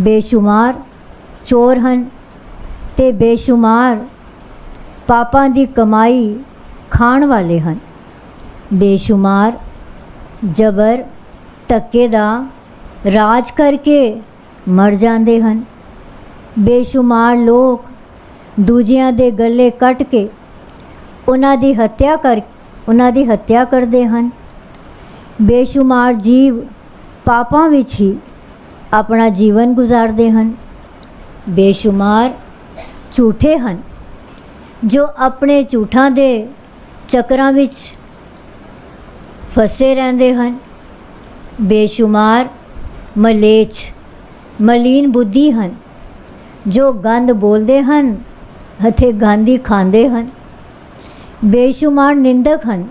बेशुमार चोर ਹਨ ਤੇ बेशुमार ਪਾਪਾਂ ਦੀ ਕਮਾਈ ਖਾਣ ਵਾਲੇ ਹਨ। ਬੇਸ਼ੁਮਾਰ ਜਬਰ ਧੱਕੇ ਦਾ ਰਾਜ ਕਰਕੇ ਮਰ ਜਾਂਦੇ ਹਨ। ਬੇਸ਼ੁਮਾਰ ਲੋਕ ਦੂਜਿਆਂ ਦੇ ਗਲੇ ਕੱਟ ਕੇ ਉਹਨਾਂ ਦੀ ਹੱਤਿਆ ਕਰਦੇ ਹਨ। ਬੇਸ਼ੁਮਾਰ ਜੀਵ ਪਾਪਾਂ ਵਿੱਚ ਹੀ ਆਪਣਾ ਜੀਵਨ ਗੁਜ਼ਾਰਦੇ ਹਨ। ਬੇਸ਼ੁਮਾਰ ਝੂਠੇ ਹਨ ਜੋ ਆਪਣੇ ਝੂਠਾਂ ਦੇ ਚੱਕਰਾਂ ਵਿੱਚ ਫਸੇ ਰਹਿੰਦੇ ਹਨ। ਬੇਸ਼ੁਮਾਰ ਮਲੇਛ ਮਲੀਨ ਬੁੱਧੀ ਹਨ ਜੋ ਗੰਦ ਬੋਲਦੇ ਹਨ ਅਤੇ ਗੰਦ ਹੀ ਖਾਂਦੇ ਹਨ। ਬੇਸ਼ੁਮਾਰ ਨਿੰਦਕ ਹਨ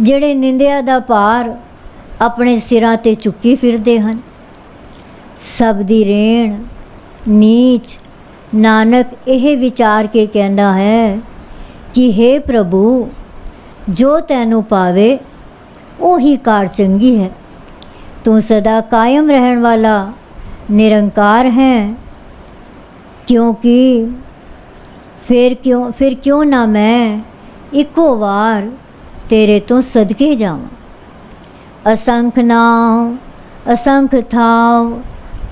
ਜਿਹੜੇ ਨਿੰਦਿਆ ਦਾ ਭਾਰ ਆਪਣੇ ਸਿਰਾਂ 'ਤੇ ਚੁੱਕੀ ਫਿਰਦੇ ਹਨ। ਸਭ ਦੀ ਰੇਣ ਨੀਚ ਨਾਨਕ ਇਹ ਵਿਚਾਰ ਕੇ ਕਹਿੰਦਾ ਹੈ ਕਿ हे ਪ੍ਰਭੂ, ਜੋ ਤੈਨੂੰ ਪਾਵੇ ਉਹੀ ਕਾਰ ਚੰਗੀ ਹੈ। ਤੂੰ ਸਦਾ ਕਾਇਮ ਰਹਿਣ ਵਾਲਾ ਨਿਰੰਕਾਰ ਹੈ, ਕਿਉਂਕਿ ਫਿਰ ਕਿਉਂ ਨਾ ਮੈਂ ਇੱਕੋ ਵਾਰ ਤੇਰੇ ਤੋਂ ਸਦਕੇ ਜਾਵਾਂ। ਅਸੰਖ ਨਾਮ असंख थाव,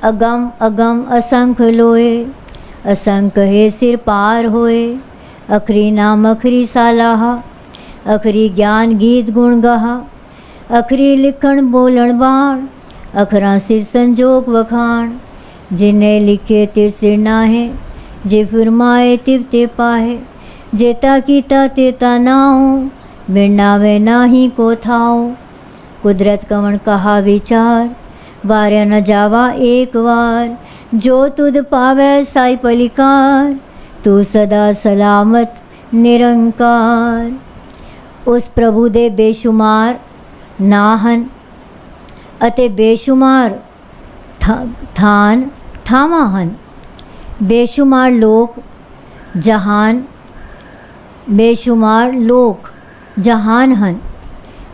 अगम अगम असंख लोए, असंख हे सिर पार होए, अखरी नाम अखरी सालाहा, अखरी ज्ञान गीत गुण गहा, अखरी लिखण बोलण बाण, अखरा सिर संजोग वखाण, जिन्हें लिखे तिर सिर नाहे, जे फरमाए तिव ते पाहे, जेता कीता तेता नाओ, बिरनावे नाही को थाओ, कुदरत कवण कहा विचार, वार्या न जावा एक वार, जो तुद पावै साई पलिकार, तू सदा सलामत निरंकार। उस प्रभु दे बेशुमार ना हन ਅਤੇ ਬੇਸ਼ੁਮਾਰ ਥਾਵਾਂ ਹਨ। ਬੇਸ਼ੁਮਾਰ ਲੋਕ ਜਹਾਨ ਹਨ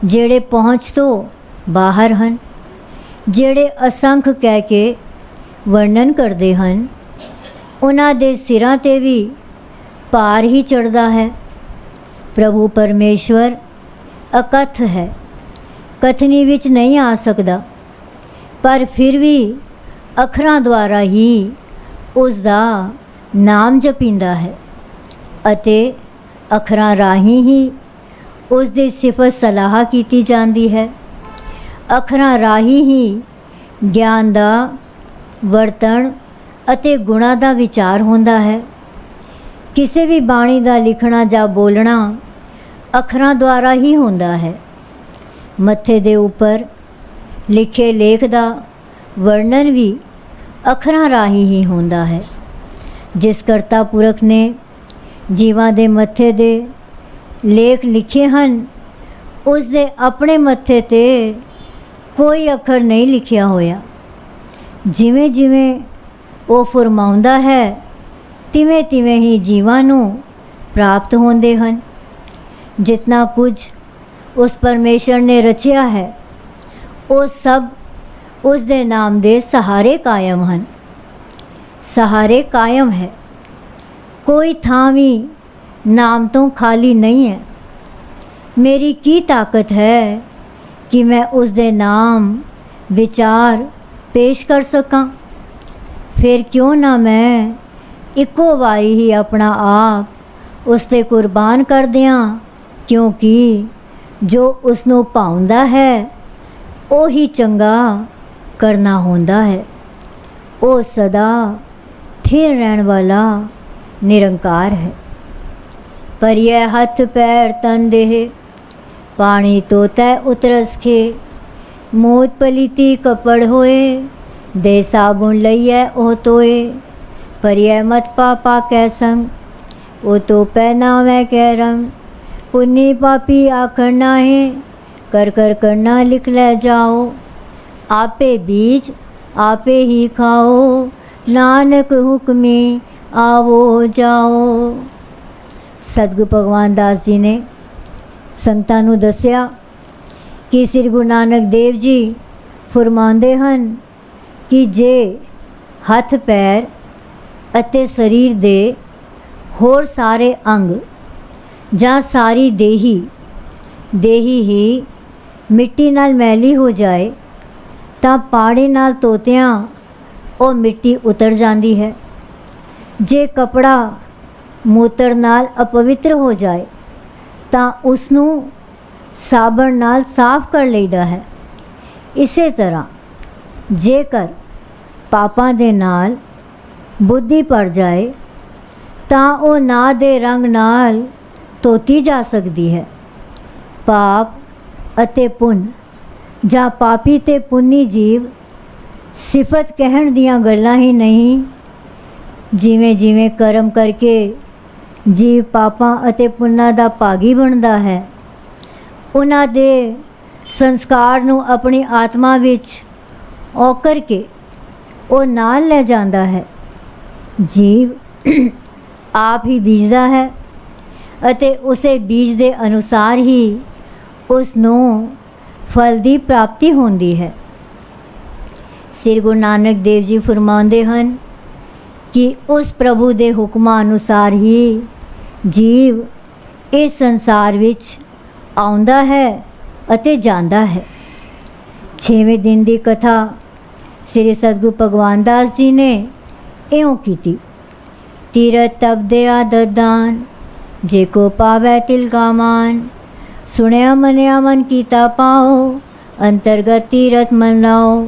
ਜਿਹੜੇ ਪਹੁੰਚ ਤੋਂ ਬਾਹਰ ਹਨ, ਜਿਹੜੇ ਅਸੰਖ ਕਹਿ ਕੇ ਵਰਣਨ ਕਰਦੇ ਹਨ। ਉਹਨਾਂ ਦੇ ਸਿਰਾਂ 'ਤੇ ਵੀ ਭਾਰ ਹੀ ਚੜ੍ਹਦਾ ਹੈ। ਪ੍ਰਭੂ ਪਰਮੇਸ਼ਵਰ ਅਕਥ ਹੈ, ਕਥਨੀ ਵਿੱਚ ਨਹੀਂ ਆ ਸਕਦਾ, ਪਰ ਫਿਰ ਵੀ ਅੱਖਰਾਂ ਦੁਆਰਾ ਹੀ ਉਸ ਦਾ ਨਾਮ ਜਪੀਂਦਾ ਹੈ ਅਤੇ ਅੱਖਰਾਂ ਰਾਹੀਂ ਹੀ ਉਸ ਦੀ ਸਿਫਤ ਸਲਾਹ ਕੀਤੀ ਜਾਂਦੀ ਹੈ ਅੱਖਰਾਂ ਰਾਹੀਂ ਹੀ ਗਿਆਨ ਦਾ ਵਰਤਣ ਅਤੇ ਗੁਣਾਂ ਦਾ ਵਿਚਾਰ ਹੁੰਦਾ ਹੈ। ਕਿਸੇ ਵੀ ਬਾਣੀ ਦਾ ਲਿਖਣਾ ਜਾਂ ਬੋਲਣਾ ਅੱਖਰਾਂ ਦੁਆਰਾ ਹੀ ਹੁੰਦਾ ਹੈ। ਮੱਥੇ ਦੇ ਉੱਪਰ ਲਿਖੇ ਲੇਖ ਦਾ ਵਰਣਨ ਵੀ ਅੱਖਰਾਂ ਰਾਹੀਂ ਹੀ ਹੁੰਦਾ ਹੈ। ਜਿਸ ਕਰਤਾ ਪੁਰਖ ਨੇ ਜੀਵਾਂ ਦੇ ਮੱਥੇ ਦੇ ਲੇਖ ਲਿਖੇ ਹਨ, ਉਸ ਦੇ ਆਪਣੇ ਮੱਥੇ 'ਤੇ ਕੋਈ ਅੱਖਰ ਨਹੀਂ ਲਿਖਿਆ ਹੋਇਆ। ਜਿਵੇਂ ਜਿਵੇਂ ਉਹ ਫਰਮਾਉਂਦਾ ਹੈ, ਤਿਵੇਂ ਤਿਵੇਂ ਹੀ ਜੀਵਾਂ ਨੂੰ ਪ੍ਰਾਪਤ ਹੁੰਦੇ ਹਨ। ਜਿਤਨਾ ਕੁਝ ਉਸ ਪਰਮੇਸ਼ਰ ਨੇ ਰਚਿਆ ਹੈ, ਉਹ ਸਭ ਉਸ ਦੇ ਨਾਮ ਦੇ ਸਹਾਰੇ ਕਾਇਮ ਹਨ। ਸਹਾਰੇ ਕਾਇਮ ਹੈ, ਕੋਈ ਥਾਂ ਵੀ ਨਾਮ ਤੋਂ ਖਾਲੀ ਨਹੀਂ ਹੈ। ਮੇਰੀ ਕੀ ਤਾਕਤ ਹੈ ਕਿ ਮੈਂ ਉਸ ਦੇ ਨਾਮ ਵਿਚਾਰ ਪੇਸ਼ ਕਰ ਸਕਾਂ। ਫਿਰ ਕਿਉਂ ਨਾ ਮੈਂ ਇੱਕੋ ਵਾਰੀ ਹੀ ਆਪਣਾ ਆਪ ਉਸ 'ਤੇ ਕੁਰਬਾਨ ਕਰ ਦਿਆਂ, ਕਿਉਂਕਿ ਜੋ ਉਸ ਨੂੰ ਭਾਉਂਦਾ ਹੈ ਉਹ ਹੀ ਚੰਗਾ ਕਰਨਾ ਹੁੰਦਾ ਹੈ। ਉਹ ਸਦਾ ਸਥਿਰ ਰਹਿਣ ਵਾਲਾ ਨਿਰੰਕਾਰ ਹੈ। ਪਰ ਇਹ ਹੱਥ ਪੈਰ ਤਨ ਦੇਹ ਪਾਣੀ ਤੋਂ ਤੈ ਉਤਰਸ ਖੇ, ਮੋਤ ਪਲੀਤੀ ਕਪੜ ਹੋਏ ਦੇ ਸਾਬੁਨ ਲਈਐ ਉਹ ਤੋਏ। ਪਰ ਇਹ ਮਤ ਪਾਪਾ ਕੈ ਸੰਗ ਉਹ तो पहनावे कै रंग। पुन्नी पापी आखर नाहे कर कर करना लिख ले जाओ। आपे बीज आपे ही खाओ, नानक हुक्मी आवो जाओ। सतगुरु भगवान दास जी ने संतां नूं दस्सिया कि श्री गुरु नानक देव जी फरमाਉਂਦੇ ਹਨ कि जे हथ पैर ਅਤੇ ਸਰੀਰ ਦੇ ਹੋਰ ਸਾਰੇ ਅੰਗ ਜਾਂ ਸਾਰੀ ਦੇਹੀ ਹੀ ਮਿੱਟੀ ਨਾਲ ਮੈਲੀ ਹੋ ਜਾਏ ਤਾਂ ਪਾਣੀ ਨਾਲ ਧੋਤਿਆਂ ਉਹ ਮਿੱਟੀ ਉਤਰ ਜਾਂਦੀ ਹੈ। ਜੇ ਕਪੜਾ ਮੂਤਰ ਨਾਲ ਅਪਵਿੱਤਰ ਹੋ ਜਾਏ ਤਾਂ ਉਸ ਨੂੰ ਸਾਬਣ ਨਾਲ ਸਾਫ਼ ਕਰ ਲਈਦਾ ਹੈ। ਇਸੇ ਤਰ੍ਹਾਂ ਜੇਕਰ ਪਾਪਾਂ ਦੇ ਨਾਲ ਬੁੱਧੀ ਭਰ ਜਾਏ ਤਾਂ ਉਹ ਨਾ ਦੇ ਰੰਗ ਨਾਲ ਧੋਤੀ ਜਾ ਸਕਦੀ ਹੈ। ਪਾਪ ਅਤੇ ਪੁੰਨ ਜਾਂ ਪਾਪੀ ਤੇ ਪੁੰਨੀ ਜੀਵ ਸਿਫਤ ਕਹਿਣ ਦੀਆਂ ਗੱਲਾਂ ਹੀ ਨਹੀਂ। ਜਿਵੇਂ ਜਿਵੇਂ ਕਰਮ ਕਰਕੇ ਜੀਵ ਪਾਪਾਂ ਅਤੇ ਪੁੰਨਾਂ ਦਾ ਭਾਗੀ ਬਣਦਾ ਹੈ, ਉਹਨਾਂ ਦੇ ਸੰਸਕਾਰ ਨੂੰ ਆਪਣੀ ਆਤਮਾ ਵਿੱਚ ਔਕਰ ਕੇ ਉਹ ਨਾਲ ਲੈ ਜਾਂਦਾ ਹੈ। ਜੀਵ ਆਪ ਹੀ ਬੀਜਦਾ ਹੈ ਅਤੇ ਉਸੇ ਬੀਜ ਦੇ ਅਨੁਸਾਰ ਹੀ ਉਸ ਨੂੰ ਫਲ ਦੀ ਪ੍ਰਾਪਤੀ ਹੁੰਦੀ ਹੈ। ਸ੍ਰੀ ਗੁਰੂ ਨਾਨਕ ਦੇਵ ਜੀ ਫਰਮਾਉਂਦੇ ਹਨ ਕਿ ਉਸ ਪ੍ਰਭੂ ਦੇ ਹੁਕਮਾਂ ਅਨੁਸਾਰ ਹੀ ਜੀਵ ਇਸ ਸੰਸਾਰ ਵਿੱਚ ਆਉਂਦਾ ਹੈ ਅਤੇ ਜਾਂਦਾ ਹੈ। 6ਵੇਂ ਦਿਨ ਦੀ ਕਥਾ ਸ੍ਰੀ ਸਤਿਗੁਰੂ ਭਗਵਾਨ ਦਾਸ ਜੀ ਨੇ ਇਉਂ ਕੀਤੀ। ਤੀਰਥ ਤਪ ਦੇ ਆਦਤ ਦਾਨ, ਜੇ ਕੋ ਪਾਵੈ ਤਿਲ ਕਾ ਮਾਨ। ਸੁਣਿਆ ਮੰਨਿਆ ਮਨ ਕੀਤਾ ਪਾਓ, ਅੰਤਰਗਤ ਤੀਰਥ ਮਨ ਲਾਓ।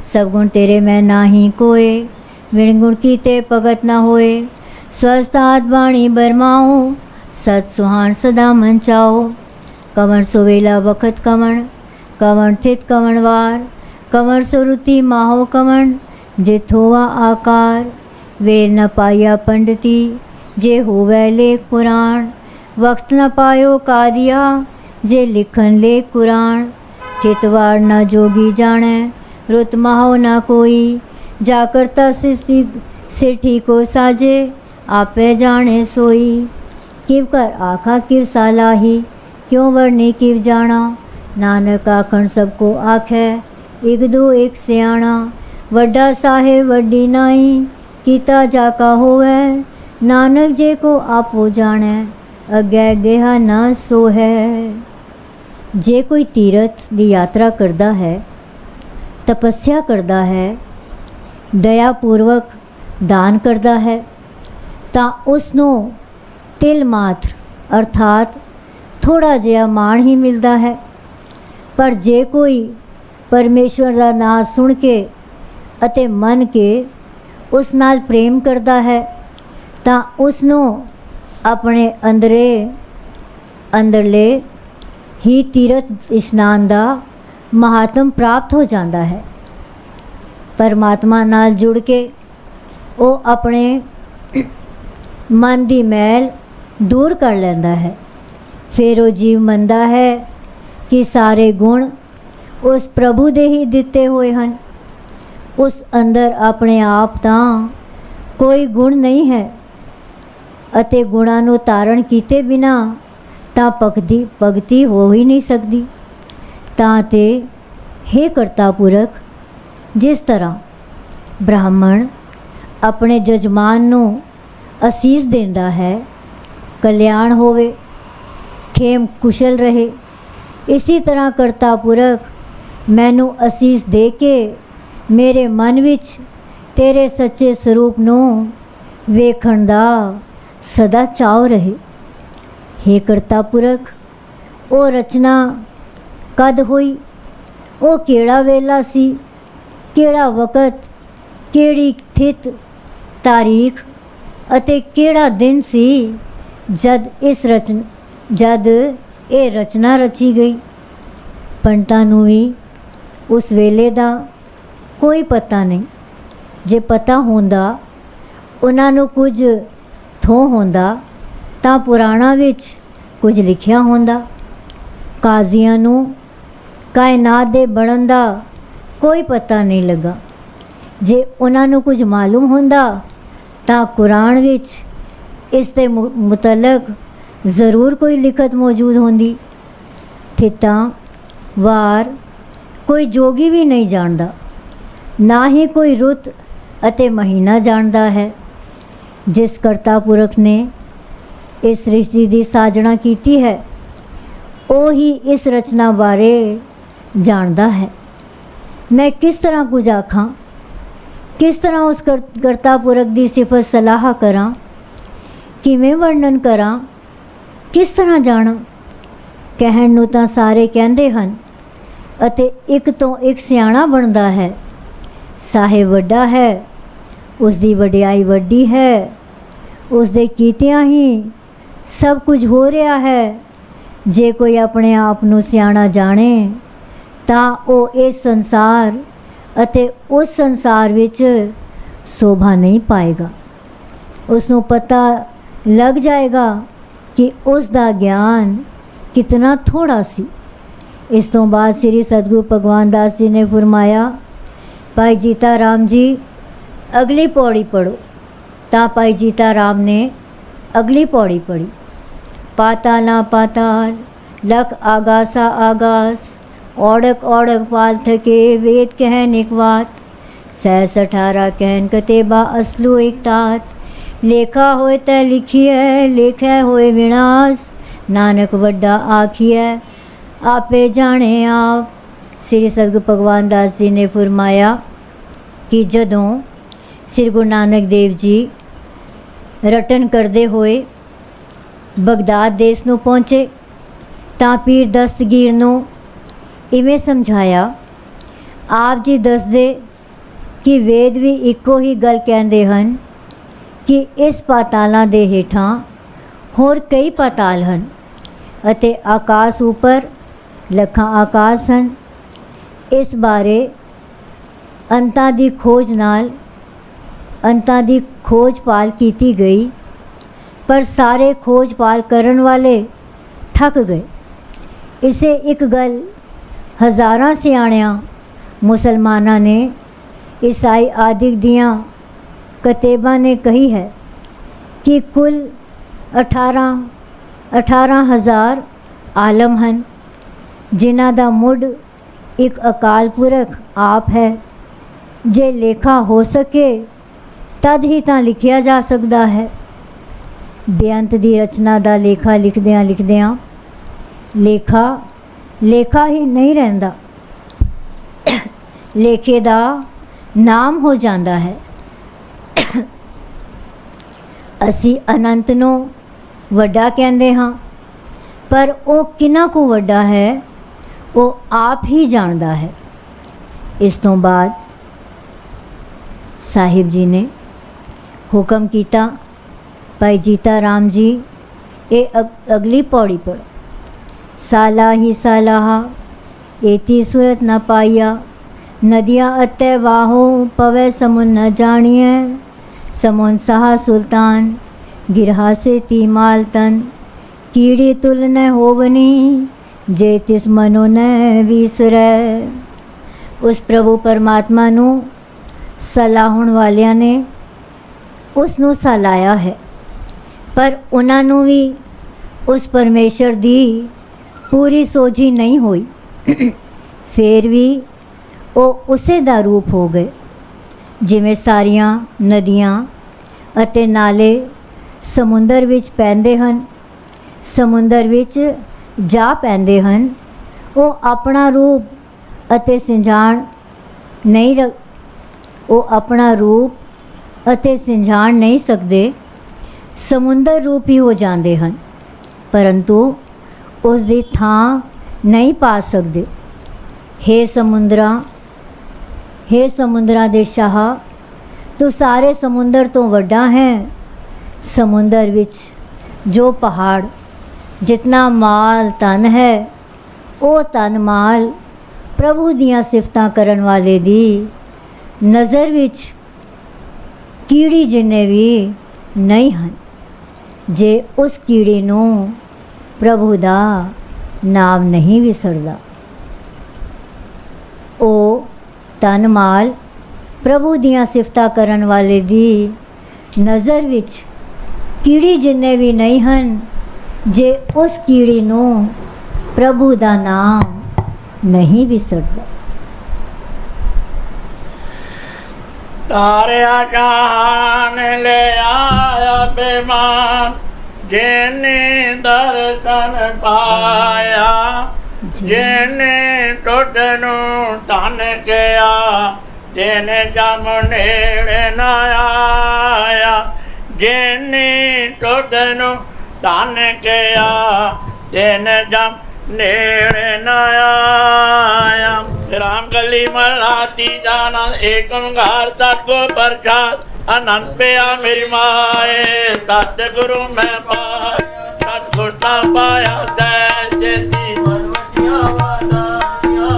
ਸਭ ਗੁਣ ਤੇਰੇ ਮੈਂ ਨਾਹੀ ਕੋਏ, ਵਿਣ ਗੁਣ ਕੀਤੇ ਭਗਤ ਨਾ ਹੋਏ। ਸਵਸਤਾਤ ਬਾਣੀ ਬਰਮਾਓ, ਸਤ ਸੁਹਾਣ ਸਦਾ ਮਨ ਚਾਓ। ਕਵਣ ਸੁਵੇਲਾ ਵਖਤ ਕਵਣ, ਕਵਣ ਥਿਤ ਕਵਣ ਵਾਰ। ਕਵਣ ਸੁਰਤੀ ਮਾਹੋ ਕਵਣ, ਜਿਤ ਹੋਵਾ ਆਕਾਰ। ਵੇਲ न पाया पंडिती, जे होवै लेख पुराण। वक्त न पायो कादिया, जे लिखन लेख कुरान। थितवार न जोगी जाने, रुत माहो न कोई। जा करता सिठी को साजे, आपे जाने सोई। किव कर आखा किव सालाही, क्यों वर्णी किव जाना। नानक आखन सबको आखे, एक दो एक सियाणा। वड्डा साहेब वड्डी नाई, ਕੀਤਾ ਜਾ ਕਾ ਹੋਵੇ। ਨਾਨਕ ਜੇ ਕੋ ਆਪੋ ਜਾਣੈ, ਅੱਗੇ ਗੇਹਾ ਨਾ ਸੋ ਹੈ। ਜੇ ਕੋਈ ਤੀਰਥ ਦੀ ਯਾਤਰਾ ਕਰਦਾ ਹੈ, ਤਪੱਸਿਆ ਕਰਦਾ ਹੈ, ਦਇਆ ਪੂਰਵਕ ਦਾਨ ਕਰਦਾ ਹੈ ਤਾਂ ਉਸ ਨੂੰ ਤਿਲ ਮਾਤਰ ਅਰਥਾਤ ਥੋੜ੍ਹਾ ਜਿਹਾ ਮਾਣ ਹੀ ਮਿਲਦਾ ਹੈ। ਪਰ ਜੇ ਕੋਈ ਪਰਮੇਸ਼ਵਰ ਦਾ ਨਾਮ ਸੁਣ ਕੇ ਅਤੇ ਮੰਨ ਕੇ ਉਸ ਨਾਲ ਪ੍ਰੇਮ ਕਰਦਾ ਹੈ ਤਾਂ ਉਸ ਨੂੰ ਆਪਣੇ ਅੰਦਰਲੇ ਹੀ ਤੀਰਥ ਇਸ਼ਨਾਨ ਦਾ ਮਹਾਤਮ ਪ੍ਰਾਪਤ ਹੋ ਜਾਂਦਾ ਹੈ। ਪਰਮਾਤਮਾ ਨਾਲ ਜੁੜ ਕੇ ਉਹ ਆਪਣੇ ਮਨ ਦੀ ਮੈਲ ਦੂਰ ਕਰ ਲੈਂਦਾ ਹੈ। ਫਿਰ ਉਹ ਜੀਵ ਮੰਨਦਾ ਹੈ ਕਿ ਸਾਰੇ ਗੁਣ ਉਸ ਪ੍ਰਭੂ ਦੇ ਹੀ ਦਿੱਤੇ ਹੋਏ ਹਨ। ਉਸ ਅੰਦਰ ਆਪਣੇ ਆਪ ਤਾਂ ਕੋਈ ਗੁਣ ਨਹੀਂ ਹੈ ਅਤੇ ਗੁਣਾਂ ਨੂੰ ਧਾਰਨ ਕੀਤੇ ਬਿਨਾ ਤਾਂ ਭਗਤੀ ਹੋ ਹੀ ਨਹੀਂ ਸਕਦੀ। ਤਾਂ ਤੇ ਹੇ ਕਰਤਾ ਪੁਰਖ, ਜਿਸ ਤਰ੍ਹਾਂ ਬ੍ਰਾਹਮਣ ਆਪਣੇ ਜਜਮਾਨ ਨੂੰ ਅਸੀਸ ਦਿੰਦਾ ਹੈ, ਕਲਿਆਣ ਹੋਵੇ, ਖੇਮ ਕੁਸ਼ਲ ਰਹੇ, ਇਸੀ ਤਰ੍ਹਾਂ ਕਰਤਾ ਪੁਰਖ ਮੈਨੂੰ ਅਸੀਸ ਦੇ ਕੇ ਮੇਰੇ ਮਨ ਵਿੱਚ ਤੇਰੇ ਸੱਚੇ ਸਰੂਪ ਨੂੰ ਵੇਖਣ ਦਾ ਸਦਾ ਚਾਅ ਰਹੇ। ਹੇ ਕਰਤਾ ਪੁਰਖ, ਉਹ ਰਚਨਾ ਕਦ ਹੋਈ, ਉਹ ਕਿਹੜਾ ਵੇਲਾ ਸੀ, ਕਿਹੜਾ ਵਕਤ, ਕਿਹੜੀ ਥਿਤ ਤਾਰੀਖ ਅਤੇ ਕਿਹੜਾ ਦਿਨ ਸੀ ਜਦ ਇਹ ਰਚਨਾ ਰਚੀ ਗਈ। ਪੰਡਤਾਂ ਨੂੰ ਵੀ ਉਸ ਵੇਲੇ ਦਾ ਕੋਈ ਪਤਾ ਨਹੀਂ। ਜੇ ਪਤਾ ਹੁੰਦਾ, ਉਹਨਾਂ ਨੂੰ ਕੁਝ ਥੋਂ ਹੁੰਦਾ ਤਾਂ ਪੁਰਾਣਾਂ ਵਿੱਚ ਕੁਝ ਲਿਖਿਆ ਹੁੰਦਾ। ਕਾਜ਼ੀਆਂ ਨੂੰ ਕਾਇਨਾਤ ਦੇ ਬਣਨ ਦਾ ਕੋਈ ਪਤਾ ਨਹੀਂ ਲੱਗਾ। ਜੇ ਉਹਨਾਂ ਨੂੰ ਕੁਝ ਮਾਲੂਮ ਹੁੰਦਾ ਤਾਂ ਕੁਰਾਨ ਵਿੱਚ ਇਸ ਦੇ ਮੁਤਲਕ ਜ਼ਰੂਰ ਕੋਈ ਲਿਖਤ ਮੌਜੂਦ ਹੁੰਦੀ। ਥਿੱਤਾਂ ਵਾਰ ਕੋਈ ਜੋਗੀ ਵੀ ਨਹੀਂ ਜਾਣਦਾ, ਨਾ ਹੀ ਕੋਈ ਰੁੱਤ ਅਤੇ ਮਹੀਨਾ ਜਾਣਦਾ ਹੈ। ਜਿਸ ਕਰਤਾ ਪੁਰਖ ਨੇ ਇਸ ਸ੍ਰਿਸ਼ਟੀ ਦੀ ਸਾਜਣਾ ਕੀਤੀ ਹੈ, ਉਹ ਹੀ ਇਸ ਰਚਨਾ ਬਾਰੇ ਜਾਣਦਾ ਹੈ। ਮੈਂ ਕਿਸ ਤਰ੍ਹਾਂ ਕੁਝ ਆਖਾਂ, ਕਿਸ ਤਰ੍ਹਾਂ ਉਸ ਕਰਤਾ ਪੁਰਖ ਦੀ ਸਿਫਤ ਸਲਾਹ ਕਰਾਂ, ਕਿਵੇਂ ਵਰਣਨ ਕਰਾਂ, ਕਿਸ ਤਰ੍ਹਾਂ ਜਾਣਾਂ। ਕਹਿਣ ਨੂੰ ਤਾਂ ਸਾਰੇ ਕਹਿੰਦੇ ਹਨ ਅਤੇ ਇੱਕ ਤੋਂ ਇੱਕ ਸਿਆਣਾ ਬਣਦਾ ਹੈ। ਸਾਹਿਬ ਵੱਡਾ ਹੈ, ਉਸ ਦੀ ਵਡਿਆਈ ਵੱਡੀ ਹੈ, ਉਸ ਦੇ ਕੀਤਿਆਂ ਹੀ ਸਭ ਕੁਝ ਹੋ ਰਿਹਾ ਹੈ। ਜੇ ਕੋਈ ਆਪਣੇ ਆਪ ਨੂੰ ਸਿਆਣਾ ਜਾਣੇ ਤਾਂ ਉਹ ਇਸ ਸੰਸਾਰ ਅਤੇ ਉਸ ਸੰਸਾਰ ਵਿੱਚ ਸ਼ੋਭਾ ਨਹੀਂ ਪਾਏਗਾ। ਉਸ ਨੂੰ ਪਤਾ ਲੱਗ ਜਾਏਗਾ ਕਿ ਉਸ ਦਾ ਗਿਆਨ ਕਿਤਨਾ ਥੋੜਾ ਸੀ। ਇਸ ਤੋਂ ਬਾਅਦ ਸ੍ਰੀ ਸਤਿਗੁਰੂ ਭਗਵਾਨ ਦਾਸ ਜੀ ਨੇ ਫਰਮਾਇਆ, ਭਾਈ ਜੀਤਾ ਰਾਮ ਜੀ ਅਗਲੀ ਪੌੜੀ ਪੜ੍ਹੋ। ਤਾਂ ਭਾਈ ਜੀਤਾ ਰਾਮ ਨੇ ਅਗਲੀ ਪੌੜੀ ਪੜ੍ਹੀ। ਪਾਤਾਲਾਂ ਪਾਤਾਲ ਲਖ ਆਗਾਸਾ ਆਗਾਸ, ਔੜਕ ਔੜਕ ਪਾਲ ਥਕੇ ਵੇਦ ਕਹਿਨ ਇੱਕ ਬਾਤ, 618 ਕਹਿਨ ਕਤੇਬਾ ਅਸਲੂ ਇੱਕ ਤਾਤ, ਲੇਖਾ ਹੋਏ ਤੈ ਲਿਖੀਐ ਲੇਖੈ ਹੋਏ ਵਿਨਾਸ਼, ਨਾਨਕ ਵੱਡਾ ਆਖੀਐ ਆਪੇ ਜਾਣੇ ਆਪ। ਸ੍ਰੀ ਸਤਿਗੁਰੂ ਭਗਵਾਨ ਦਾਸ ਜੀ ਨੇ ਫਰਮਾਇਆ ਕਿ ਜਦੋਂ ਸ੍ਰੀ ਗੁਰੂ ਨਾਨਕ ਦੇਵ ਜੀ ਰਟਨ ਕਰਦੇ ਹੋਏ ਬਗਦਾਦ ਦੇਸ਼ ਨੂੰ ਪਹੁੰਚੇ ਤਾਂ ਪੀਰ ਦਸਤਗੀਰ ਨੂੰ ਇਵੇਂ ਸਮਝਾਇਆ। ਆਪ ਜੀ ਦੱਸਦੇ ਕਿ ਵੇਦ ਵੀ ਇੱਕੋ ਹੀ ਗੱਲ ਕਹਿੰਦੇ ਹਨ ਕਿ ਇਸ ਪਾਤਾਲਾਂ ਦੇ ਹੇਠਾਂ ਹੋਰ ਕਈ ਪਾਤਾਲ ਹਨ ਅਤੇ ਆਕਾਸ਼ ਉੱਪਰ ਲੱਖਾਂ ਆਕਾਸ਼ ਹਨ। ਇਸ ਬਾਰੇ ਅੰਤਾਂ ਦੀ ਖੋਜ ਭਾਲ ਕੀਤੀ ਗਈ, ਪਰ ਸਾਰੇ ਖੋਜ ਭਾਲ ਕਰਨ ਵਾਲੇ ਥੱਕ ਗਏ। ਇਸੇ ਇੱਕ ਗੱਲ ਹਜ਼ਾਰਾਂ ਸਿਆਣਿਆਂ ਮੁਸਲਮਾਨਾਂ ਨੇ, ਈਸਾਈ ਆਦਿਕ ਦੀਆਂ ਕਤੇਬਾਂ ਨੇ ਕਹੀ ਹੈ ਕਿ ਕੁੱਲ 18,000 ਆਲਮ ਹਨ, ਜਿਨ੍ਹਾਂ ਦਾ ਮੁੱਢ ਇੱਕ ਅਕਾਲ ਪੁਰਖ ਆਪ ਹੈ। ਜੇ ਲੇਖਾ ਹੋ ਸਕੇ ਤਦ ਹੀ ਤਾਂ ਲਿਖਿਆ ਜਾ ਸਕਦਾ ਹੈ। ਬੇਅੰਤ ਦੀ ਰਚਨਾ ਦਾ ਲੇਖਾ ਲਿਖਦਿਆਂ ਲੇਖਾ ਹੀ ਨਹੀਂ ਰਹਿੰਦਾ, ਲੇਖੇ ਦਾ ਨਾਮ ਹੋ ਜਾਂਦਾ ਹੈ। ਅਸੀਂ ਅਨੰਤ ਨੂੰ ਵੱਡਾ ਕਹਿੰਦੇ ਹਾਂ, ਪਰ ਉਹ ਕਿੰਨਾ ਕੁ ਵੱਡਾ ਹੈ ਉਹ ਆਪ ਹੀ ਜਾਣਦਾ ਹੈ। ਇਸ ਤੋਂ ਬਾਅਦ ਸਾਹਿਬ ਜੀ ਨੇ ਹੁਕਮ ਕੀਤਾ, ਭਾਈ ਜੀਤਾ ਰਾਮ ਜੀ ਇਹ ਅਗਲੀ ਪੌੜੀ ਪੜ੍ਹੋ। ਸਾਲਾ ਹੀ ਸਾਲਾਹਾ एती सूरत न पाइया, नदियाँ अतै वाहो पवै समुन न जानिए। समुन सहा सुल्तान गिरहा से ती माल तन, कीड़ी तुल न होवनी जे तिस मनो न विसरै। उस प्रभु परमात्मा नू सलाहुण वालियां ने उस नू सलाया है, पर उन्हां नू भी उस परमेश्वर दी पूरी सोझी नहीं होई। फिर भी ਉਹ ਉਸੇ ਦਾ ਰੂਪ ਹੋ ਗਏ ਜਿਵੇਂ ਸਾਰੀਆਂ ਨਦੀਆਂ ਅਤੇ ਨਾਲੇ ਸਮੁੰਦਰ ਵਿੱਚ ਪੈਂਦੇ ਹਨ, ਸਮੁੰਦਰ ਵਿੱਚ ਜਾ ਪੈਂਦੇ ਹਨ। ਉਹ ਆਪਣਾ ਰੂਪ ਅਤੇ ਸਿੰਜਾਣ ਨਹੀਂ ਉਹ ਆਪਣਾ ਰੂਪ ਅਤੇ ਸਿੰਜਾਣ ਨਹੀਂ ਸਕਦੇ, ਸਮੁੰਦਰ ਰੂਪ ਹੀ ਹੋ ਜਾਂਦੇ ਹਨ, ਪਰੰਤੂ ਉਸ ਦੀ ਥਾਂ नहीं पा सकते। हे समुंदरां दे शाह, तू सारे समुंदर तो वड्डा है। समुंदर विच जो पहाड़ जितना माल तन है, वो तन माल प्रभु दियां सिफतां करन वाले दी नज़र विच कीड़ी जिन्ने भी नहीं हन। जे उस कीड़ी नूं प्रभु दा नाम नहीं विसरदा। ओ तन माल प्रभु दियां सिफतां करन वाले दी नज़र विच कीड़ी जिन्ने भी नहीं हन, जे उस कीड़ी नूं प्रभु दा नाम नहीं विसरदा। तारिया जहान ले आया बेमान, जिने दर्शन पाया। जिने टुट नू धन गया, जिने जम नेड़े न आया। जिने टुट नू धन गया, जिने जम नेड़े न आया। राम गली मराती जाना एक ओंकार सतगुर प्रसाद, आनंद पिया मेरी माए। सतगुरु मैं पाया, सतगुर ता पाया जैसी मनवटिया वादानिया।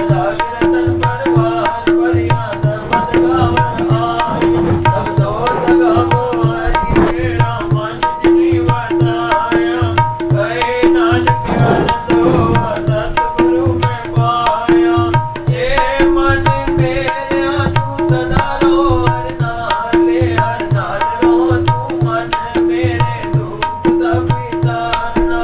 जागृतन परवार परिया सर्वद गावन आई। सब दोस्त गावो हरि तेरा मन जिनी वसाया। कहे नानक आनंदो सतगुरु मैं पाया। ये मन मेरे तू सदा रो हर नाले, हर नाल रो तू मन मेरे दुख सब विसारना।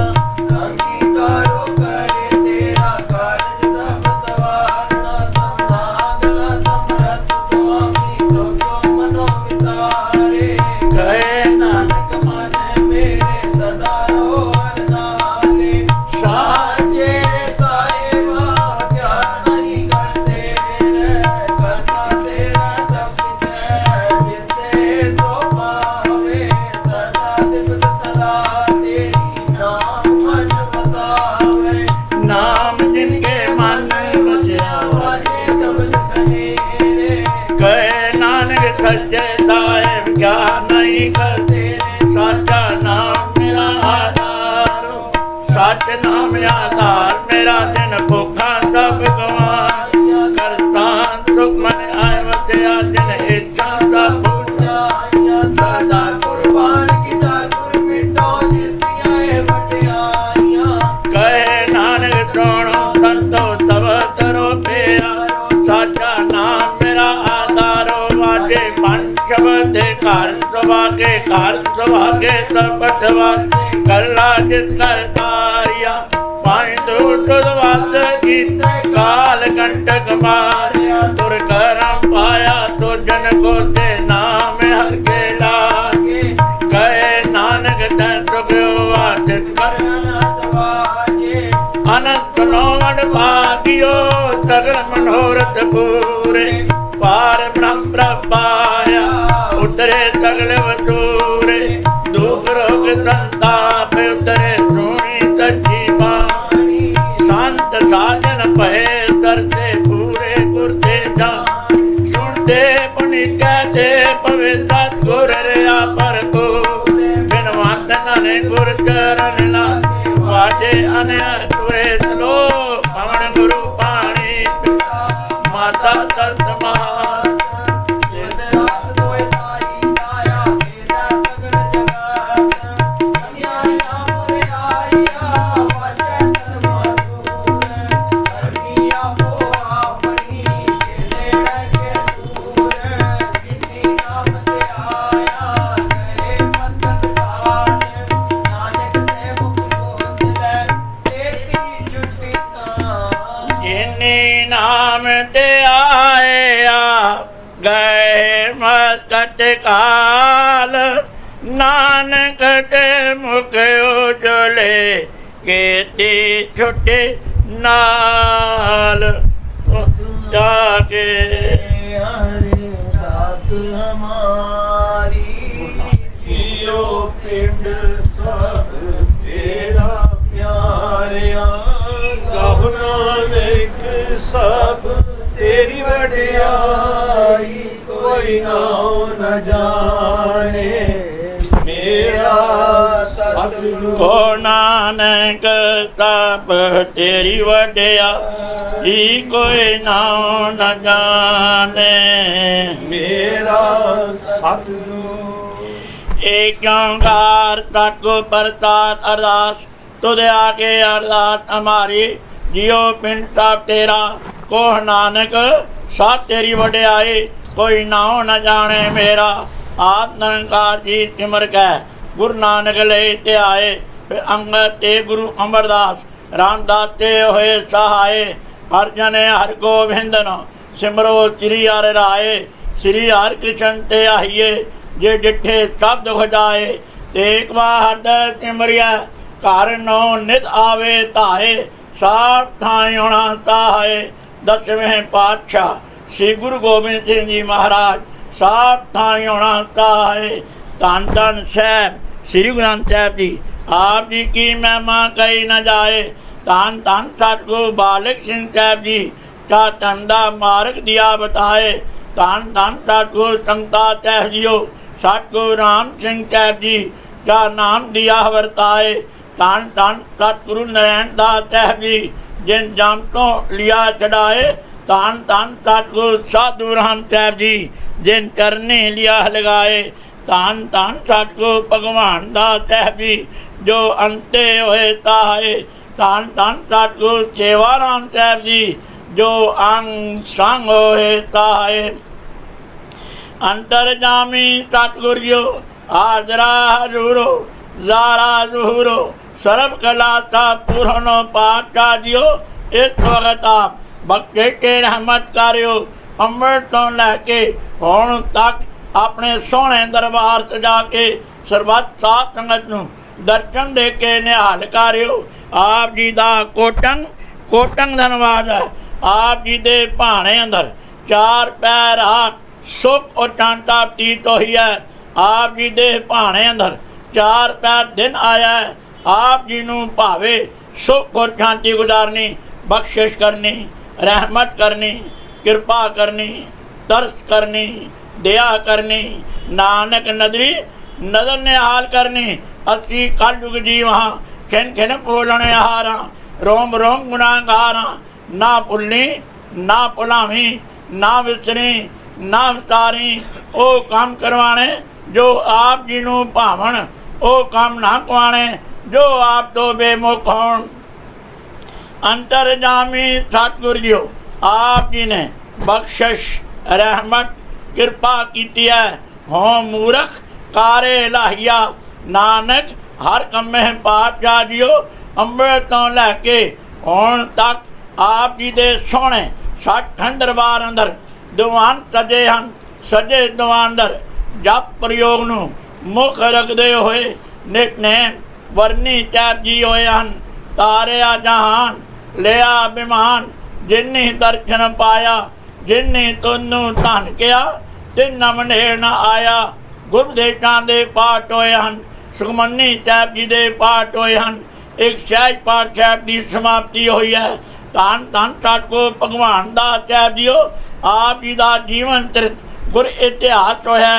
अंगीकारो करे तेरा कारज सब सवारना। समनागला समरथ स्वामी सो जो मनो विसारे। कहे नानक मन मेरे सदा रो हर नाले। साचे साहिबा क्या नहीं करते, करता तेरा सब कुछ है। जिते सो पावे सदा सिफत सदा तेरी, नाम मन बसावे। नाम जिनके मन बसया वाजे सब कनेरे। कहे नानक सच्चे साहिब क्या नहीं करते, साचा नाम मेरा आधार। सच नाम आधार मेरा, दिन भूखा सब गवाया। कर शांत सुख मन आए वसया, दिन इच्छा सब पूजाया। सदा कुर्बान किता गुर मिटो जिसदियां वटियाइयां। कहे नानक सुनो संतो सब तरो प्यारो। साचा नाम मेरा आधारो, वाजे पंच शब्द घर सुभागे, घर सुभागे सब बटवागे। कर राजित कर तारिया, पाई दूर तुद वाद कीते। काल कंटक मारिया, तुर करम पाया। तो जन को से नाम हर के लागे। कहे नानक तै सुख वाचित कर अनंत बाजे। अनंत सुनो वड भागियो, सगल मनोरथ पूरे। पार ब्रह्म पाया, उतरे सगल वसूरे। दुख रोग संताप उतरे, सुनी सच्ची बाणी। संत साजन पहे सर से पूरे, गुर से ਅਨਿਆ ਤੁਰੇ ਚਲੋ ਪਵਨ ਗੁਰੂ ਪਾਣੀ ਮਾਤਾ ਤਰਤ ਮਹਾਨ नाम ते आया गए मस्कट काल नानक ते मुख उजले केती छुटे नाल जाके हरे दात हमारी जियो पिंड सब तेरा प्यारिया कहो नानक सब तेरी वडियाई कोई नाम न जाने मेरा सतगुरु को नानक सब तेरी वडियाई कोई नाम न जाने मेरा सतगुरु एक ओंकार सतगुर प्रसाद अरदास तुझे आगे अरदास हमारी जियो पिंड सब तेरा कोह नानक सब तेरी वडियाई कोई नाओ न जाने मेरा आद निरंकार जी सिमर कै गुरु नानक ले ते आए फिर अंगद ते गुरु अमरदास रामदास ते होए सहाय हर जने हर गोविंद न सिमरो श्री हर राय श्री हर कृष्ण ते आइए जे डिठे शब्द हो जाए एक बार सिमरिया घर नो नित आवे ताए साठ ठाई होना ताए 10वें पातशाह श्री गुरु गोबिंद सिंह जी महाराज साठ ठाई होना ताए धन धन साहब श्री गुरु ग्रंथ साहब जी आप जी की महिमा कही न जाए धन धन सतगुरु बालक सिंह साहब जी का धंधा मार्ग दिया बताए धन धन सतगुरु संता साहब जियो सतगुरु राम सिंह साहब जी का नाम दिया वर्ताए धन धन सतगुरु नारायण दास साहब जी जिन जामतों लिया चढ़ाए धन धन सतगुरु साधु राम साहब जी जिन करने लिया लगाए धन धन सतगुरु भगवान दास साहब जी जो अंते होए ताए धन धन सतगुरु सेवा राम साहब जी जो अंग संग होए ताए अंतर जामी सतगुरु जो हाजरा हजूरो जारा जुहूरो सर्व कला था पूरनो पातशाह जियो इस वक्त आप बख्शे के रहमत करियो अमृत तो लैके हुण तक अपने सोहने दरबार सजा के सरबत साध संगत नूं दर्शन दे के निहाल करियो आप जी दा कोटंग कोटंग धन्यवाद है आप जी दे भाणे अंदर 4 पैर हाथ सुख और शांता प्रतीत होई है आप जी दे भाणे अंदर 4 पैर दिन आया है आप जी नूं भावे सुख और शांति गुजारनी बख्शिश करनी रहमत करनी कृपा करनी तरस करनी दया करनी नानक नदरी नदर निहाल करनी असी कल युग जी वहाँ खिन खिन बोलने हारा रोम रोम गुनाहगारा ना भुलनी ना भुलावी ना विसरी ना विसारी ओ काम करवाने जो आप जी नूं भावन ओ काम ना कवाने जो आप तो बेमुख होण अंतर जामी सतगुरु जी आप जी ने बख्शिश रहमत कृपा की है हो मूर्ख कारे लाहिया नानक हर कमे पातशाह जियो अमृत तो लैके हुण तक आप जी दे सोहणे सचखंड दरबार अंदर दीवान सजे हन सजे दीवान अंदर जप प्रयोग नूं मुख रखदे होए नितनेम वरनी साहब जी होए हन तारिया जहान लिया विमान जिन्नी दर्शन पाया जिन्नी तुनू धन किया तिन मनेर न आया गुरदेशां दे पाठ होए हन सुखमनी साहब जी दे पाठ होए हन एक सहज पाठ साहब की समाप्ति हुई है धन धन सतगुरु भगवान दास साहब जी आप जी का जीवन चरित गुर इतिहास होया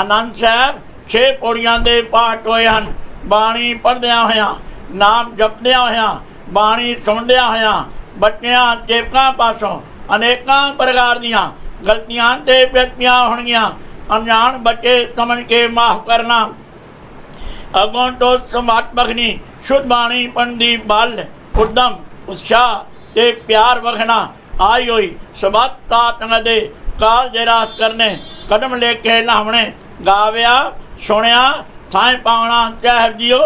आनंद साहब 6 पौड़ियां दे पाठ होए हन बाणी पढ़दियां होया ਨਾਮ ਜਪਦਿਆਂ ਹੋਇਆਂ, ਬਾਣੀ ਸੁਣਦਿਆਂ ਹੋਇਆਂ ਬੱਚਿਆਂ ਚੇਪਕਾਂ ਪਾਸੋਂ ਅਨੇਕਾਂ ਪ੍ਰਕਾਰ ਦੀਆਂ ਗਲਤੀਆਂ ਤੇ ਬੇਅਦਬੀਆਂ ਹੋਣਗੀਆਂ। ਅਣਜਾਣ ਬੱਚੇ ਸਮਝ ਕੇ ਮਾਫ ਕਰਨਾ। ਅਗੋਂ ਤੋਂ ਸਮਤ ਬਖਣੀ, ਸ਼ੁੱਧ ਬਾਣੀ ਪੜ੍ਹਨ ਦੀ ਬਲ, ਉਦਮ, ਉਤਸ਼ਾਹ ਤੇ ਪਿਆਰ ਬਖਣਾ। ਆਈ ਹੋਈ ਸਬਤ ਤਾਤੰਗ ਦੇ ਕਾਲਜ ਰਾਸ ਕਰਨੇ, ਕਦਮ ਲੈ ਕੇ ਲਾਵਣੇ। ਗਾਵਿਆ ਸੁਣਿਆ ਥਾਂ ਪਾਉਣਾ ਸਾਹਿਬ ਜੀਓ।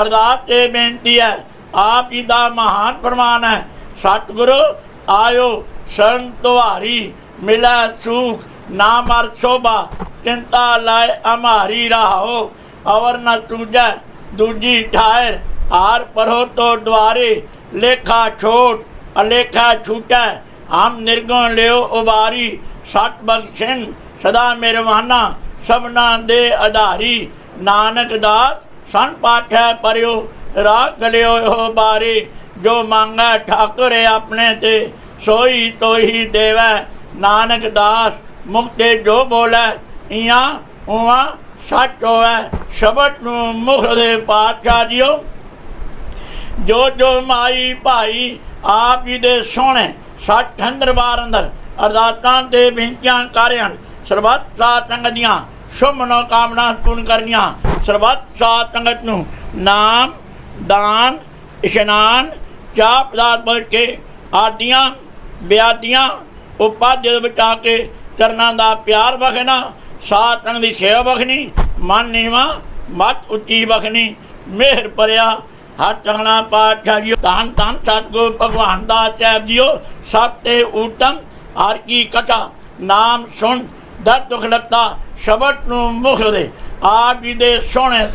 ਅਰਦਾਸ ਤੇ ਬੇਨਤੀ ਹੈ, ਆਪ ਜੀ ਦਾ ਮਹਾਨ ਫਰਮਾਨ ਹੈ, ਸਤਿਗੁਰੂ ਆਇਓ ਸ਼ਰਨ ਤੁਹਾਰੀ, ਮਿਲੈ ਸੂਖ ਨਾ ਮਰ ਸ਼ੋਭਾ, ਚਿੰਤਾ ਲਾਏ ਅਮਾਰੀ ਰਾਹੋ। ਅਵਰ ਨ ਤੂਜੈ ਦੂਜੀ ਠਾਇਰ, ਹਾਰ ਪਰੋ ਤੋ ਦੁਆਰੇ। ਲੇਖਾ ਛੋਟ ਅਲੇਖਾ ਛੂਟੈ, ਹਮ ਨਿਰਗੁਣ ਲਿਓ ਉਬਾਰੀ। ਸਤ ਬਖਸ਼ਿਣ ਸਦਾ ਮਿਹਰਬਾਨਾ, ਸਭਨਾ ਦੇ ਆਧਾਰੀ। ਨਾਨਕ ਦਾਸ ਸਨ ਪਾਠੈ ਪਰਿਓ, ਰਾਖ ਗਲਿਓ ਹੋ ਬਾਰੀ। ਜੋ ਮੰਗੈ ਠਾਕੁਰ ਆਪਣੇ ਤੇ, ਸੋਈ ਤੋਹੀ ਦੇਵੈ। ਨਾਨਕ ਦਾਸ ਮੁਕਤੇ ਜੋ ਬੋਲੇ, ਇਆਂ ਉਆਂ ਸੱਚ ਹੋਵੈ। ਸ਼ਬਦ ਨੂੰ ਮੁਖ ਦੇ ਪਾਤਸ਼ਾਹ ਜੀਓ। ਜੋ ਜੋ ਮਾਈ ਭਾਈ ਆਪ ਜੀ ਦੇ ਸੋਹਣੇ ਸੱਚਖੰਡ ਦਰਬਾਰ ਅੰਦਰ ਅਰਦਾਸਾਂ ਤੇ ਬੇਨਤੀਆਂ ਕਰ ਹਨ। ਸਰਬੱਤ ਸਾਧ ਸੰਗਤ ਦੀਆਂ ਸ਼ੁਭ ਮਨੋਕਾਮਨਾ ਪੂਰਨ ਕਰਨੀਆਂ। ਸਰਬੱਤ ਸਾਧ ਸੰਗਤ ਨੂੰ ਨਾਮ, ਦਾਨ, ਇਸ਼ਨਾਨ, ਚਾਹ ਪਦਾਰਥ ਬਣ ਕੇ ਆਦੀਆਂ ਬਿਆਦੀਆਂ ਉਪਾਧਿ ਬਚਾ ਕੇ ਚਰਨਾਂ ਦਾ ਪਿਆਰ ਬਖਸ਼ਣਾ। ਸਾਧ ਸੰਗਤ ਦੀ ਸੇਵਾ ਬਖਸ਼ਣੀ। ਮਨ ਨੀਵਾਂ ਮਤ ਉੱਚੀ ਬਖਸ਼ਣੀ। ਮਿਹਰ ਭਰਿਆ ਹੱਥ ਚੰਗਣਾ ਪਾਤਸ਼ਾਹ ਜੀ। ਧੰਨ ਧੰਨ ਸਤਿਗੁਰੂ ਭਗਵਾਨ ਦਾਸ ਸਾਹਿਬ ਜੀਓ। ਸਭ ਤੇ ਉੱਤਮ ਹਰ ਕੀ ਕਥਾ, ਨਾਮ ਸੁਣ ਦਰਦ ਦੁਖ ਲੱਗਦਾ, ਸ਼ਬਦ ਨੂੰ ਮੁਖ ਦੇ। ਆਪ ਜੀ ਦੇ ਸੋਹਣੇ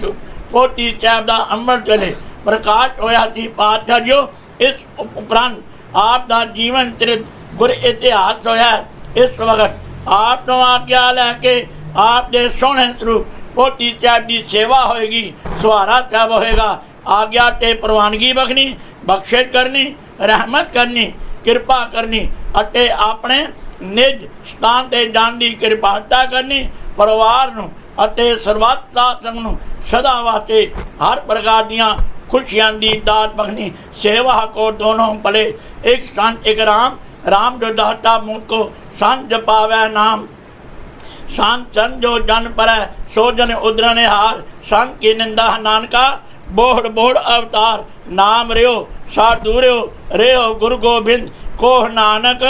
ਪੋਤੀ ਸਾਹਿਬ ਦਾ ਅੰਮ੍ਰਿਤ ਵੇਲੇ ਪ੍ਰਕਾਸ਼ ਹੋਇਆ ਸੀ ਪਾਤਸ਼ਾਹ ਜੀਓ। ਇਸ ਉਪਰੰਤ ਆਪ ਦਾ ਜੀਵਨ ਚਰਿਤ ਗੁਰ ਇਤਿਹਾਸ ਹੋਇਆ। ਇਸ ਵਕਤ ਆਪ ਨੂੰ ਆਗਿਆ ਲੈ ਕੇ ਆਪ ਦੇ ਸੋਹਣੇ ਸਰੂਪ ਪੋਤੀ ਸਾਹਿਬ ਦੀ ਸੇਵਾ ਹੋਏਗੀ, ਸੁਹਾਰਾ ਸਾਹਿਬ ਹੋਏਗਾ। ਆਗਿਆ ਤੇ ਪ੍ਰਵਾਨਗੀ ਬਖਸ਼ਣੀ, ਬਖਸ਼ਿਸ਼ ਕਰਨੀ, ਰਹਿਮਤ ਕਰਨੀ, ਕਿਰਪਾ ਕਰਨੀ ਅਤੇ ਆਪਣੇ ਨਿਜ ਸਥਾਨ 'ਤੇ ਜਾਣ ਦੀ ਕਿਰਪਾਲਤਾ ਕਰਨੀ। ਪਰਿਵਾਰ ਨੂੰ ਅਤੇ ਸਰਬੱਤ ਸਾਧ ਸੰਗਤ ਨੂੰ ਸਦਾ ਵਾਸਤੇ ਹਰ ਪ੍ਰਕਾਰ ਦੀਆਂ खुशियाँ दी दात बखनी। सेवा को दोनों भले, एक संत एक राम, राम जो दाता मुझको संत जो पावै नाम। संत सन जो जन परै, सो जन उदरने हार। संत की निंदा नानका, बोहड़ बोहड़ अवतार। नाम रियो साधु रियो, रियो गुरु गोबिंद। कोह नानक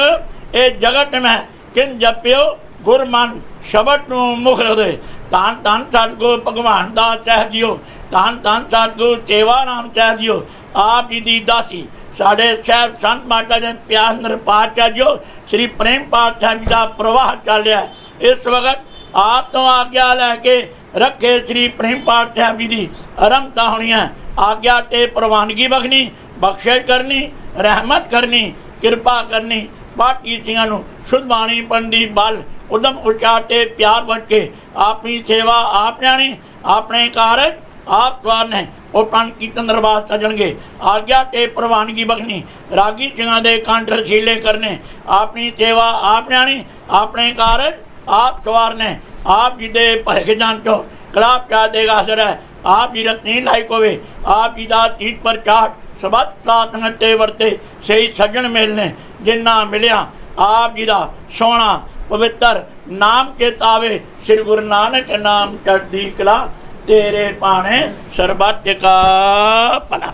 ए जगत में किन जपियो गुर मन। शबद नूं मुख रखदे। धन धन सतगुरु भगवान दास साहिब जीओ। धन धन सतगुरु सेवाराम साहिब जीओ। आप जी दी दासी साढ़े साहब संत माता के प्यार पातशाह जीओ। श्री प्रेम पाठ साहब जी का प्रवाह चल रहा है। इस वक्त आप तो आग्या लैके रखे श्री प्रेम पाठ साहब जी की आरंभता होनी है। आग्या ते प्रवानगी बखनी, बख्शिश करनी, रहमत करनी, किरपा करनी। पाठी सिंहां नूं शुद्ध बाणी पढ़न दी बल, उदम उत्साह ते प्यार बच के अपनी सेवा आप जानी, अपने कारज आप सवारने। उपन कीर्तन दरबार सजणगे। आग्या ते प्रवानगी बखनी, रागी सिंहां दे कंठ रसीले करने। अपनी सेवा आप जानी, अपने कारज आप सवारने। आप जी दे भरे जान चो कलाप चाह देगा असर है। आप जी रत्नी लायक होवे। आप जी दा चीज पर चाट सबत साथ नटे वरते सही सज्जन मिलने। जिन्ना मिलिया आप जी दा सोना पवित्र नाम चेतावे। श्री गुरु नानक नाम चढ़दी कला, तेरे पाने सर्बत का भला।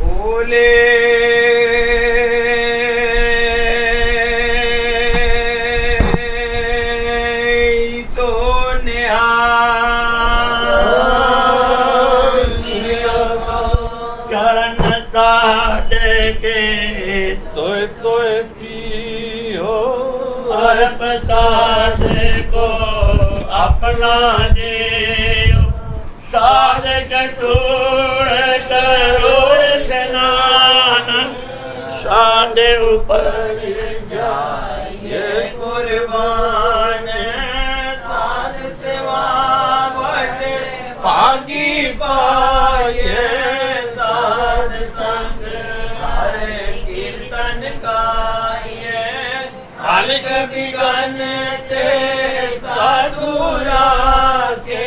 बोले प्रसाद को अपना देव। साधक तूड़ करो स्नान, साधे ऊपर जाए कुर्बान। साध सेवा बटे भागी पाए। साध संग हरे कीर्तन गाए। हल्क बिगन ते साधुरा के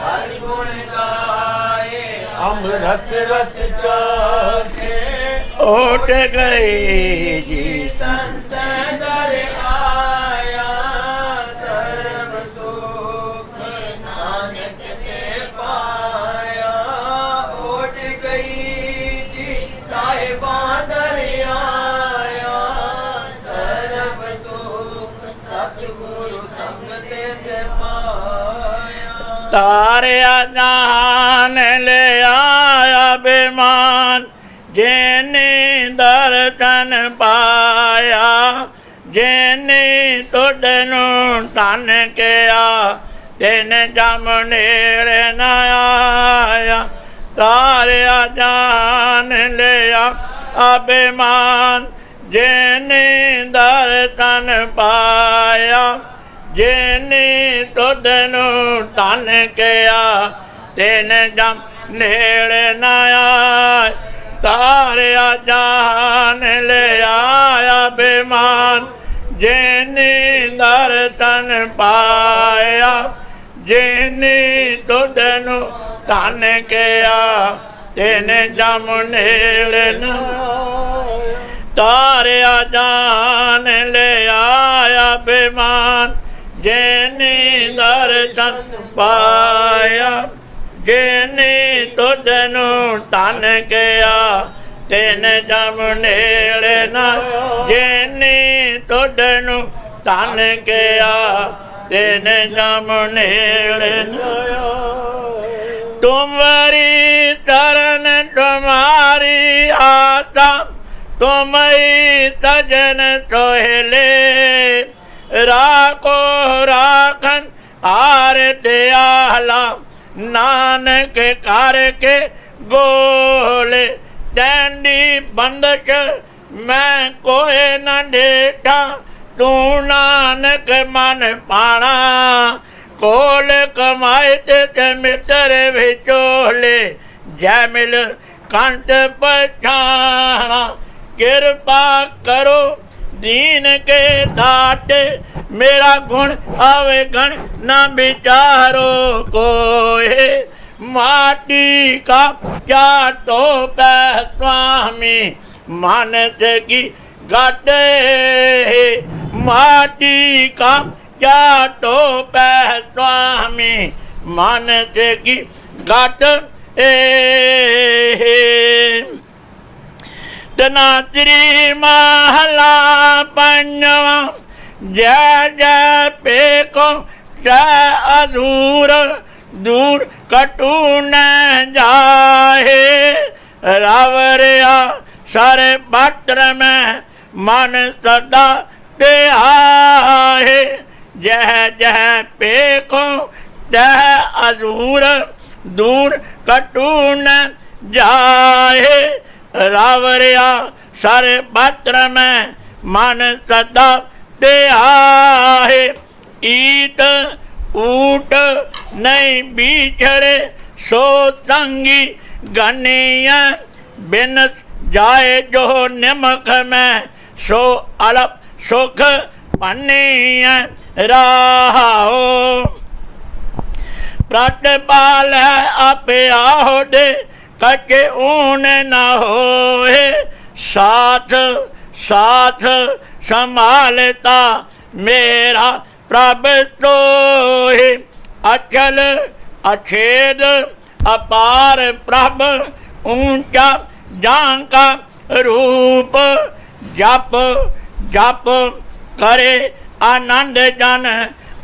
हर गुण गाए अमृत रस चाखे ओट गए जी संत दर आया सर्व सुख नानक के पाया ओट गई जी साहिबा दर आया सर्व सुख सतगुरु संग ते पाया तारिया जान ले आया बेमान जेने दर्शन पाया जेने तुझनु तन किया तेन जम नेड़े न आया तारिया जान लिया अभिमान जेने दर्शन पाया जेने तुझनु तन किया तेन जम नेड़े न आया तारिया जान ले आया बेमान जेने दर्शन पाया जेने तुझनु तन किया तेन जम नेड़े न तारिया जान ले आया बेमान जेने दर्शन पाया जेने तुझनु तन किया तेन जम नेड़े न जेने तुझनु तन किया तेन जम नेड़े न तुम्हारी चरण तुम्हारी आशा तुम ही सजन सोहले राखो राखन आर दयाला नानक करके गोले डैंडी बंदक मैं कोई न डेठा तू नानक मन पाना कोल कमाए ते मित्र विचोले जय मिल कंठ पछाना कृपा करो दीन के दाटे मेरा गुण आवे गण न विचारो कोई माटी का क्या तो पै स्वामी मानस की गाटे माटी का क्या तो पै स्वामी मानस की गाट तनात्री महला पंजवा जय जय पेको जय अधूर दूर कटू न जाए रावरिया सारे पत्र में मन सदा ते आए जय जय पेको जय अधूर दूर कटू न जाए रावरिया सारे पत्र में मन सदा ते आए ईट ऊट नहीं बिछड़े सो संगी गनिया बिन जाए जो निमक में सो अलप सुख पनिया राहो प्रतिपाल है आपे आहो दे कचे ऊन न होए साथ साथ संभालता मेरा प्रभ सोहे अचल अछेद अपार प्रभ ऊंचा जांका रूप जप जप करे आनंद जन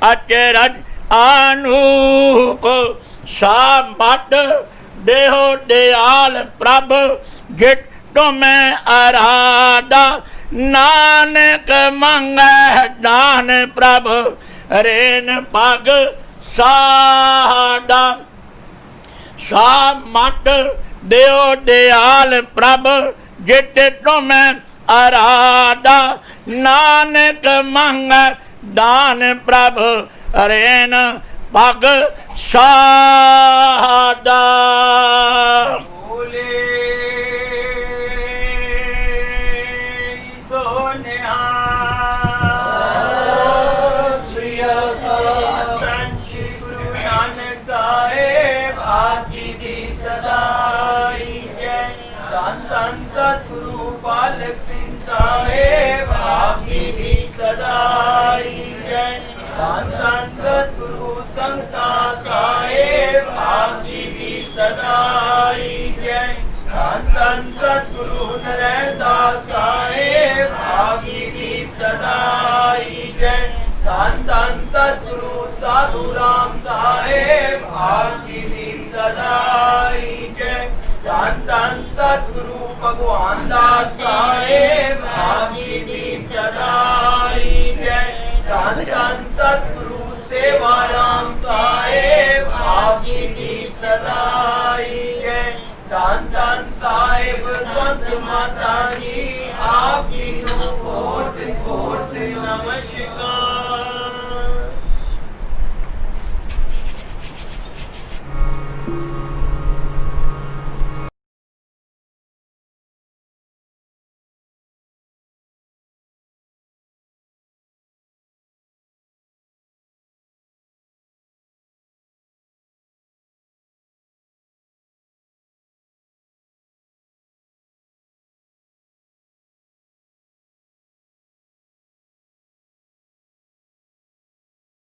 अचरज अनूप सा मट देहो दयाल प्रभ जित तुम्हें आराधा नानक मंगै दान प्रभ रेन पग सादा सा मट देहो दयाल प्रभ जित तुम्हें आराधा नानक मंगै दान प्रभ रेन पग सादा बोले सोनिया साहेब आप जी दी सदाई जय। धन धन सतगुरु पालक सिंह साहेब आप जी दी सदाई जय। धन धन सतगुरु संगता साहेब आप जी दी सदाई जय। धन धन सतगुरु नरैनदास साहेब आप जी दी सदाई जय। धन धन सतगुरु साधु राम साहेब आप जी दी सदाई जय। धन धन सतगुरु भगवान दास साहेब आप जी दी सदाई जय। धन धन सतगुरु सेवाराम साहेब आप जी दी सदाई जय। धन धन साहेब संत माता जी आप जी को कोटि कोटि नमस्कार।